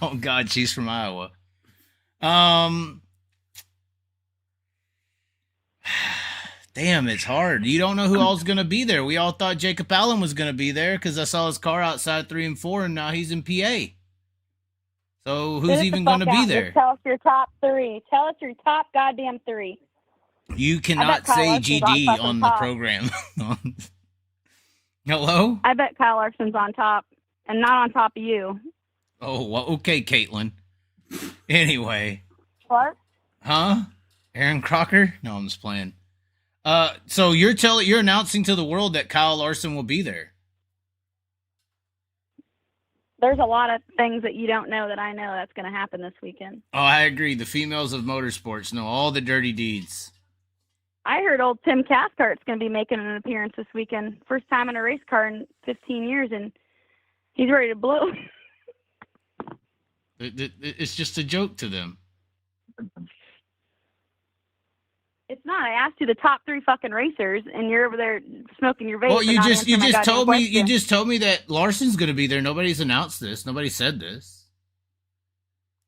Oh God, she's from Iowa. Damn, it's hard. You don't know who all's gonna be there. We all thought Jacob Allen was gonna be there because I saw his car outside 3 and 4, and now he's in PA. So Sit who's the even fuck going to be out. there? Just tell us your top three. Tell us your top goddamn three. You cannot Kyle say Larson's GD on fucking on the top. program. Hello? I bet Kyle Larson's on top, and not on top of you. Oh, well, okay, Caitlin. Anyway. What? Huh? Aaron Crocker? No, I'm just playing. So you're announcing to the world that Kyle Larson will be there. There's a lot of things that you don't know that I know that's going to happen this weekend. Oh, I agree. The females of motorsports know all the dirty deeds. I heard old Tim Cathcart's going to be making an appearance this weekend. First time in a race car in 15 years, and he's ready to blow. It's just a joke to them. It's not. I asked you the top three fucking racers, and you're over there smoking your vape. Well, you and not just answering my goddamn told me question. that Larson's going to be there. Nobody's announced this. Nobody said this.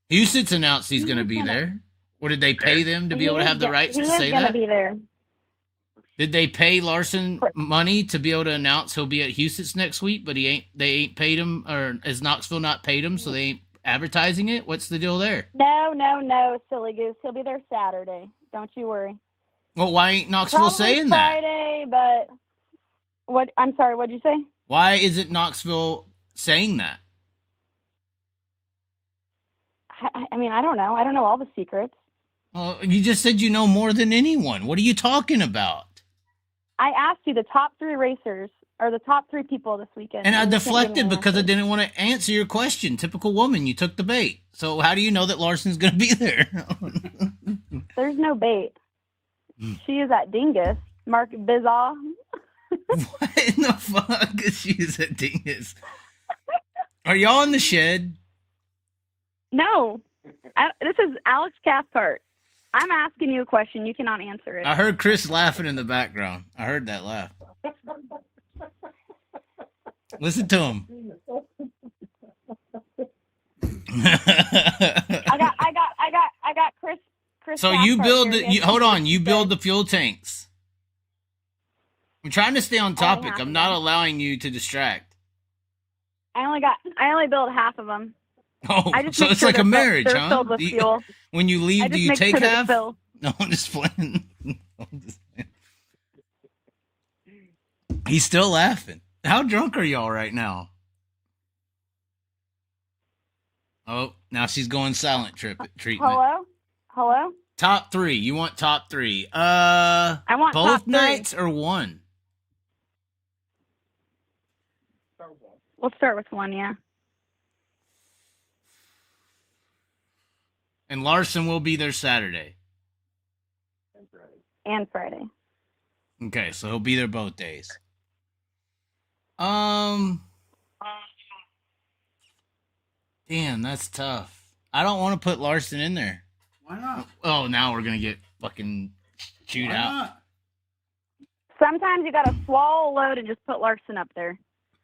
Houston's announced he's going to be there. Or did they pay them to be able to have the rights to say He is going that? to be there. Did they pay Larson money to be able to announce he'll be at Houston's next week? But they ain't paid him, or has Knoxville not paid him, so they ain't advertising it? What's the deal there? No, silly goose. He'll be there Saturday. Don't you worry. Well, why ain't Knoxville Probably saying that? Friday, but what? I'm sorry. What'd you say? Why isn't Knoxville saying that? I mean, I don't know. I don't know all the secrets. Well, you just said you know more than anyone. What are you talking about? I asked you the top three racers or the top three people this weekend. And I you can't give me deflected an because I answer. didn't want to answer your question. Typical woman, you took the bait. So how do you know that Larson's going to be there? There's no bait. She is that dingus, Mark Bizaw. What in the fuck is she a dingus? Are y'all in the shed? No, this is Alex Cathcart. I'm asking you a question. You cannot answer it. I heard Chris laughing in the background. I heard that laugh. Listen to him. I got Chris. So you Cathcart build here. hold on, you build the fuel tanks. I'm trying to stay on topic. half I'm of not them. allowing you to distract. I only built half of them. Oh, I just so make it's sure like a they're marriage, they're huh? filled with fuel. When you I leave, do just you make take sure they're half? filled. No, I'm just playing. I'm just playing. He's still laughing. How drunk are y'all right now? Oh, now she's going silent treatment. Hello. Top three. You want top three? I want both top three. nights or one? We'll start with one. Yeah. And Larson will be there Saturday. And Friday. Okay, so he'll be there both days. Damn, that's tough. I don't want to put Larson in there. Why not? Oh, now we're gonna get fucking chewed Why out. not? Sometimes you got to swallow a load and just put Larson up there.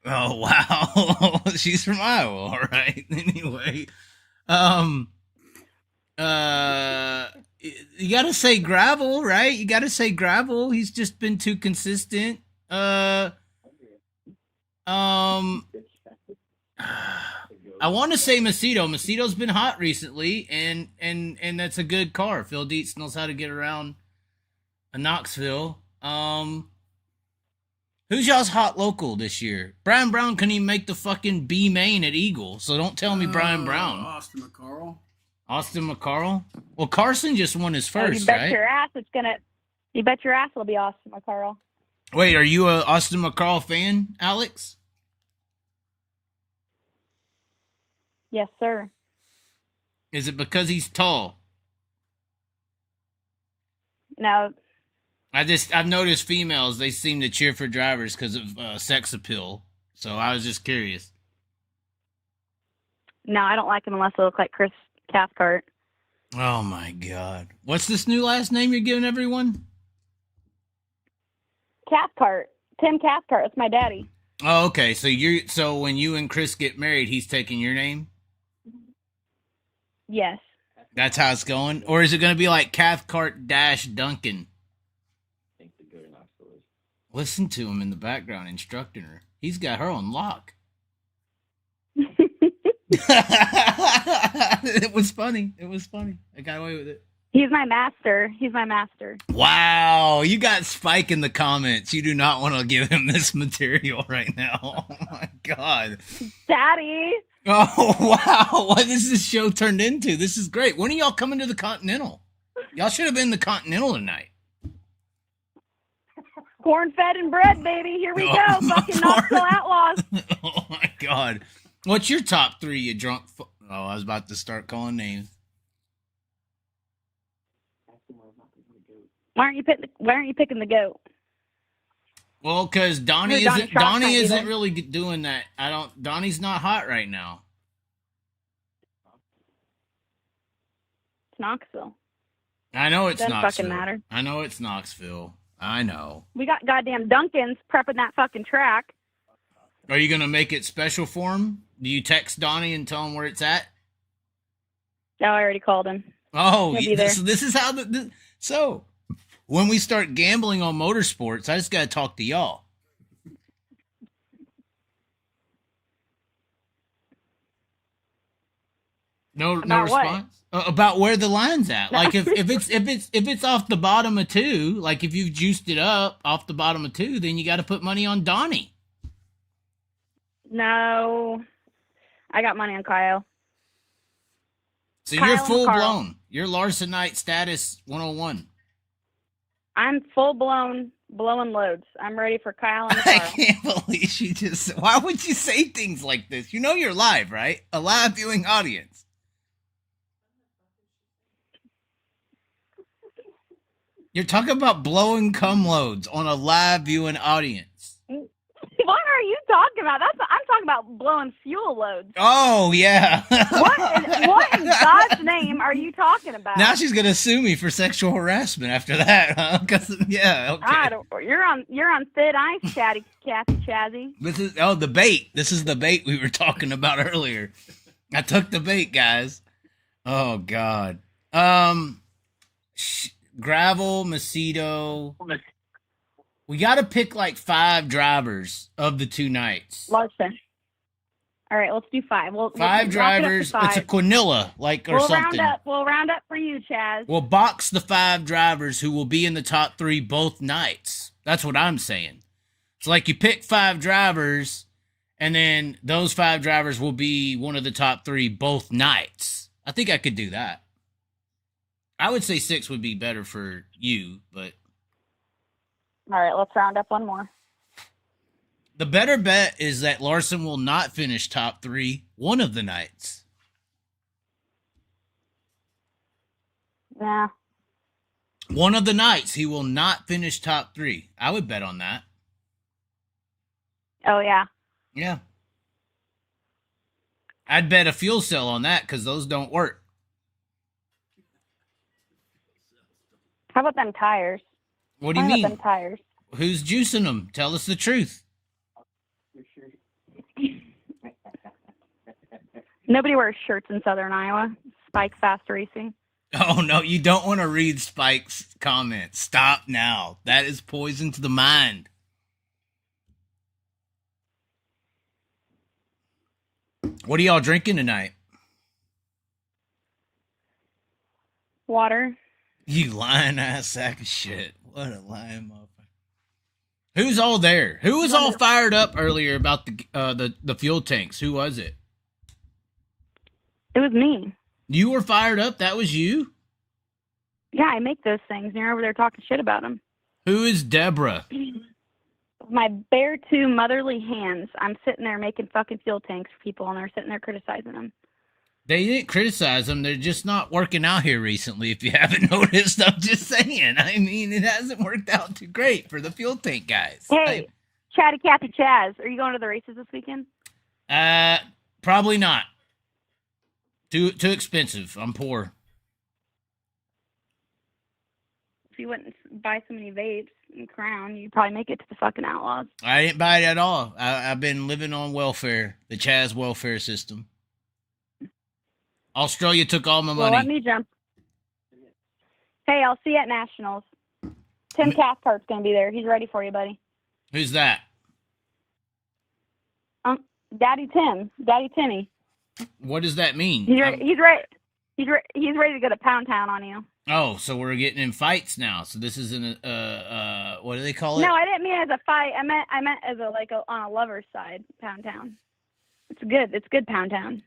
Oh wow, she's from Iowa. All right. Anyway, you got to say gravel, right? You got to say gravel. He's just been too consistent. I want to say Macedo. Macedo's been hot recently, and that's a good car. Phil Dietz knows how to get around Knoxville. Who's y'all's hot local this year? Brian Brown couldn't even make the fucking B main at Eagle, so don't tell me Brian Brown. Austin McCarl. Austin McCarl? Well, Carson just won his first, you bet right? your ass it's gonna. You bet your ass it'll be Austin McCarl. Wait, are you a Austin McCarl fan, Alex? Yes, sir. Is it because he's tall? No, I've noticed females, they seem to cheer for drivers because of sex appeal. So I was just curious. no, I don't like him unless they look like Chris Cathcart. Oh my God. What's this new last name you're giving everyone? Cathcart. Tim Cathcart. That's my daddy. Oh, okay. So when you and Chris get married, he's taking your name? Yes. That's how it's going? Or is it going to be like Cathcart - Duncan? Listen to him in the background instructing her. He's got her on lock. It was funny. It was funny. I got away with it. He's my master. He's my master. Wow, you got Spike in the comments. You do not want to give him this material right now. Oh my God. Daddy. Oh wow, what is this show turned into? This is great. When are y'all coming to the Continental? Y'all should have been the Continental tonight. Corn fed and bread, baby. Here we go. Fucking Knoxville Outlaws. Oh my God. What's your top three, you drunk? Oh, I was about to start calling names. Why aren't you picking the goat? Well, because Donnie Donnie isn't Trotz Donnie might be isn't there. really doing that. Donnie's not hot right now. It's Knoxville. I know it's Doesn't Knoxville. fucking matter. I know it's Knoxville. I know. We got goddamn Duncans prepping that fucking track. Are you gonna make it special for him? Do you text Donnie and tell him where it's at? No, I already called him. Oh, He'll be there. this is how so when we start gambling on motorsports, I just gotta talk to y'all. No About what? response about where the line's at. Like if it's off the bottom of 2, like if you've juiced it up off the bottom of 2, then you got to put money on Donnie. No, I got money on Kyle. So Kyle you're and full Carl. blown. You're Larsenite status 101. I'm full blown blowing loads. I'm ready for Kyle and I Carl. can't believe you just. Why would you say things like this? You know you're live, right? A live viewing audience. You're talking about blowing cum loads on a live viewing audience. What are you talking about? I'm talking about blowing fuel loads. Oh yeah. What in God's name are you talking about? Now she's gonna sue me for sexual harassment after that, huh? 'Cause, yeah, okay. You're on thin ice, Kathy Chazzy. This is the bait. This is the bait we were talking about earlier. I took the bait, guys. Oh God. Gravel, Macedo. We got to pick like 5 drivers of the 2 nights. Larson. All right, let's do 5. We'll 5 drivers. It's a Quinilla, or something. We'll round up for you, Chaz. We'll box the 5 drivers who will be in the top 3 both nights. That's what I'm saying. It's like you pick 5 drivers, and then those 5 drivers will be one of the top 3 both nights. I think I could do that. I would say 6 would be better for you, but... All right, let's round up one more. The better bet is that Larson will not finish top 3 one of the nights. Nah. One of the nights, he will not finish top 3. I would bet on that. Oh, yeah. Yeah. I'd bet a fuel cell on that because those don't work. How about them tires? What do you How mean? about them tires? Who's juicing them? Tell us the truth. Nobody wears shirts in Southern Iowa. Spike Fast Racing. Oh, no, you don't want to read Spike's comments. Stop now. That is poison to the mind. What are y'all drinking tonight? Water. You lying ass sack of shit. What a lying motherfucker. Who's all there? Who was all fired up earlier about the fuel tanks? Who was it? It was me. You were fired up? That was you? Yeah, I make those things. And you're over there talking shit about them. Who is Deborah? My bare 2 motherly hands. I'm sitting there making fucking fuel tanks for people, and they're sitting there criticizing them. They didn't criticize them. They're just not working out here recently, if you haven't noticed. I'm just saying. I mean, it hasn't worked out too great for the fuel tank guys. Hey, Chatty Cathy Chaz, are you going to the races this weekend? Probably not. Too expensive. I'm poor. If you wouldn't buy so many vapes and Crown, you'd probably make it to the fucking Outlaws. I didn't buy it at all. I've been living on welfare, the Chaz welfare system. Australia took all my money. Well, let me jump. Hey, I'll see you at Nationals. Tim Cathcart's going to be there. He's ready for you, buddy. Who's that? Daddy Tim. Daddy Timmy. What does that mean? He's ready. He's ready to go to Pound Town on you. Oh, so we're getting in fights now. So this isn't what do they call it? No, I didn't mean as a fight. I meant as on a lover's side, Pound Town. It's good. It's good, Pound Town.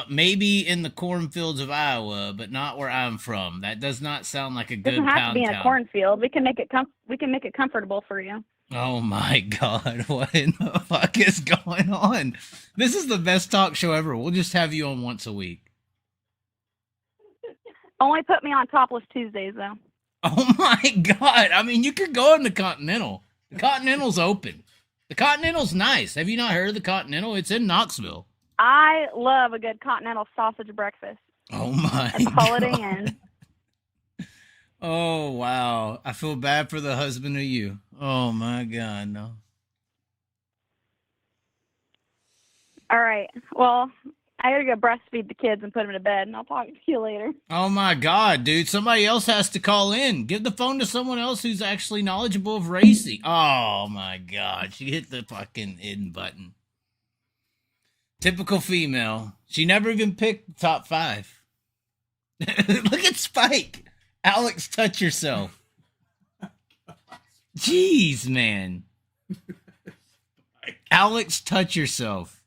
Maybe in the cornfields of Iowa, but not where I'm from. That does not sound like a good Doesn't have Pound to be in Town. a cornfield. We can make it comfortable for you. Oh my God, what in the fuck is going on? This is the best talk show ever. We'll just have you on once a week. Only put me on Topless Tuesdays, though. Oh my God. I mean, you could go in the Continental. The Continental's open. The Continental's nice. Have you not heard of the Continental? It's in Knoxville. I love a good continental sausage breakfast Oh my at the Holiday God. Inn. Oh, wow. I feel bad for the husband of you. Oh my God, no. All right. Well, I gotta go breastfeed the kids and put them to bed, and I'll talk to you later. Oh my God, dude. Somebody else has to call in. Give the phone to someone else who's actually knowledgeable of racing. Oh my God. She hit the fucking in button. Typical female. She never even picked top 5. Look at Spike. Alex, touch yourself. Jeez, man. Alex, touch yourself.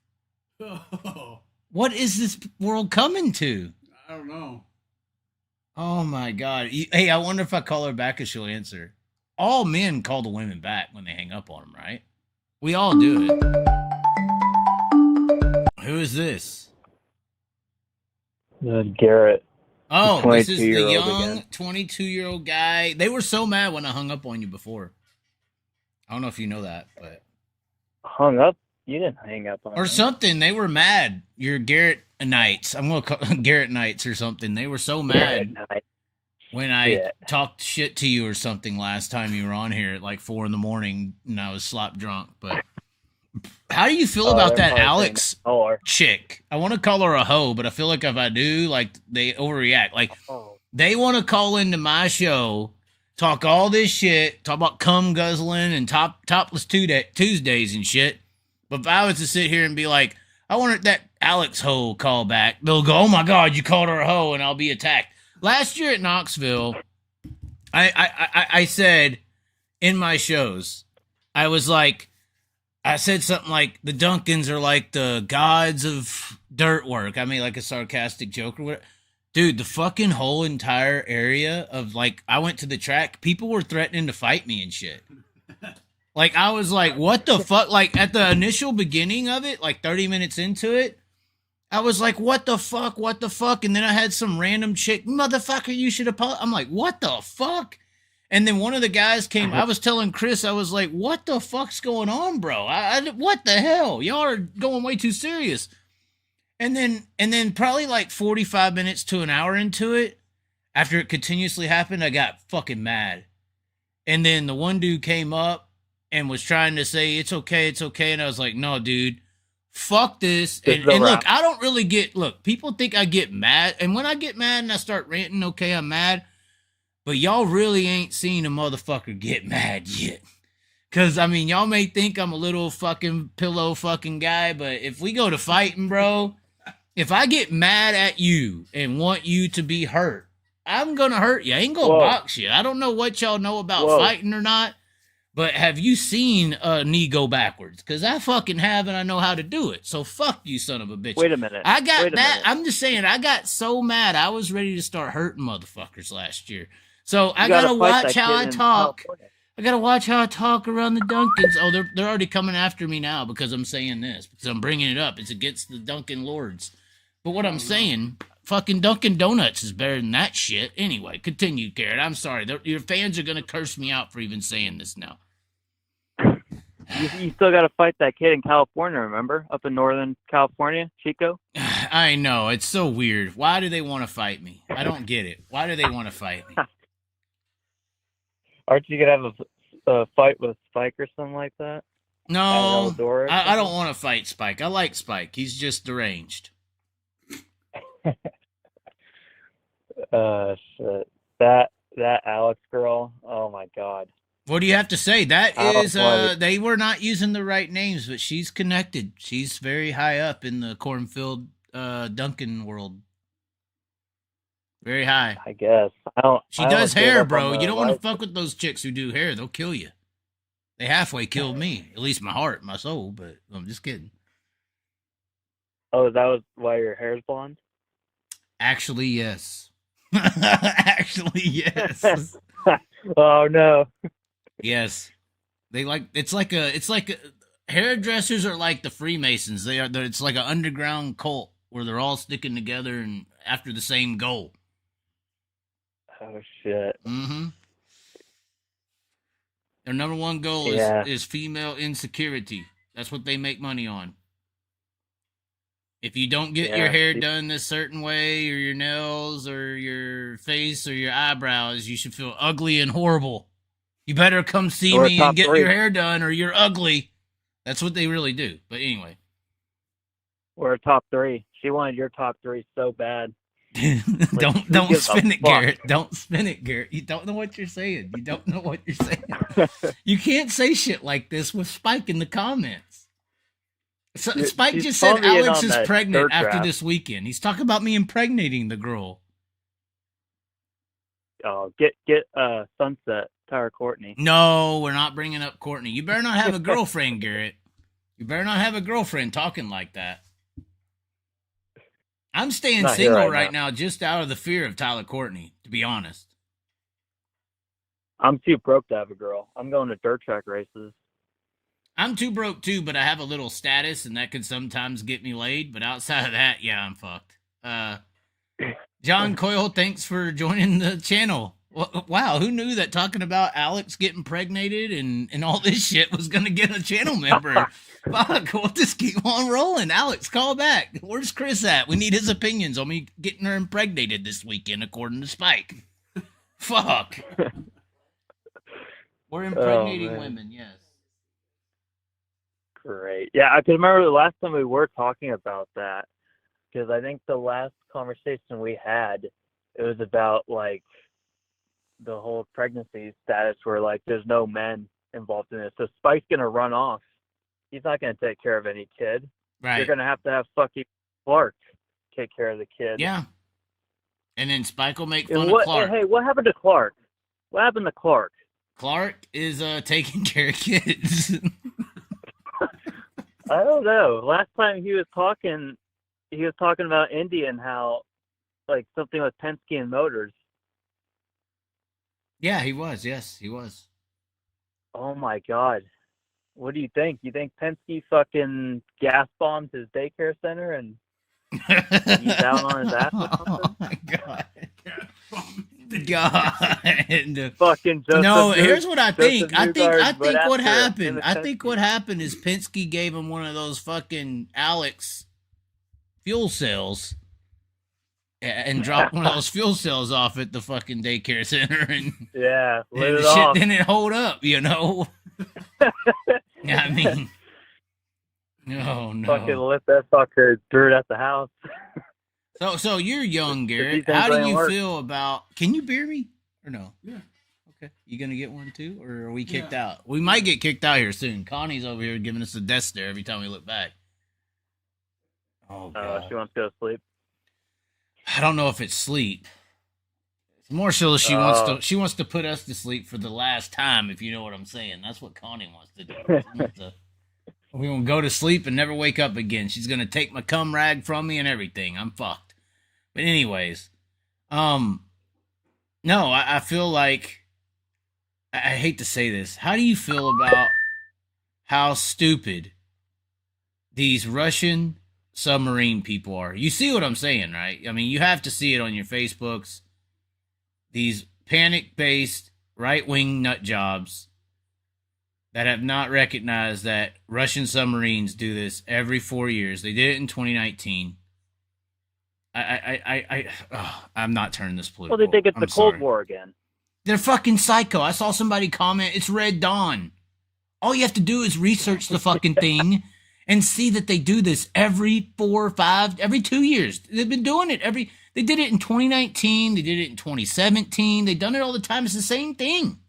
Oh, What is this world coming to? I don't know. Oh my God. Hey, I wonder if I call her back if she'll answer. All men call the women back when they hang up on them, right? We all do it. Who is this? Garrett. Oh, this is the 22-year-old young again. 22-year-old guy. They were so mad when I hung up on you before. I don't know if you know that, but Hung up? You didn't hang up on or me. something. They were mad. You're Garrett Knights. I'm gonna call Garrett Knights or something. They were so mad when I talked shit to you or something last time you were on here at like 4 a.m. and I was slop drunk. But how do you feel about that Alex chick? I want to call her a hoe, but I feel like if I do, like they overreact. Like they want to call into my show, talk all this shit, talk about cum guzzling and topless Tuesdays and shit. But if I was to sit here and be like, I want that Alex hoe call back, they'll go, oh my God, you called her a hoe, and I'll be attacked. Last year at Knoxville, I said in my shows, I was like, I said something like the Duncans are like the gods of dirt work. I made like a sarcastic joke or whatever. Dude, the fucking whole entire area of like, I went to the track, people were threatening to fight me and shit. Like, I was like, what the fuck? Like, at the initial beginning of it, like 30 minutes into it, I was like, what the fuck? What the fuck? And then I had some random chick, motherfucker, you should apologize. I'm like, what the fuck? And then one of the guys came, I was telling Chris, I was like, what the fuck's going on, bro? What the hell? Y'all are going way too serious. And then probably like 45 minutes to an hour into it, after it continuously happened, I got fucking mad. And then the one dude came up and was trying to say, it's okay. And I was like, no, dude, fuck this. And look, I don't really people think I get mad. And when I get mad and I start ranting, okay, I'm mad. But y'all really ain't seen a motherfucker get mad yet. Because, I mean, y'all may think I'm a little fucking pillow fucking guy, but if we go to fighting, bro, if I get mad at you and want you to be hurt, I'm going to hurt you. I ain't going to box you. I don't know what y'all know about fighting or not, but have you seen a knee go backwards? Because I fucking have, and I know how to do it. So fuck you, son of a bitch. Wait a minute. I got that. I'm just saying, I got so mad. I was ready to start hurting motherfuckers last year. So I got to watch how I talk. I got to watch how I talk around the Duncans. Oh, they're already coming after me now because I'm saying this. Because I'm bringing it up. It's against the Duncan Lords. But what I'm saying, fucking Dunkin' Donuts is better than that shit. Anyway, continue, Garrett. I'm sorry. Your fans are going to curse me out for even saying this now. You still got to fight that kid in California, remember? Up in Northern California, Chico? I know. It's so weird. Why do they want to fight me? I don't get it. Why do they want to fight me? Aren't you going to have a fight with Spike or something like that? No, I don't want to fight Spike. I like Spike. He's just deranged. Shit. That Alex girl, oh my God. What do you have to say? That is, they were not using the right names, but she's connected. She's very high up in the cornfield Duncan world. Very high. I guess. She does hair, bro. You don't want to fuck with those chicks who do hair. They'll kill you. They halfway killed me. At least my heart, my soul. But I'm just kidding. Oh, that was why your hair's blonde? Actually, yes. Actually, yes. Oh no. Yes. It's like hairdressers are like the Freemasons. It's like an underground cult where they're all sticking together and after the same goal. Oh shit. Mm-hmm. Their number one goal is female insecurity. That's what they make money on. If you don't get your hair done this certain way, or your nails, or your face, or your eyebrows, you should feel ugly and horrible. You better come see me and get your hair done, or you're ugly. That's what they really do. But anyway. We're a top 3. She wanted your top 3 so bad. Don't spin it, Garrett. Don't spin it, Garrett. You don't know what you're saying. You don't know what you're saying. You can't say shit like this with Spike in the comments. So, Spike just said Alex is pregnant after this weekend. He's talking about me impregnating the girl. Oh, get Sunset, Tyler Courtney. No, we're not bringing up Courtney. You better not have a girlfriend, Garrett. You better not have a girlfriend talking like that. I'm staying single right now just out of the fear of Tyler Courtney, to be honest. I'm too broke to have a girl. I'm going to dirt track races. I'm too broke too, but I have a little status, and that can sometimes get me laid. But outside of that, yeah, I'm fucked. John Coyle, thanks for joining the channel. Wow, who knew that talking about Alex getting pregnated and all this shit was going to get a channel member? Fuck, we'll just keep on rolling. Alex, call back. Where's Chris at? We need his opinions on me getting her impregnated this weekend, according to Spike. Fuck. We're impregnating women, yes. Great. Yeah, I can remember the last time we were talking about that, because I think the last conversation we had, it was about, like, the whole pregnancy status where, like, there's no men involved in it. So Spike's going to run off. He's not going to take care of any kid. Right. You're going to have fucking Clark take care of the kid. Yeah. And then Spike will make fun of Clark. Hey, what happened to Clark? What happened to Clark? Clark is taking care of kids. I don't know. Last time he was talking about Indy and how, like, something with Penske and Motors. Yeah, he was. Yes, he was. Oh my God. What do you think? You think Penske fucking gas bombed his daycare center and he's down on his ass or something? Oh my God. God. Fucking no, here's what I think. I think what happened. I think what happened is Penske gave him one of those fucking Alex fuel cells and dropped one of those fuel cells off at the fucking daycare center, and lit it the off. shit didn't hold up, you know. Yeah, I mean, no. Fucking lit that fucker, threw it at the house. So you're young, Garrett. How do you feel about? Can you beer me or no? Yeah. Okay. You gonna get one too, or are we kicked out? We might get kicked out here soon. Connie's over here giving us a death stare every time we look back. Oh God. She wants to go to sleep. I don't know if it's sleep. It's more so she wants to put us to sleep for the last time, if you know what I'm saying. That's what Connie wants to do. We're gonna go to sleep and never wake up again. She's gonna take my cum rag from me and everything. I'm fucked. But anyways, no, I feel like I hate to say this. How do you feel about how stupid these Russian submarine people are? You see what I'm saying, right? I mean, you have to see it on your Facebooks. These panic-based right-wing nut jobs that have not recognized that Russian submarines do this every 4 years. They did it in 2019. I'm not turning this political. Well, they think it's the Cold War again. They're fucking psycho. I saw somebody comment, it's Red Dawn. All you have to do is research the fucking thing and see that they do this every 4 or 5, every 2 years. They've been doing it they did it in 2019. They did it in 2017. They've done it all the time. It's the same thing.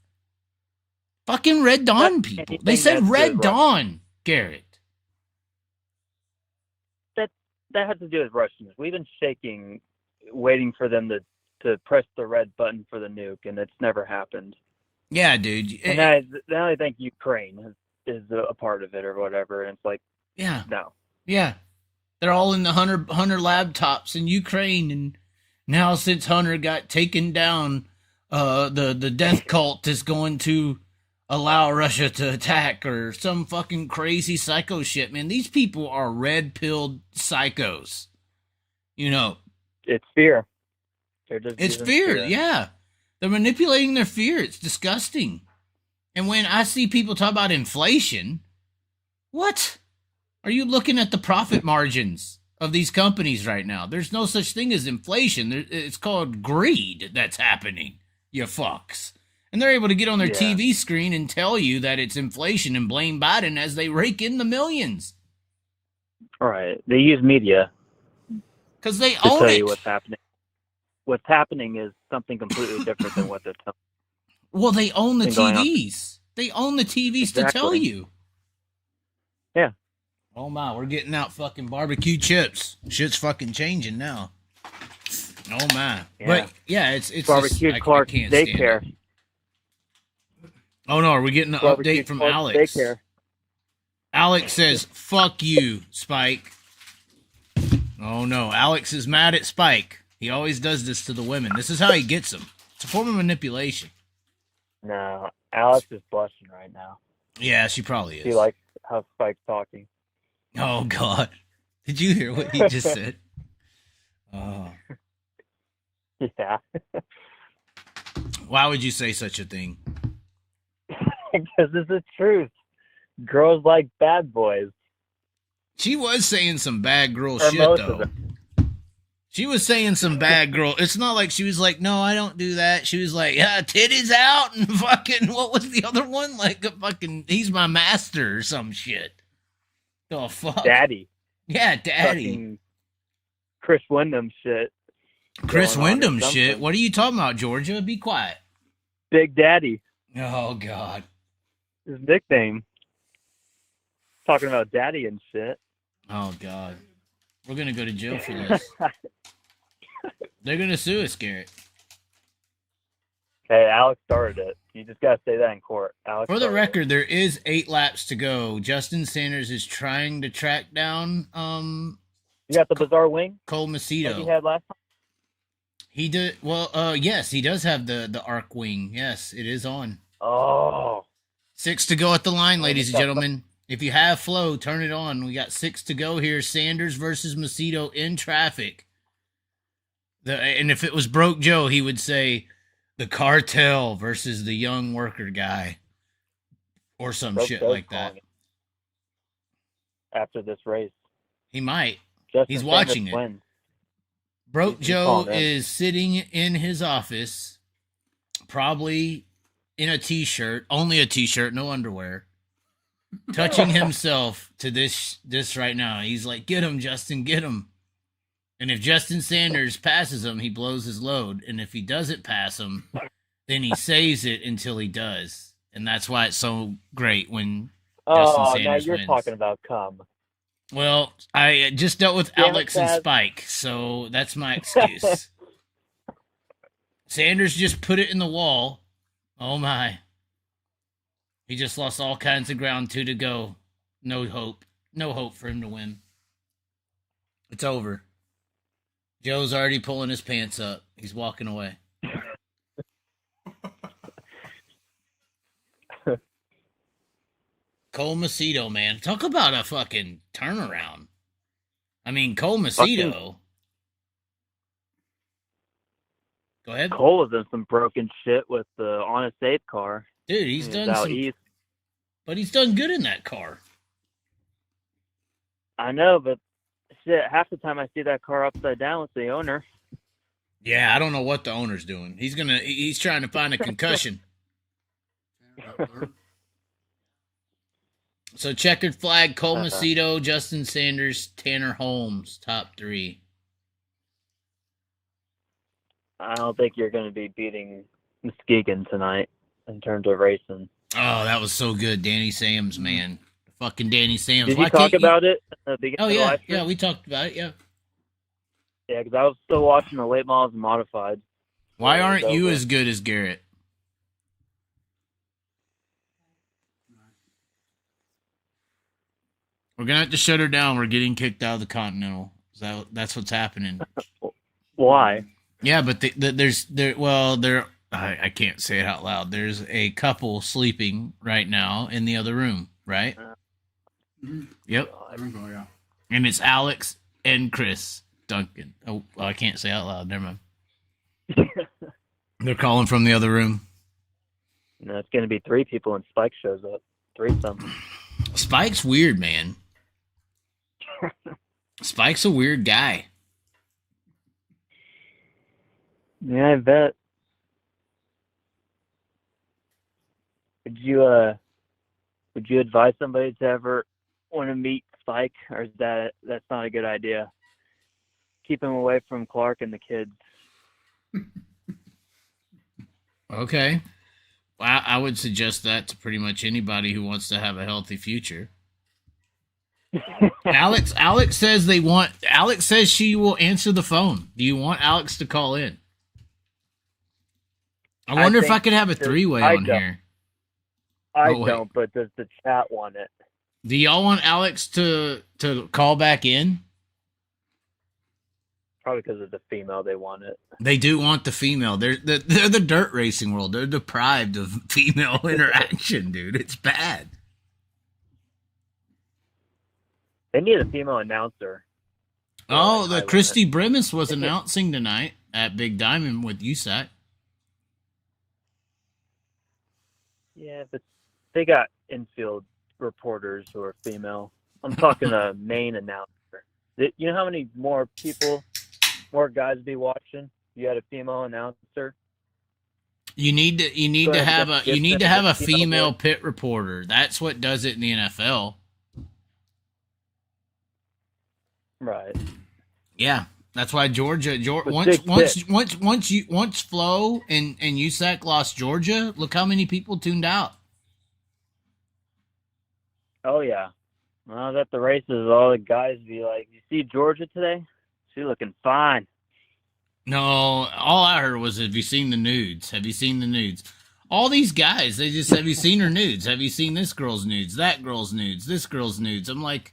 Fucking Red Dawn people. They said Red Dawn, Garrett. that has to do with Russians. We've been shaking, waiting for them to press the red button for the nuke, and it's never happened. Yeah, dude. And now I think Ukraine is a part of it or whatever, and it's like, yeah, no. Yeah. They're all in the Hunter laptops in Ukraine, and now since Hunter got taken down, the death cult is going to allow Russia to attack or some fucking crazy psycho shit, man. These people are red-pilled psychos. You know. It's fear. It's fear, yeah. They're manipulating their fear. It's disgusting. And when I see people talk about inflation, what? Are you looking at the profit margins of these companies right now? There's no such thing as inflation. It's called greed that's happening, you fucks. And they're able to get on their TV screen and tell you that it's inflation and blame Biden as they rake in the millions. All right. They use media. Because they to own tell it. you what's happening. What's happening is something completely different than what they're telling you. Well, they own the TVs. They own the TVs to tell you. Yeah. Oh my, we're getting out fucking barbecue chips. Shit's fucking changing now. Oh my. Yeah. But yeah, it's barbecue just, Clark I can't daycare. stand it. Oh no, are we getting an update from Clark Alex? Daycare. Alex says, "Fuck you, Spike." Oh no, Alex is mad at Spike. He always does this to the women. This is how he gets them. It's a form of manipulation. No, Alex is blushing right now. Yeah, she probably is. She likes how Spike's talking. Oh God, did you hear what he just said? Oh. Yeah. Why would you say such a thing? Because it's the truth. Girls like bad boys. She was saying some bad girl Or shit, most of though. them. She was saying some bad girl. It's not like she was like, no, I don't do that. She was like, yeah, titties out and fucking, what was the other one? Like a fucking, he's my master or some shit. The fuck? Daddy. Yeah, daddy. Fucking Chris Wyndham shit. Chris going on or Wyndham something. shit? What are you talking about, Georgia? Be quiet. Big Daddy. Oh, God. His nickname. Talking about daddy and shit. Oh, God. We're going to go to jail for this. They're going to sue us, Garrett. Hey, Alex started it. You just got to say that in court. Alex For the started record, there is 8 laps to go. Justin Sanders is trying to track down You got the bizarre wing Cole like Macedo. he had last time? He did well. Yes, he does have the arc wing. Yes, it is on. Oh. 6 to go at the line, ladies and gentlemen. If you have flow, turn it on. We got 6 to go here. Sanders versus Macedo in traffic. And if it was Broke Joe, he would say the cartel versus the young worker guy, or some Broke shit Joe's like that. calling it After this race. He might. Justin He's Sanders watching it. wins. Broke He's Joe calling it. is sitting in his office, probably in a t-shirt, only a t-shirt, no underwear, touching himself to this right now. He's like, get him, Justin, get him. And if Justin Sanders passes him, he blows his load. And if he doesn't pass him, then he saves it until he does. And that's why it's so great when Justin Oh, Sanders now you're wins. talking about cum. Well, I just dealt with Damn it, Alex and Chaz. Spike, so that's my excuse. Sanders just put it in the wall. Oh my. He just lost all kinds of ground. 2 to go. No hope. No hope for him to win. It's over. Joe's already pulling his pants up. He's walking away. Cole Macedo, man. Talk about a fucking turnaround. I mean, Cole Macedo. Go ahead. Cole is in some broken shit with the Honest Ape car. Dude, he's done out some, east. but he's done good in that car. I know, but shit, half the time I see that car upside down with the owner. Yeah, I don't know what the owner's doing. He's trying to find a concussion. So checkered flag, Cole Macedo, Justin Sanders, Tanner Holmes, top 3. I don't think you're going to be beating Muskegon tonight in terms of racing. Oh, that was so good. Danny Sams, man. Fucking Danny Sams. Did Why you talk can't you- about it at the beginning Oh of the yeah, live stream? yeah, we talked about it. Yeah. Yeah, because I was still watching the late models and modified. Why Yeah, aren't it's you over. as good as Garrett? We're gonna have to shut her down. We're getting kicked out of the Continental. That's what's happening. Why? Yeah, but I can't say it out loud. There's a couple sleeping right now in the other room, right? Yep. Oh, yeah. And it's Alex and Chris Duncan. Oh, well, I can't say out loud. Never mind. They're calling from the other room. No, it's going to be 3 people when Spike shows up. 3-something. Spike's weird, man. Spike's a weird guy. Yeah, I bet. Would you advise somebody to ever want to meet Spike, or is that's not a good idea? Keep him away from Clark and the kids. Okay. Well, I would suggest that to pretty much anybody who wants to have a healthy future. Alex says Alex says she will answer the phone. Do you want Alex to call in? I wonder if I could have a 3-way on here. I wait. don't, but does the chat want it? Do y'all want Alex to call back in? Probably because of the female, they want it. They do want the female. They're the dirt racing world. They're deprived of female interaction, dude. It's bad. They need a female announcer. Oh, the Christy Brimis was announcing tonight at Big Diamond with USAC. Yeah, but they got infield reporters who are female. I'm talking a main announcer. You know how many more guys would be watching? You had a female announcer. You need to have a female pit reporter. That's what does it in the NFL. Right. Yeah, that's why Georgia But once Flo and USAC lost Georgia, look how many people tuned out. Oh yeah. When I was at the races, all the guys be like, "You see Georgia today? She looking fine." No, all I heard was, "Have you seen the nudes? Have you seen the nudes?" All these guys, they just, "Have you seen her nudes? Have you seen this girl's nudes? That girl's nudes? This girl's nudes?" I'm like,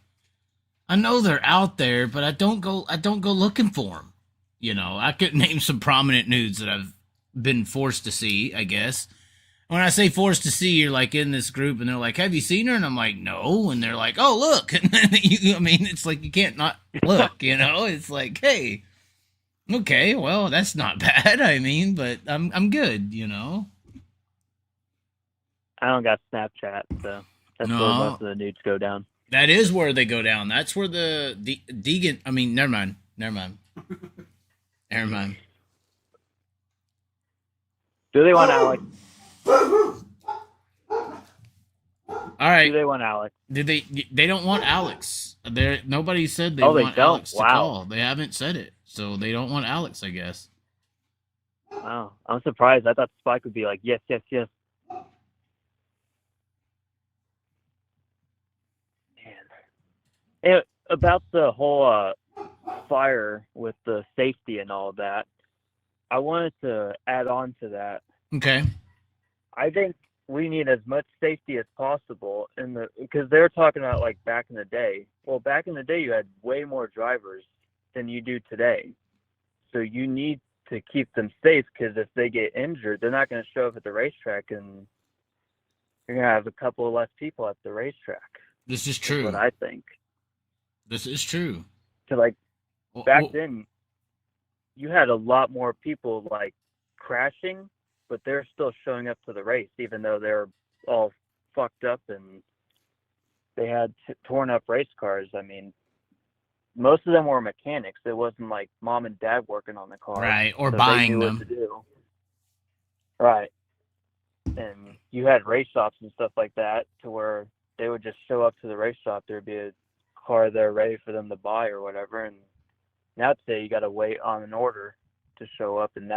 I know they're out there, but I don't go looking for them. You know, I could name some prominent nudes that I've been forced to see, I guess. When I say forced to see, you're like in this group and they're like, "Have you seen her?" And I'm like, "No." And they're like, "Oh, look." And then it's like, you can't not look, you know? It's like, hey, okay, well, that's not bad. I mean, but I'm good, you know? I don't got Snapchat, so that's where most of the nudes go down. That is where they go down. That's where the Deegan. I mean, never mind. Do they want Alex? All right. Do they want Alex? They don't want Alex. Nobody said they they want don't? Alex to Wow. call. They haven't said it, so they don't want Alex, I guess. Wow, I'm surprised. I thought Spike would be like, yes, yes, yes. Man. About the whole fire with the safety and all that, I wanted to add on to that. Okay. I think we need as much safety as possible because they're talking about like back in the day. Well, back in the day, you had way more drivers than you do today. So you need to keep them safe because if they get injured, they're not going to show up at the racetrack and you're going to have a couple of less people at the racetrack. This is true. That's what I think. This is true. So like back then, you had a lot more people like crashing, but they're still showing up to the race, even though they're all fucked up and they had torn up race cars. I mean, most of them were mechanics. It wasn't like mom and dad working on the car. Right, or so buying they knew them. What to do. Right. And you had race shops and stuff like that to where they would just show up to the race shop. There'd be a car there ready for them to buy or whatever. And now today you got to wait on an order to show up, and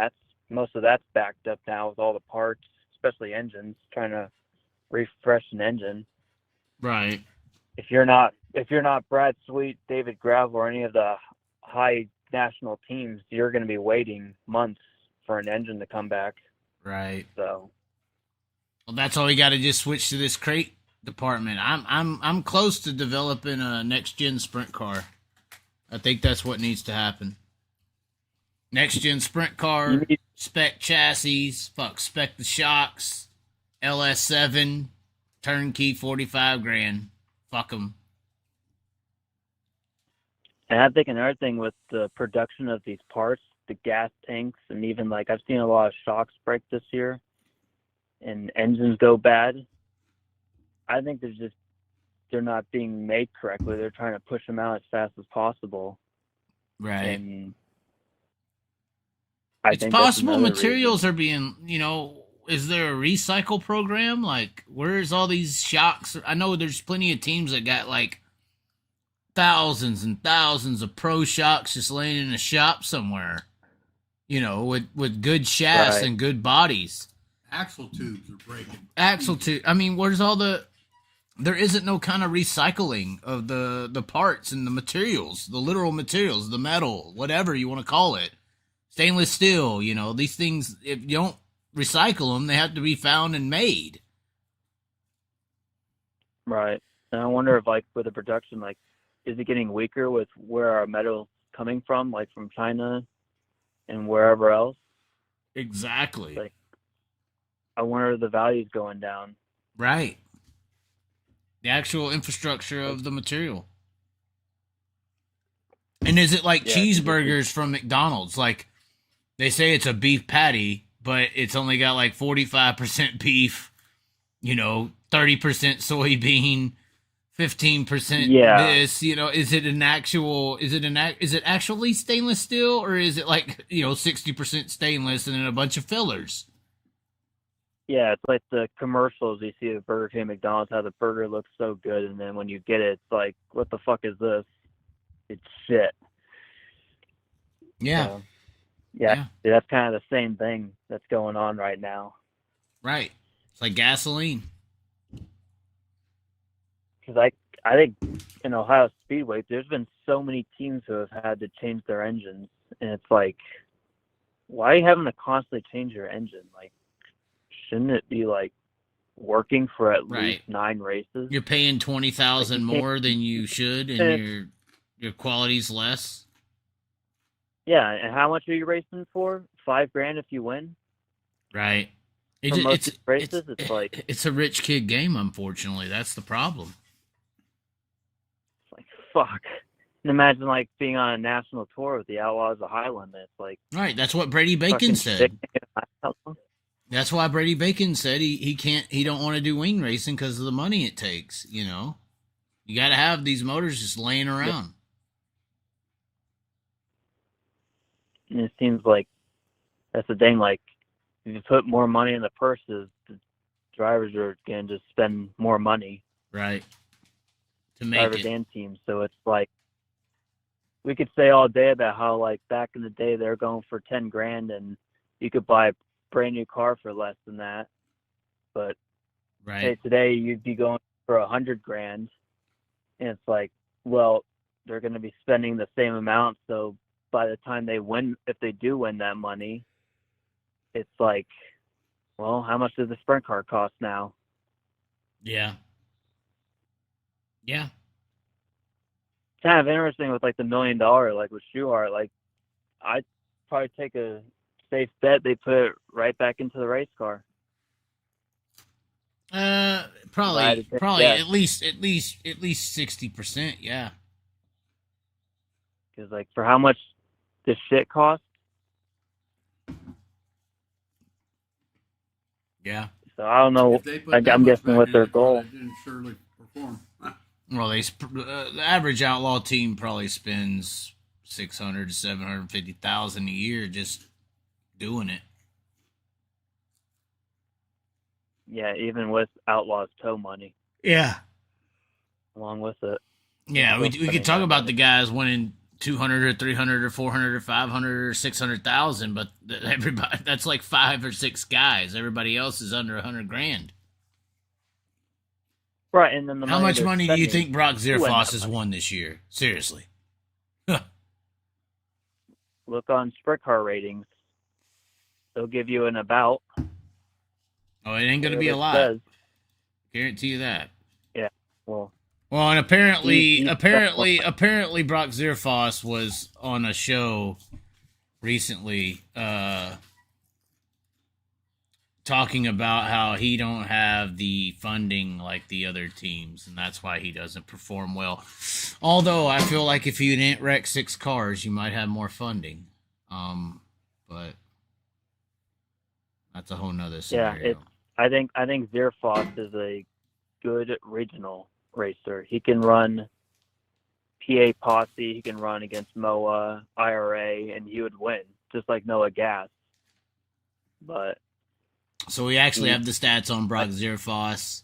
most of that's backed up now with all the parts, especially engines, trying to refresh an engine. Right. if you're not Brad Sweet, David Gravel, or any of the high national teams, you're going to be waiting months for an engine to come back. Right. So, well, that's all we got to just switch to this crate department. I'm close to developing a next gen sprint car. I think that's what needs to happen. Next gen sprint car, spec chassis, spec the shocks, LS7, turnkey, 45 grand. Fuck them. And I think another thing with the production of these parts, the gas tanks, and even like I've seen a lot of shocks break this year and engines go bad. I think they're not being made correctly. They're trying to push them out as fast as possible. Right. And it's possible materials are being, is there a recycle program? Like, where's all these shocks? I know there's plenty of teams that got like thousands and thousands of pro shocks just laying in a shop somewhere, with good shafts and good bodies. Axle tubes are breaking. I mean, where's all there isn't no kind of recycling of the parts and the materials, the literal materials, the metal, whatever you want to call it. Stainless steel, these things, if you don't recycle them, they have to be found and made. Right. And I wonder if, like, with the production, like, is it getting weaker with where our metal's coming from, like from China and wherever else? Exactly. Like, I wonder if the value's going down. Right. The actual infrastructure of the material. And is it like cheeseburgers from McDonald's? Like, they say it's a beef patty, but it's only got like 45% beef, 30% soybean, 15% this, is it actually stainless steel, or is it like, 60% stainless and then a bunch of fillers? Yeah, it's like the commercials you see at Burger King, McDonald's, how the burger looks so good, and then when you get it, it's like, what the fuck is this? It's shit. Yeah. So, yeah, that's kind of the same thing that's going on right now. Right. It's like gasoline. Because I think in Ohio Speedway, there's been so many teams who have had to change their engines, and it's like, why are you having to constantly change your engine? Like, shouldn't it be like working for at least 9 races? You're paying $20,000 more than you should, and your quality's less. Yeah, and how much are you racing for? $5,000 if you win. Right. It's like it's a rich kid game. Unfortunately, that's the problem. It's like fuck. And imagine like being on a national tour with the Outlaws of Highland. It's like right. That's what Brady Bacon said. That's why Brady Bacon said he don't want to do wing racing because of the money it takes. You got to have these motors just laying around. And it seems like that's the thing. Like, if you put more money in the purses, the drivers are going to just spend more money. Right. To make drivers it. And teams. So it's like, we could say all day about how, like, back in the day, they're going for $10,000 and you could buy a brand new car for less than that. But say today you'd be going for $100,000, and it's like, well, they're going to be spending the same amount. So by the time they win, if they do win that money, it's like, well, how much does the sprint car cost now? Yeah. Yeah. It's kind of interesting with like the $1 million, like with Schuhart. Like, I'd probably take a safe bet they put it right back into the race car. Probably at least 60%. Yeah. Because like for how much this shit costs. Yeah. So I don't know. I'm guessing what their goal. Didn't surely perform. Well, the average outlaw team probably spends $600,000 to $750,000 a year just doing it. Yeah, even with Outlaws tow money. Yeah. Along with it. Yeah, we could talk about the guys winning 200 or 300 or 400 or 500 or 600,000, but everybody, that's like 5 or 6 guys. Everybody else is under $100,000. Right, and then the How much they're money do you spending think Brock to win Zerfoss that has money. won this year? Seriously. Look on sprint car ratings. They'll give you an about. Oh, it ain't going to be a Whatever it lot. says. Guarantee you that. Yeah. Well, Well, and apparently He's Brock Zerfoss was on a show recently, talking about how he don't have the funding like the other teams, and that's why he doesn't perform well. Although I feel like if you didn't wreck 6 cars, you might have more funding. But that's a whole nother scenario. I think Zerfoss is a good regional racer. He can run PA Posse, he can run against MOA, IRA, and he would win, just like Noah Gas. But So we actually have the stats on Brock Zerfoss.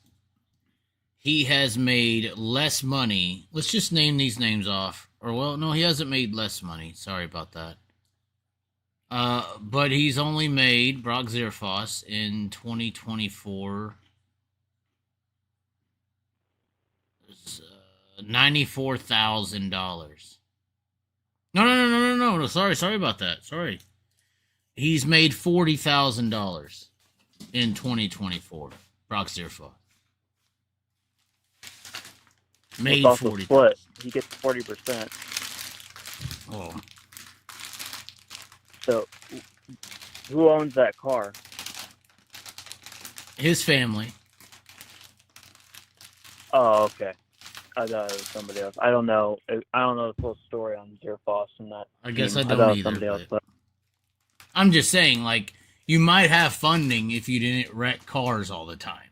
He has made less money. Let's just name these names off. Or, well, no, he hasn't made less money. Sorry about that. But he's only made, Brock Zerfoss, in 2024, $94,000. No. Sorry about that. Sorry. He's made $40,000 in 2024. Brock Zerfoss. Made it's also 40. split. He gets 40%. Oh. So, who owns that car? His family. Oh, okay. I thought it was somebody else. I don't know. I don't know the full story on Zerfoss and that. I guess team. I don't thought it was either, somebody else, but I'm just saying, like, you might have funding if you didn't wreck cars all the time.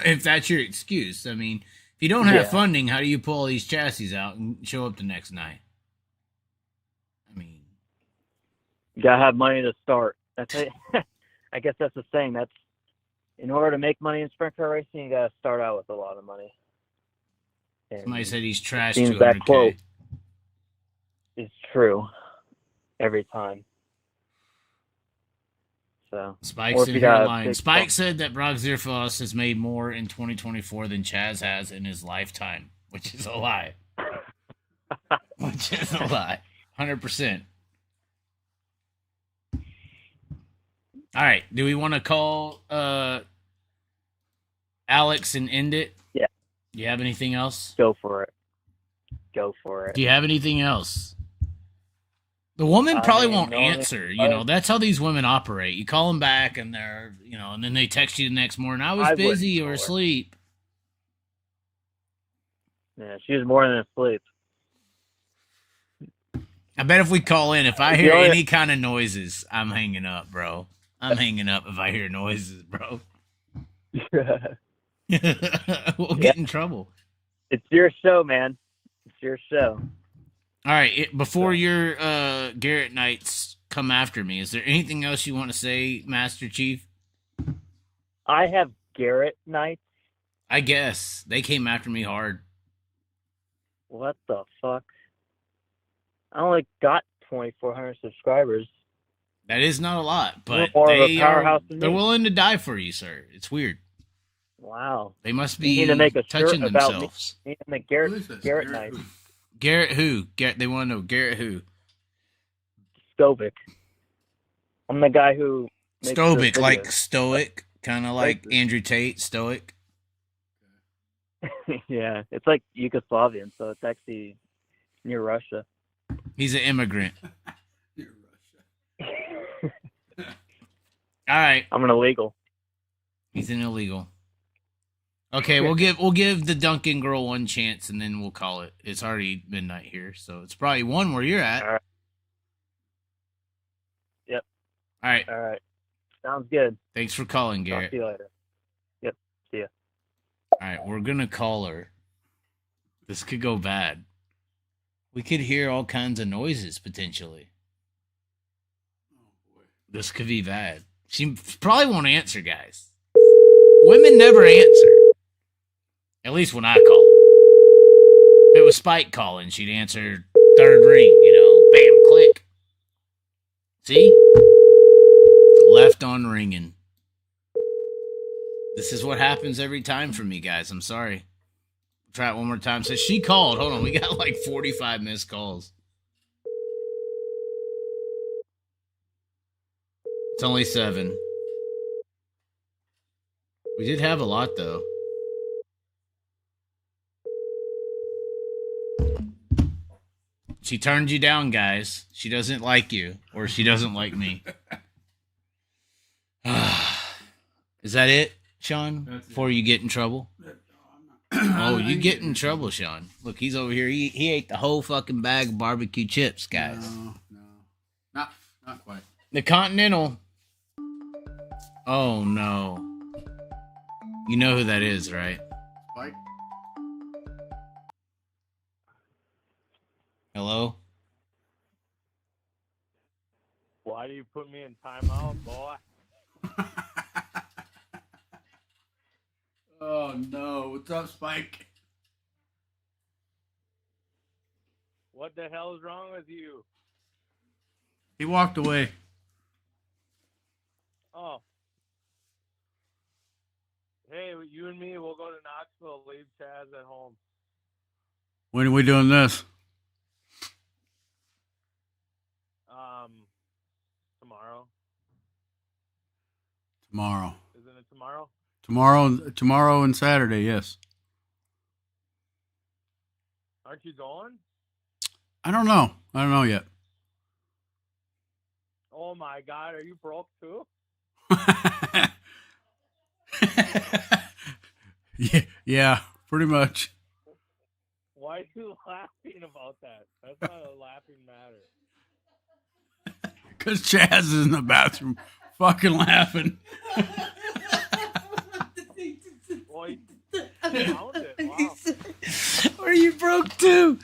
If that's your excuse. I mean, if you don't have funding, how do you pull all these chassis out and show up the next night? I mean, you gotta have money to start. That's it. I guess that's the saying. That's in order to make money in sprint car racing, you gotta start out with a lot of money. And somebody said he's trashed seems that quote 200K. is true every time. So Spike's or if in you here got a lying. big Spike fund- said that Brock Zerfoss has made more in 2024 than Chaz has in his lifetime, which is a lie. Which is a lie. 100%. All right. Do we want to call Alex and end it? Yeah. Do you have anything else? Go for it. Go for it. Do you have anything else? The woman probably won't answer. You know, that's how these women operate. You call them back and they're, you know, and then they text you the next morning. I was busy or asleep. Yeah, she was more than asleep. I bet if we call in, if I hear any kind of noises, I'm hanging up, bro. I'm hanging up if I hear noises, bro. We'll get in trouble. It's your show, man. It's your show. All right. Before your Garrett Knights come after me, is there anything else you want to say, Master Chief? I have Garrett Knights. I guess. They came after me hard. What the fuck? I only got 2,400 subscribers. That is not a lot, but more of a powerhouse than they're me. willing to die for you, sir. It's weird. Wow. They must You be need to make a touching shirt about themselves. me and the Garrett Knights. Garrett who? They want to know Garrett who? Stovic. I'm the guy who makes the Stoic, like videos. stoic, kind of like Andrew Tate, stoic. Yeah, it's like Yugoslavian, so it's actually near Russia. He's an immigrant. All right. I'm an illegal. He's an illegal. Okay, we'll give the Duncan girl one chance, and then we'll call it. It's already midnight here, so it's probably 1 where you're at. All right. Yep. All right. All right. Sounds good. Thanks for calling, Talk Garrett. to you later. Yep. See ya. All right, we're gonna call her. This could go bad. We could hear all kinds of noises potentially. This could be bad. She probably won't answer, guys. Women never answer. At least when I call them. If it was Spike calling, she'd answer third ring, you know. Bam, click. See? Left on ringing. This is what happens every time for me, guys. I'm sorry. Try it one more time. Says she called. Hold on. We got like 45 missed calls. It's only 7. We did have a lot, though. She turned you down, guys. She doesn't like you, or she doesn't like me. Is that it, Sean? That's it. Before you get in trouble? Oh, you get in trouble, Sean. Look, he's over here. He ate the whole fucking bag of barbecue chips, guys. No. Not quite. The Continental. Oh, no. You know who that is, right? Spike? Hello? Why do you put me in timeout, boy? Oh, no. What's up, Spike? What the hell is wrong with you? He walked away. Oh. Hey, you and me, we'll go to Knoxville, leave Chaz at home. When are we doing this? Tomorrow. Tomorrow. Isn't it tomorrow? Tomorrow and Saturday, yes. Aren't you going? I don't know yet. Oh my God, are you broke too? Yeah, pretty much. Why are you laughing about that? That's not a laughing matter. Because Chaz is in the bathroom fucking laughing. Well, you found it. Wow. Are you broke too?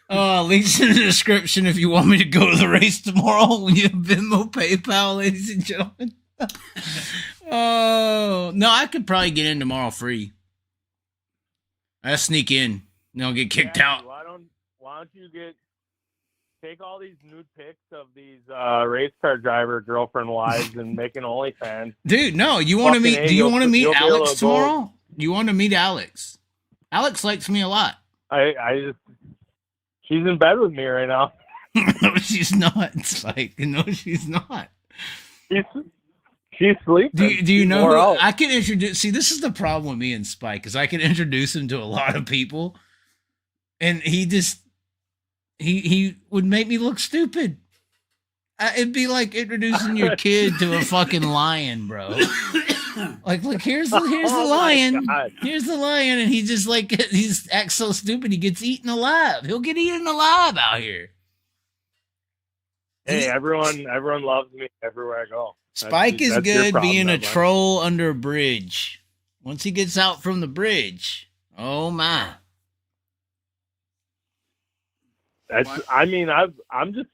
Links in the description if you want me to go to the race tomorrow. We have Venmo, PayPal, ladies and gentlemen. Oh, no, I could probably get in tomorrow free. I sneak in. And I'll get kicked out. Why don't you take all these nude pics of these race car driver girlfriend wives and make an OnlyFans? Dude, no. You want to meet? Fucking Do you want to meet you'll be able Alex to go- tomorrow? You want to meet Alex? Alex likes me a lot. She's in bed with me right now. No, she's not, Spike. No, she's not. She's sleeping. Do you know? Wore out. I can introduce. See, this is the problem with me and Spike, is I can introduce him to a lot of people, and he would make me look stupid. It'd be like introducing your kid to a fucking lion, bro. Like, look, here's the lion. God. Here's the lion, and he just like acts so stupid. He gets eaten alive. He'll get eaten alive out here. Hey, everyone loves me everywhere I go. Spike is that's your good problem, being a not mine. troll under a bridge. Once he gets out from the bridge, oh my. I'm just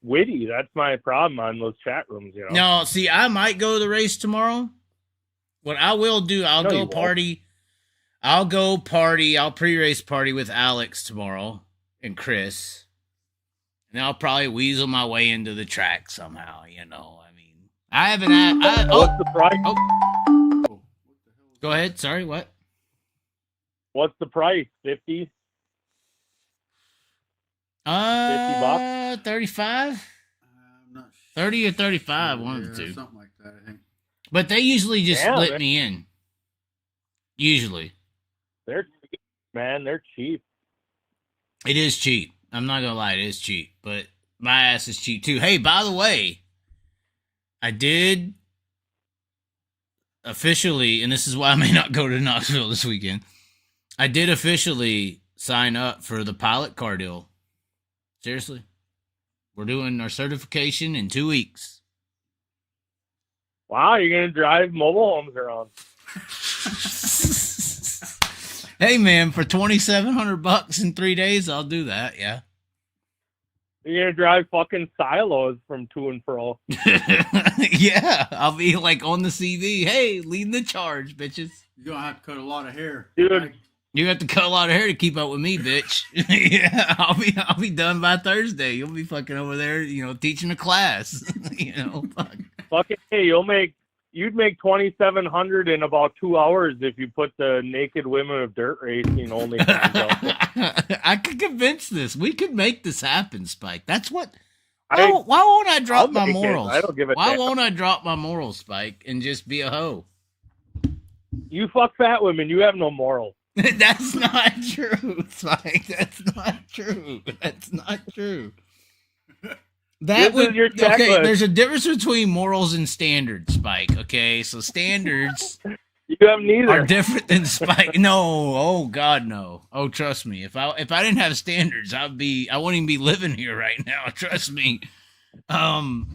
witty. That's my problem on those chat rooms, you know. No, see, I might go to the race tomorrow. What I will do, I'll No, you go won't. party. I'll go party. I'll pre-race party with Alex tomorrow and Chris. And I'll probably weasel my way into the track somehow, you know. I mean, I haven't had... What's the price? Go ahead. Sorry, what? What's the price? 50? $50? 35? I'm not 30 or 35, sure. one of the two. Something like that, I think. But they usually just Yeah, split man. me in. Usually. They're cheap, man. They're cheap. It is cheap. I'm not going to lie. It is cheap. But my ass is cheap, too. Hey, by the way, I did officially, and this is why I may not go to Knoxville this weekend, I did officially sign up for the pilot car deal. Seriously. We're doing our certification in 2 weeks. Wow, you're gonna drive mobile homes around. Hey, man, for $2,700 in 3 days, I'll do that, yeah. You're gonna drive fucking silos from to and fro. Yeah, I'll be like on the CV. Hey, leading the charge, bitches. You're going to have to cut a lot of hair. Dude. You have to cut a lot of hair to keep up with me, bitch. Yeah, I'll be done by Thursday. You'll be fucking over there, you know, teaching a class. You know, fuck. Fucking hey, you'd make 2,700 in about 2 hours if you put the naked women of dirt racing only fans out there. I could convince this. We could make this happen, Spike. That's what. Why won't I drop my morals? I don't give a Why damn. won't I drop my morals, Spike, and just be a hoe? You fuck fat women. You have no morals. That's not true, Spike. That's not true. That's not true. That This is your checklist. Okay, there's a difference between morals and standards, Spike. Okay, so standards You have neither. are different than Spike. No, oh God, no. Oh, trust me. If I didn't have standards, I wouldn't even be living here right now. Trust me. You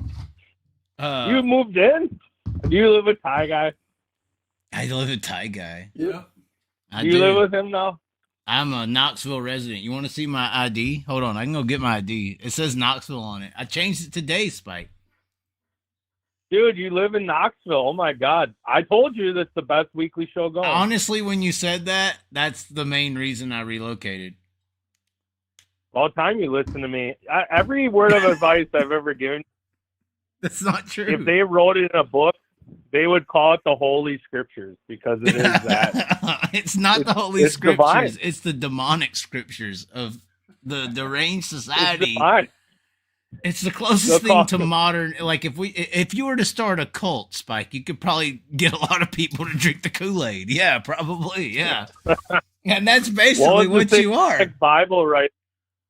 moved in? Do you live with Ty Guy? I live with Ty Guy. Yeah. I Do you do. live with him now? I'm a Knoxville resident. You want to see my ID? Hold on, I can go get my ID. It says Knoxville on it. I changed it today, Spike. Dude, you live in Knoxville. Oh my God. I told you that's the best weekly show going. Honestly, when you said that, that's the main reason I relocated. All the time you listen to me. Every word of advice I've ever given, That's not true. if they wrote it in a book, they would call it the Holy Scriptures because it is that. It's not the Holy it's Scriptures. divine. It's the demonic scriptures of the deranged It's society. divine. It's the closest thing to modern. Like if you were to start a cult, Spike, you could probably get a lot of people to drink the Kool-Aid. Yeah, probably. Yeah, and that's basically what you are. Bible, right?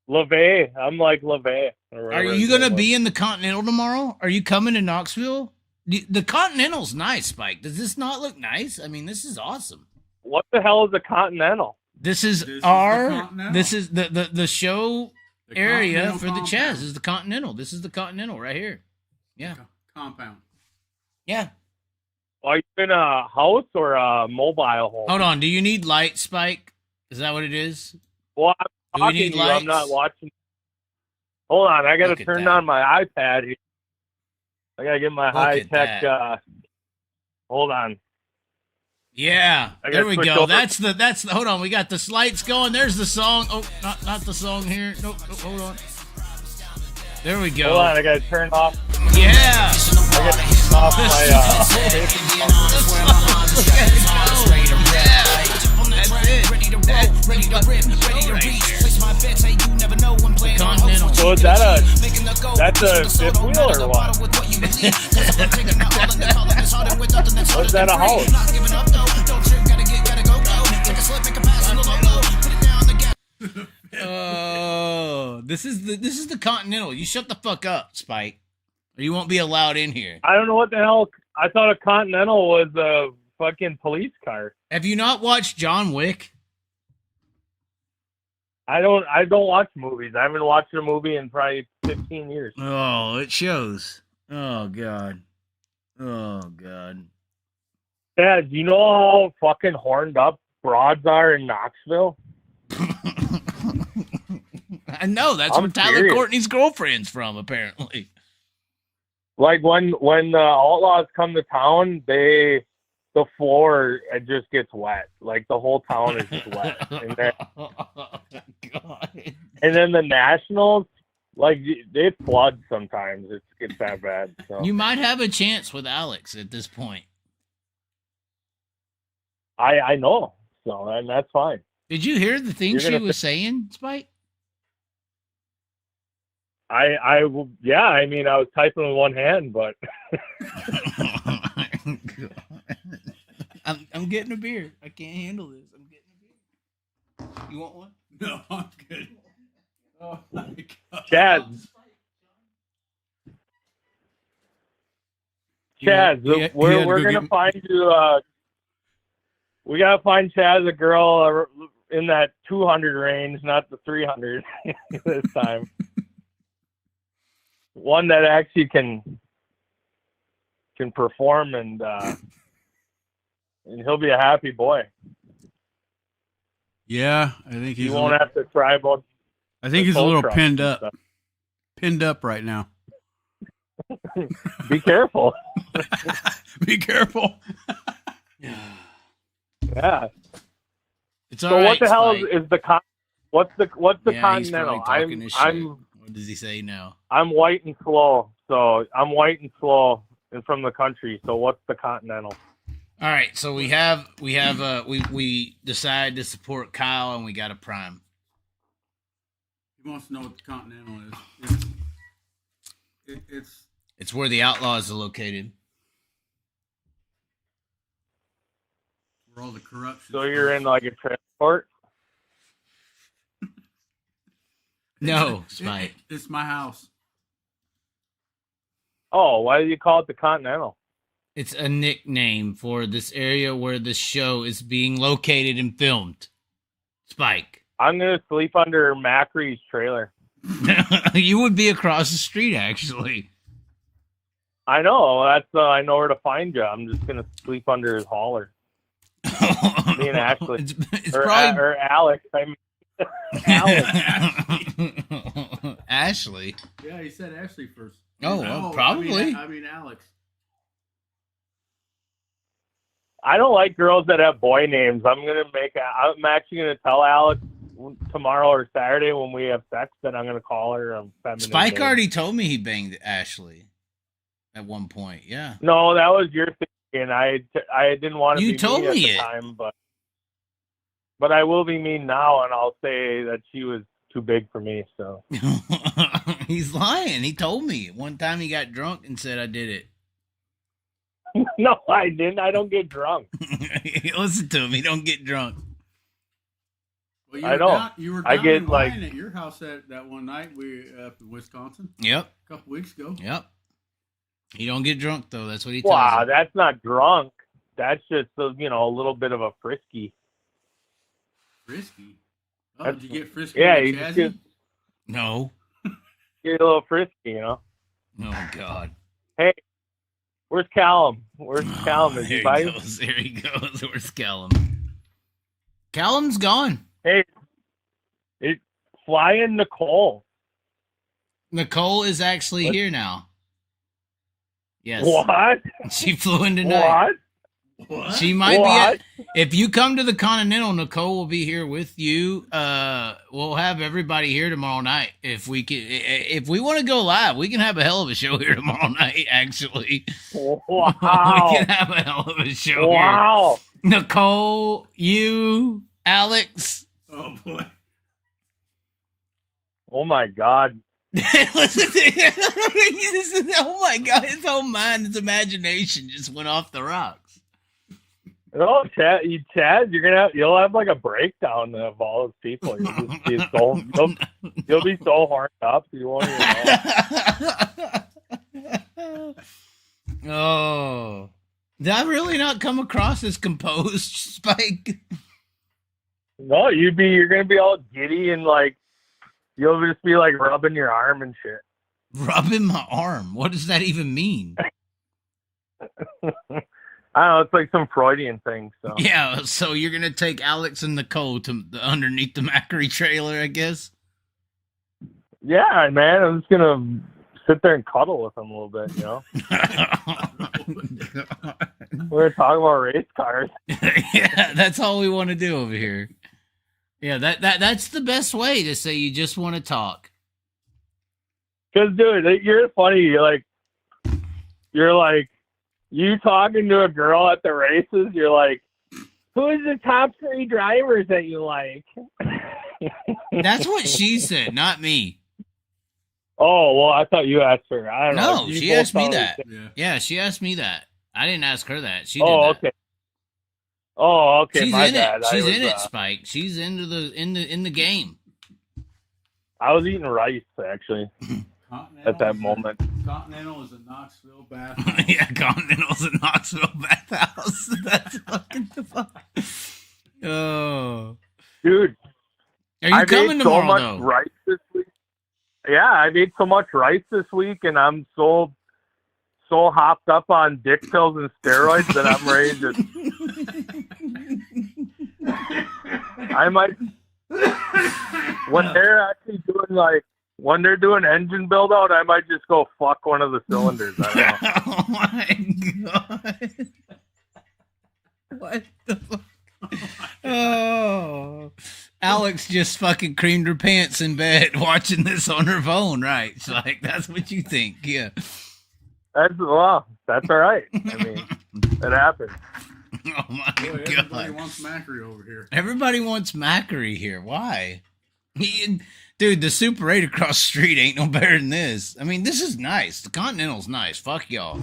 LeVay. I'm like LeVay. Are you gonna be in the Continental tomorrow? Are you coming to Knoxville? The Continental's nice, Spike. Does this not look nice? I mean, this is awesome. What the hell is a Continental? This is the show The area Continental for the compound. Chaz. This is the Continental. This is the Continental right here. Yeah. Compound. Yeah. Are you in a house or a mobile home? Hold on. Do you need light, Spike? Is that what it is? Well, I'm Do we talking need to you. I'm not lights? watching. Hold on. I got Look to at turn that. on my iPad here. I got to get my Look high at tech. that. Hold on. Yeah. I There gotta we switch go. over. That's the hold on. We got the lights going. There's the song. Oh, not the song here. Nope. Hold on. There we go. Hold on. I got to turn off. Yeah. I got to turn off my. Continental. So is that's a fifth wheel or what? Or is that a house? Oh, this is the Continental. You shut the fuck up, Spike, or you won't be allowed in here. I don't know what the hell. I thought a Continental was a fucking police car. Have you not watched John Wick? I don't watch movies. I haven't watched a movie in probably 15 years. Oh, it shows. Oh God. Oh God. Yeah, do you know how fucking horned up broads are in Knoxville? I know that's I'm where Tyler serious. Courtney's girlfriend's from, apparently. Like when the outlaws come to town, the floor it just gets wet. Like the whole town is just wet. God. And then the Nationals, like they flood sometimes. It gets that bad. So You might have a chance with Alex at this point. I know. So and that's fine. Did you hear the things You're she gonna was saying, Spike? Yeah, I mean I was typing with one hand, but I'm getting a beer. I can't handle this. I'm getting a beer. You want one? No, I'm good. Oh my God. Chaz, Yeah, we're gonna find you. We gotta find Chaz a girl in that 200 range, not the 300 this time. One that actually can perform and he'll be a happy boy. Yeah, I think He won't have to cry about. I think he's a tow little trucks pinned and up. stuff. Pinned up right now. Be careful. Be careful. Yeah. It's So all right, what the hell Spike. is the what's the Yeah, he's Continental? probably talking his shit. I'm What does he say now? I'm white and slow, so I'm white and slow. and from the country. So what's the Continental? All right, so we decided to support Kyle, and we got a prime. He wants to know what the Continental is. It's where the Outlaws are located. Where all the corruption. So you're in like a transport? No, Spike. It's my house. Oh, why do you call it the Continental? It's a nickname for this area where the show is being located and filmed. Spike. I'm going to sleep under Macri's trailer. You would be across the street, actually. I know. That's I know where to find you. I'm just going to sleep under his hauler. Me and Ashley. It's or, probably... or Alex. I mean, Alex. Ashley? Yeah, he said Ashley first. Oh, well, probably. I mean Alex. I don't like girls that have boy names. I'm actually gonna tell Alex tomorrow or Saturday when we have sex that I'm gonna call her a feminine Spike name. already told me he banged Ashley at one point. Yeah. No, that was your thing, and I didn't want to. You be told mean me at the it. time, but I will be mean now, and I'll say that she was too big for me. So He's lying. He told me one time he got drunk and said I did it. no, I didn't. I don't get drunk. Listen to him. He don't get drunk. Well, I know. You were I down get in like Lyon at your house that one night we up in Wisconsin. Yep. A couple weeks ago. Yep. He don't get drunk though. That's what he tells wow, me. that's not drunk. That's just a little bit of a frisky. Frisky. Oh, did you get frisky? Yeah, with you Chazzy? just get No. a little frisky, Oh God. Hey, where's Callum? Where's Callum? Is There he he biting? goes. There he goes. Where's Callum? Callum's gone. Hey, fly in Nicole. Nicole is actually here now. Yes. What? She flew in tonight. What? She might What? be. If you come to the Continental, Nicole will be here with you. We'll have everybody here tomorrow night. If we want to go live, we can have a hell of a show here tomorrow night. Actually, Wow. we can have a hell of a show Wow. here. Nicole, you, Alex. Oh boy. Oh my God. Listen to him. Oh my God, his whole mind, his imagination just went off the rocks. Oh, Chaz, you'll have like a breakdown of all those people. You'll be so horned up you won't even know. Oh, did I really not come across as composed, Spike? No, you're gonna be all giddy and like you'll just be like rubbing your arm and shit. Rubbing my arm? What does that even mean? I don't know. It's like some Freudian thing. So Yeah, so you're gonna take Alex and Nicole to underneath the Macri trailer, I guess. Yeah, man. I'm just gonna sit there and cuddle with them a little bit. We're talking about race cars. Yeah, that's all we want to do over here. Yeah, that's the best way to say you just want to talk. Cause dude, you're funny. You're like. You talking to a girl at the races, you're like, who's the top 3 drivers that you like? That's what she said, not me. Oh, well, I thought you asked her. I don't know. No, You she both asked me probably that. said- Yeah, she asked me that. I didn't ask her that. She did Oh, that. okay. Oh, okay. She's my in bad. it. She's I was, in it, Spike. She's into in the game. I was eating rice, actually, at that moment. Continental is a Knoxville bathhouse. Yeah, Continental's a Knoxville bathhouse. That's fucking the fuck. Oh, Dude. are you I coming made so tomorrow much though? rice this week. Yeah, I made so much rice this week, and I'm so hopped up on dick pills and steroids that I'm ready to. I might. When they're actually doing when they're doing engine build out, I might just go fuck one of the cylinders. I don't know. Oh my God! What the fuck? Oh, Alex just fucking creamed her pants in bed watching this on her phone, right? It's like, that's what you think, yeah. Well, That's all right. I mean, it happens. Oh my Boy, god! everybody wants Macri over here. Everybody wants Macri here. Why? Dude, the Super 8 across the street ain't no better than this. I mean, this is nice. The Continental's nice. Fuck y'all.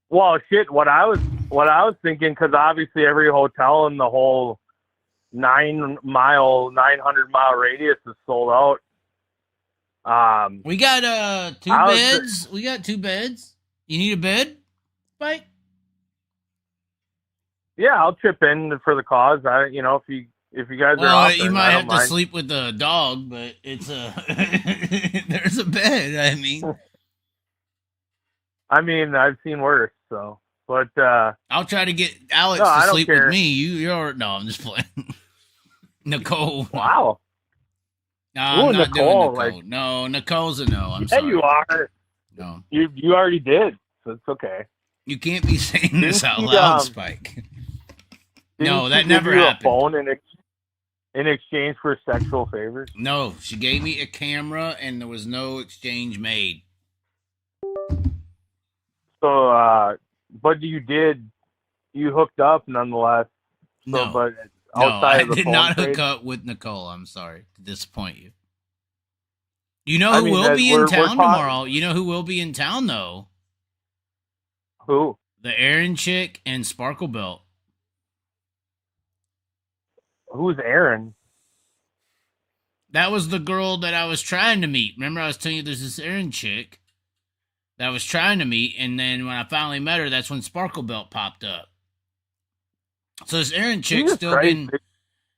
Well, shit. What I was thinking, because obviously every hotel in the whole 900 mile radius is sold out. We got two beds. We got 2 beds. You need a bed, Spike? Yeah, I'll chip in for the cause. If you guys are Well, offering, you might I have don't to mind. sleep with the dog, but it's there's a bed. I mean, I've seen worse. So, but I'll try to get Alex No, I to don't sleep care. with me. You're no, I'm just playing. Nicole. Wow. No, I'm Ooh, not Nicole, doing Nicole. No, Nicole's a no. I'm yeah, sorry. you are. No. You already did, so it's okay. You can't be saying this out Didn't loud, she, Spike. Didn't No, she that give never you happened. A phone in exchange for sexual favors? No, she gave me a camera and there was no exchange made. So, but you hooked up nonetheless. So, No. but No, outside I of the did phone not trade? hook up with Nicole. I'm sorry to disappoint you. You know I who mean, will be in we're town talking- tomorrow? You know who will be in town, though? Who? The Aaron chick and Sparkle Belt. Who's Aaron? That was the girl that I was trying to meet. Remember I was telling you there's this Aaron chick that I was trying to meet, and then when I finally met her, that's when Sparkle Belt popped up. So this Aaron chick's Jesus Christ.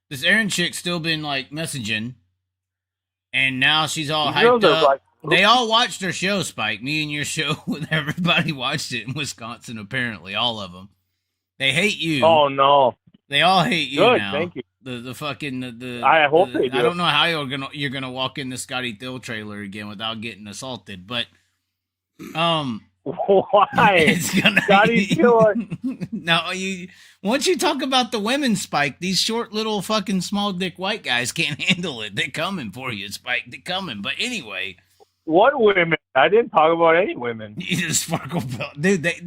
this Aaron chick's still been like messaging, and now she's all You know hyped there's up. like- They all watched her show, Spike. Me and your show, everybody watched it in Wisconsin. Apparently, all of them. They hate you. Oh no! They all hate you Good, now. thank you. The fucking the. I hope the- they do. I don't know how you're gonna walk in the Scotty Thill trailer again without getting assaulted, but Why? it's gonna. Scotty Thill. No, once you talk about the women, Spike, these short little fucking small dick white guys can't handle it. They're coming for you, Spike. They're coming. But anyway. What women? I didn't talk about any women. You just Sparkle Belt, dude. They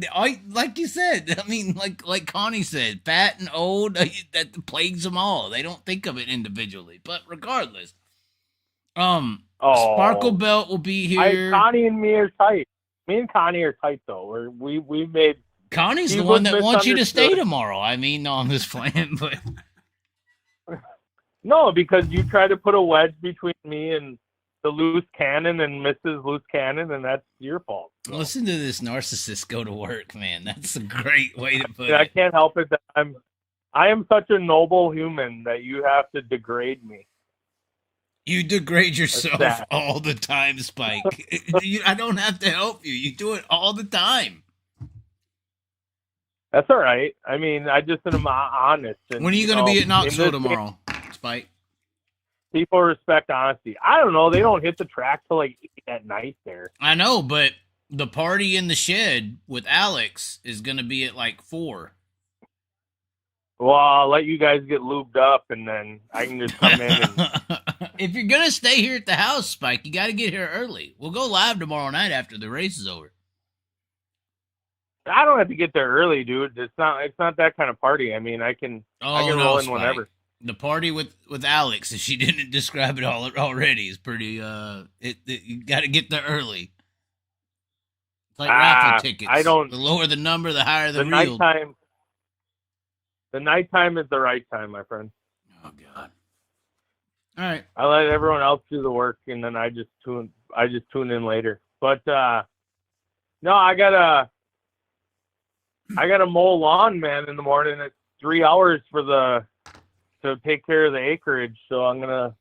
like you said. I mean, like Connie said, fat and old. That plagues them all. They don't think of it individually. But regardless, Sparkle Belt will be here. Connie and me are tight. Me and Connie are tight though. We made. Connie's He the one was that wants you to stay misunderstood. tomorrow. I mean, no, I'm just playing, but No, because you tried to put a wedge between me and the loose cannon and Mrs. Loose Cannon, and that's your fault. So. listen to this narcissist go to work, man. That's a great way to put I it. can't help it that I am such a noble human that you have to degrade me. You degrade yourself sad. all the time, Spike. I don't have to help you. You do it all the time. That's all right. I mean, I just am honest. And, When are you going to be at in Knoxville this tomorrow, Spike? People respect honesty. I don't know. They don't hit the track till like 8 at night there. I know, but the party in the shed with Alex is going to be at like 4. Well, I'll let you guys get lubed up, and then I can just come in. And, If you're going to stay here at the house, Spike, you got to get here early. We'll go live tomorrow night after the race is over. I don't have to get there early, dude. It's not that kind of party. I mean, I can roll in Spike. whenever. The party with Alex, if she didn't describe it all already, is pretty. You got to get there early. It's like raffle tickets. I don't. The lower the number, the higher the The reel. nighttime. The nighttime is the right time, my friend. Oh God! All right. I let everyone else do the work, and then I just tune in later. But no, I gotta mow lawn, man, in the morning. It's 3 hours to take care of the acreage, so I'm gonna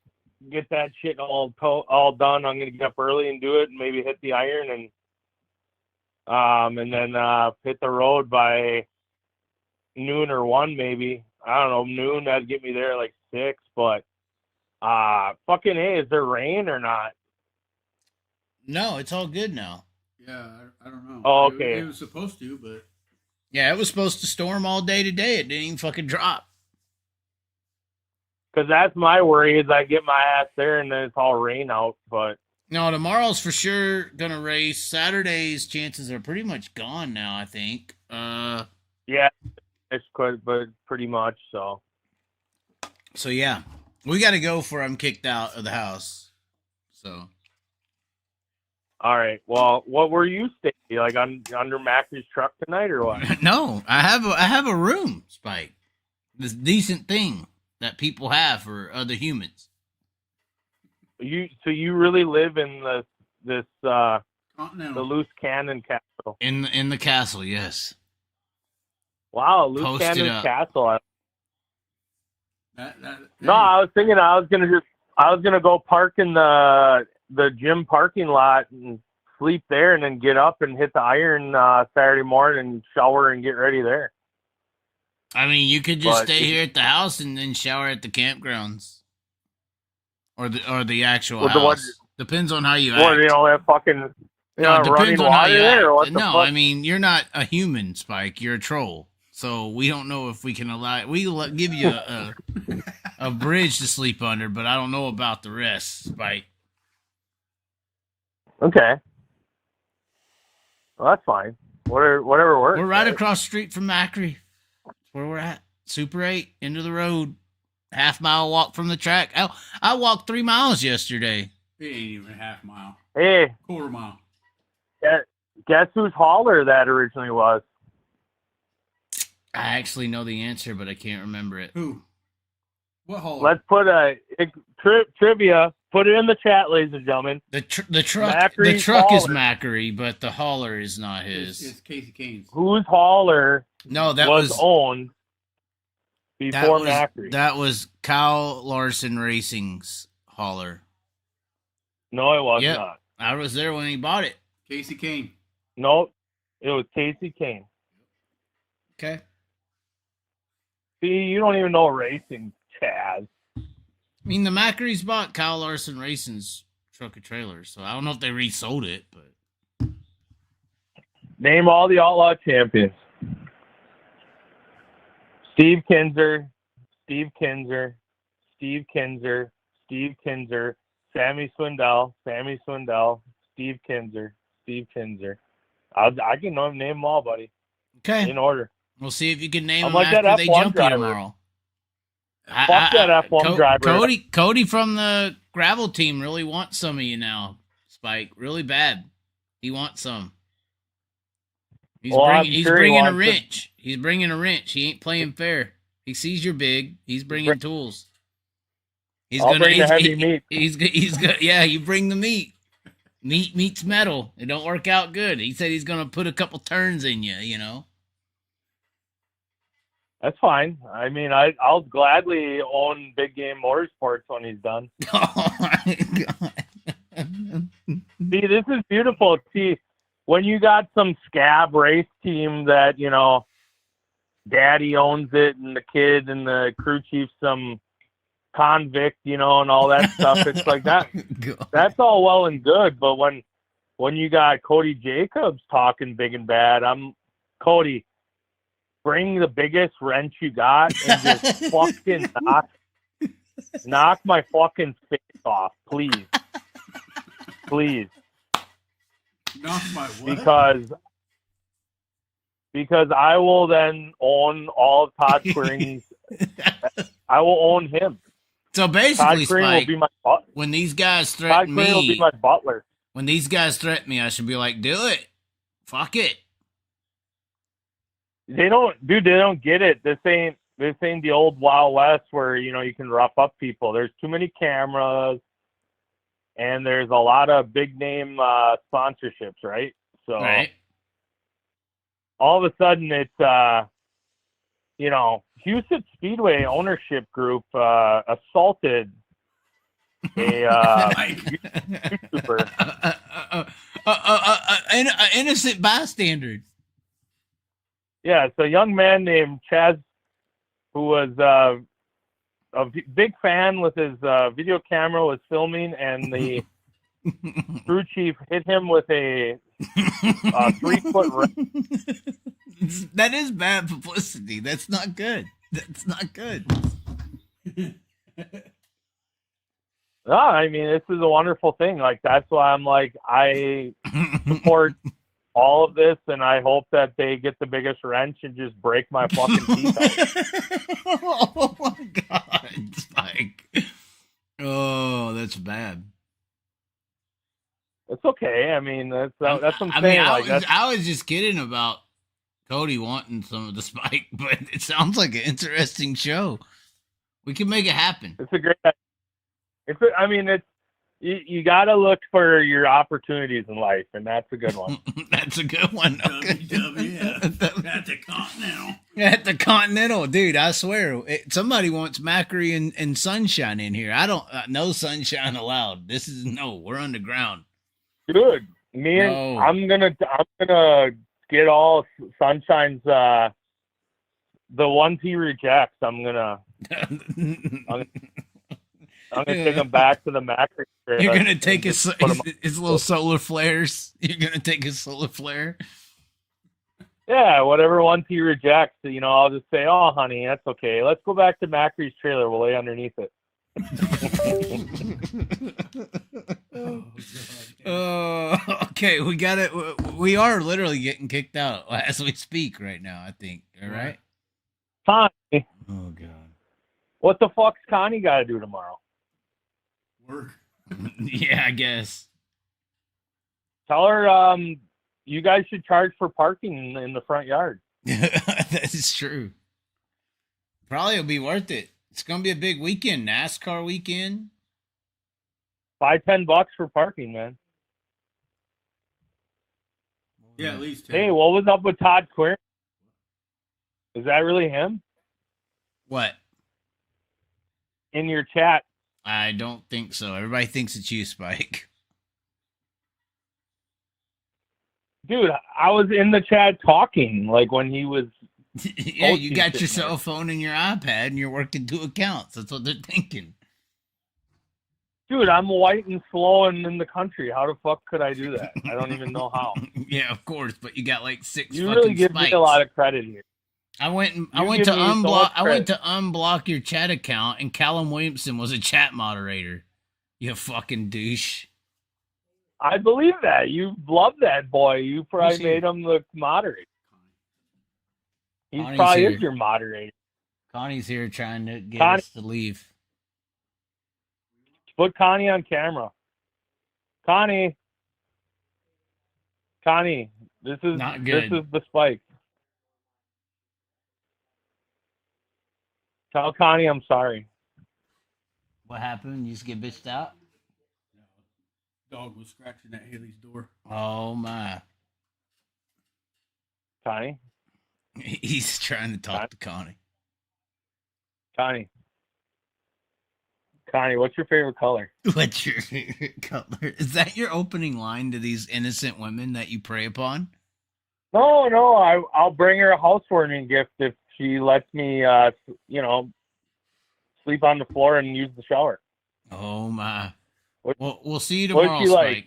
get that shit all done. I'm gonna get up early and do it, and maybe hit the iron, and then hit the road by noon or 1 maybe. I don't know, noon. That'd get me there like 6. But fucking hey, is there rain or not? No, it's all good now. Yeah, I don't know. Oh, okay. It was supposed to, but Yeah, it was supposed to storm all day today. It didn't even fucking drop. Because that's my worry is I get my ass there and then it's all rain out. But No, tomorrow's for sure gonna race. Saturday's chances are pretty much gone now, I think. Yeah, it's quite, but pretty much so. So yeah, we got to go for I'm kicked out of the house. So. All right. Well, what were you staying? Like under Mac's truck tonight, or what? No, I have a room, Spike. This decent thing that people have for other humans. So you really live in the Loose Cannon Castle? In the castle, yes. Wow, Loose Posted Cannon up. Castle. No, I was thinking I was gonna go park in the gym parking lot and sleep there, and then get up and hit the iron Saturday morning and shower and get ready there. I mean, you could just stay here at the house and then shower at the campgrounds, or the actual house. Depends on how you act. That fucking running depends on how water you there, or act. what the No, fuck? I mean, you're not a human, Spike. You're a troll. So we don't know if we can allow. Give you a bridge to sleep under, but I don't know about the rest, Spike. Okay. Well, that's fine. Whatever works. We're right across the street from Macri. That's where we're at. Super 8, into the road. Half-mile walk from the track. I walked 3 miles yesterday. It ain't even a half mile. Hey, Quarter mile. guess whose hauler that originally was? I actually know the answer, but I can't remember it. Who? What hole? Let's put trivia. Put it in the chat, ladies and gentlemen. The truck Macri's is hauler. Macri, but the hauler is not his. It's Casey Kane's. Whose hauler No, that was owned that before was Macri? that was Kyle Larson Racing's hauler. No, it was Yep. not. I was there when he bought it. Casey Kane. No, it was Casey Kane. Okay. See, you don't even know racing, Chaz. I mean, the Macri's bought Kyle Larson Racing's truck and trailer, so I don't know if they resold it, but Name all the Outlaw champions. Steve Kinzer, Steve Kinzer, Steve Kinzer, Steve Kinzer, Sammy Swindell, Steve Kinzer, Steve Kinzer. I can name them all, buddy. okay. In order. We'll see if you can name I'm them like that after they F1 jump driver. you tomorrow. Fuck that F1 driver. Cody from the gravel team really wants some of you now, Spike. Really bad. He wants some. He's Well, bringing he a wants wrench. He's bringing a wrench. He ain't playing fair. He sees you're big. He's bringing tools. I'll bring the heavy meat. He's got yeah. You bring the meat. Meat meets metal. It don't work out good. He said he's gonna put a couple turns in you. You know. That's fine. I mean, I'll gladly own Big Game Motorsports when he's done. Oh my god. See, this is beautiful. See, when you got some scab race team that, daddy owns it and the kid and the crew chief some convict, and all that stuff, it's like that. That's all well and good. But when you got Cody Jacobs talking big and bad, Cody, bring the biggest wrench you got and just fucking knock my fucking face off, please. Please. Knock my what? Because I will then own all of Todd Spring's. I will own him. So Todd basically, Spring Spike, will be my butler. when these guys Todd threaten Spring will be me, my butler. when these guys threaten me, I should be like, do it. Fuck it. They don't get it. This ain't the old Wild West where, you can rough up people. There's too many cameras and there's a lot of big name sponsorships, right? So Right. all of a sudden it's, Houston Speedway ownership group assaulted a YouTuber. An innocent bystander. Yeah, it's a young man named Chaz who was a big fan with his video camera, was filming, and the crew chief hit him with a 3-foot wrench. That is bad publicity. That's not good. That's not good. No, I mean, this is a wonderful thing. Like, that's why I'm like, I support all of this, and I hope that they get the biggest wrench and just break my fucking teeth out. Oh my God, Spike. Oh, that's bad. It's okay. I mean, that's what I'm I saying. mean, I was just kidding about Cody wanting some of the Spike, but it sounds like an interesting show. We can make it happen. It's a great. I mean, you got to look for your opportunities in life, and that's a good one. That's a good one. Okay. WWF at the Continental. At the Continental, dude, I swear, somebody wants Macri and Sunshine in here. I don't, no Sunshine allowed. We're underground. Dude, I'm gonna get all Sunshine's the ones he rejects. I'm gonna take him back to the Macri. You're gonna take his little solar flares. You're gonna take his solar flare. Yeah, whatever ones he rejects, I'll just say, "Oh, honey, that's okay. Let's go back to Macri's trailer. We'll lay underneath it." Okay, we got it. We are literally getting kicked out as we speak right now, I think. All right. Connie. Oh God. What the fuck's Connie got to do tomorrow? Work. Yeah, I guess. Tell her you guys should charge for parking in the front yard. That is true. Probably will be worth it. It's gonna be a big weekend, NASCAR weekend. $5-10 for parking, man. Yeah, at least 10. Hey, what was up with Todd Quinn? Is that really him? What? In your chat. I don't think so. Everybody thinks it's you, Spike. Dude, I was in the chat talking, like when he was... Yeah, you got your cell phone and your iPad, and you're working 2 accounts. That's what they're thinking. Dude, I'm white and slow and in the country. How the fuck could I do that? I don't even know how. Yeah, of course, but you got like 6 You fucking really give spikes. me a lot of credit here. I went to unblock your chat account, and Callum Williamson was a chat moderator. You fucking douche. I believe that. You love that boy. You probably made him the moderator. He probably is your moderator. Connie's here trying to get us to leave. Put Connie on camera. Connie, this is not good. This is the Spike. Tell Connie I'm sorry. What happened? You just get bitched out? Dog was scratching at Haley's door. Oh my. Connie? He's trying to talk to Connie. Connie, what's your favorite color? What's your favorite color? Is that your opening line to these innocent women that you prey upon? No. I'll bring her a housewarming gift if she lets me, sleep on the floor and use the shower. Oh my. Well, we'll see you tomorrow, What's she Spike. like?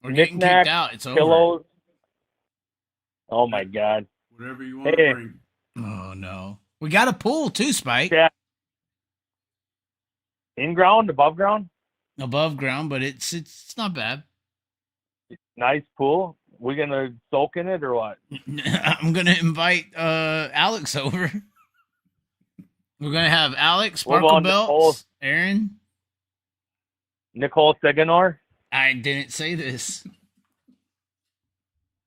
We're getting kicked out. It's pillows. over. Oh my God. Whatever you want to bring. Oh no. We got a pool too, Spike. Yeah. In ground, above ground? Above ground, but it's not bad. Nice pool. We gonna soak in it or what? I'm gonna invite Alex over. We're gonna have Alex, Sparkle Belts, Aaron. Nicole Seganor? I didn't say this.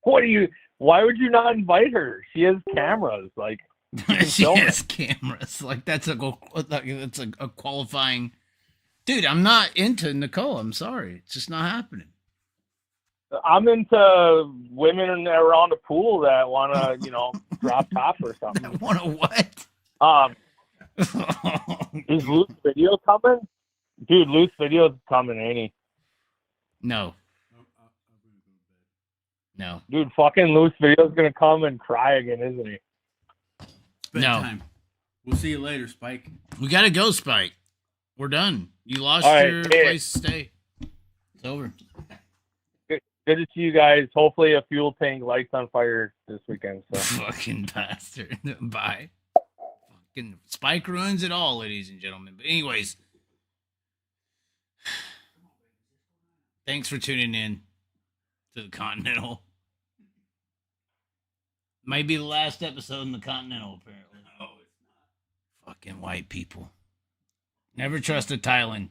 Why would you not invite her? She has cameras. Like, she has cameras. Like that's a qualifying. Dude, I'm not into Nicole. I'm sorry. It's just not happening. I'm into women around a pool that want to, drop top or something. Want to what? Is Loose Video coming? Dude, Loose Video's coming, ain't he? No. Dude, fucking Loose Video's gonna come and cry again, isn't he? Bedtime. We'll see you later, Spike. We gotta go, Spike. We're done. You lost your place to stay. It's over. Good to see you guys. Hopefully a fuel tank lights on fire this weekend. So. Fucking bastard. Bye. Fucking Spike ruins it all, ladies and gentlemen. But anyways, Thanks for tuning in to the Continental. Might be the last episode in the Continental, apparently. No, it's not. Fucking white people. Never trusted Thailand.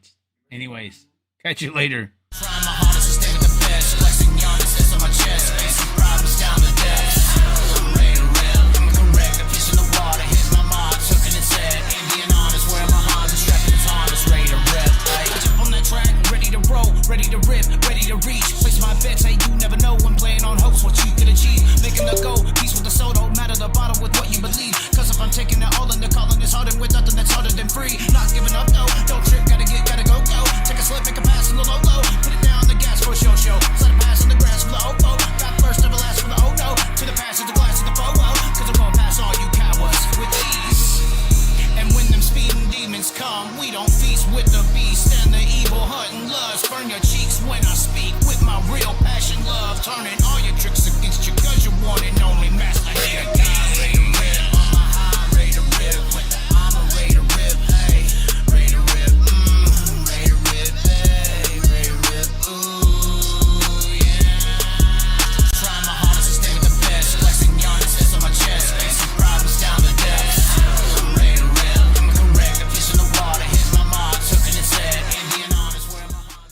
Anyways, catch you later. Trying my hardest to stay with the best. Flexing Giannis on my chest. Facing problems down the depths. I'm ready to rip. I'm correct. A piece in the water. Hit my mark. Hooking its head. Ain't being honest. Wearing my Honda. Strapping his harness. Ready to rip. Jump on that track. Ready to roll. Ready to rip.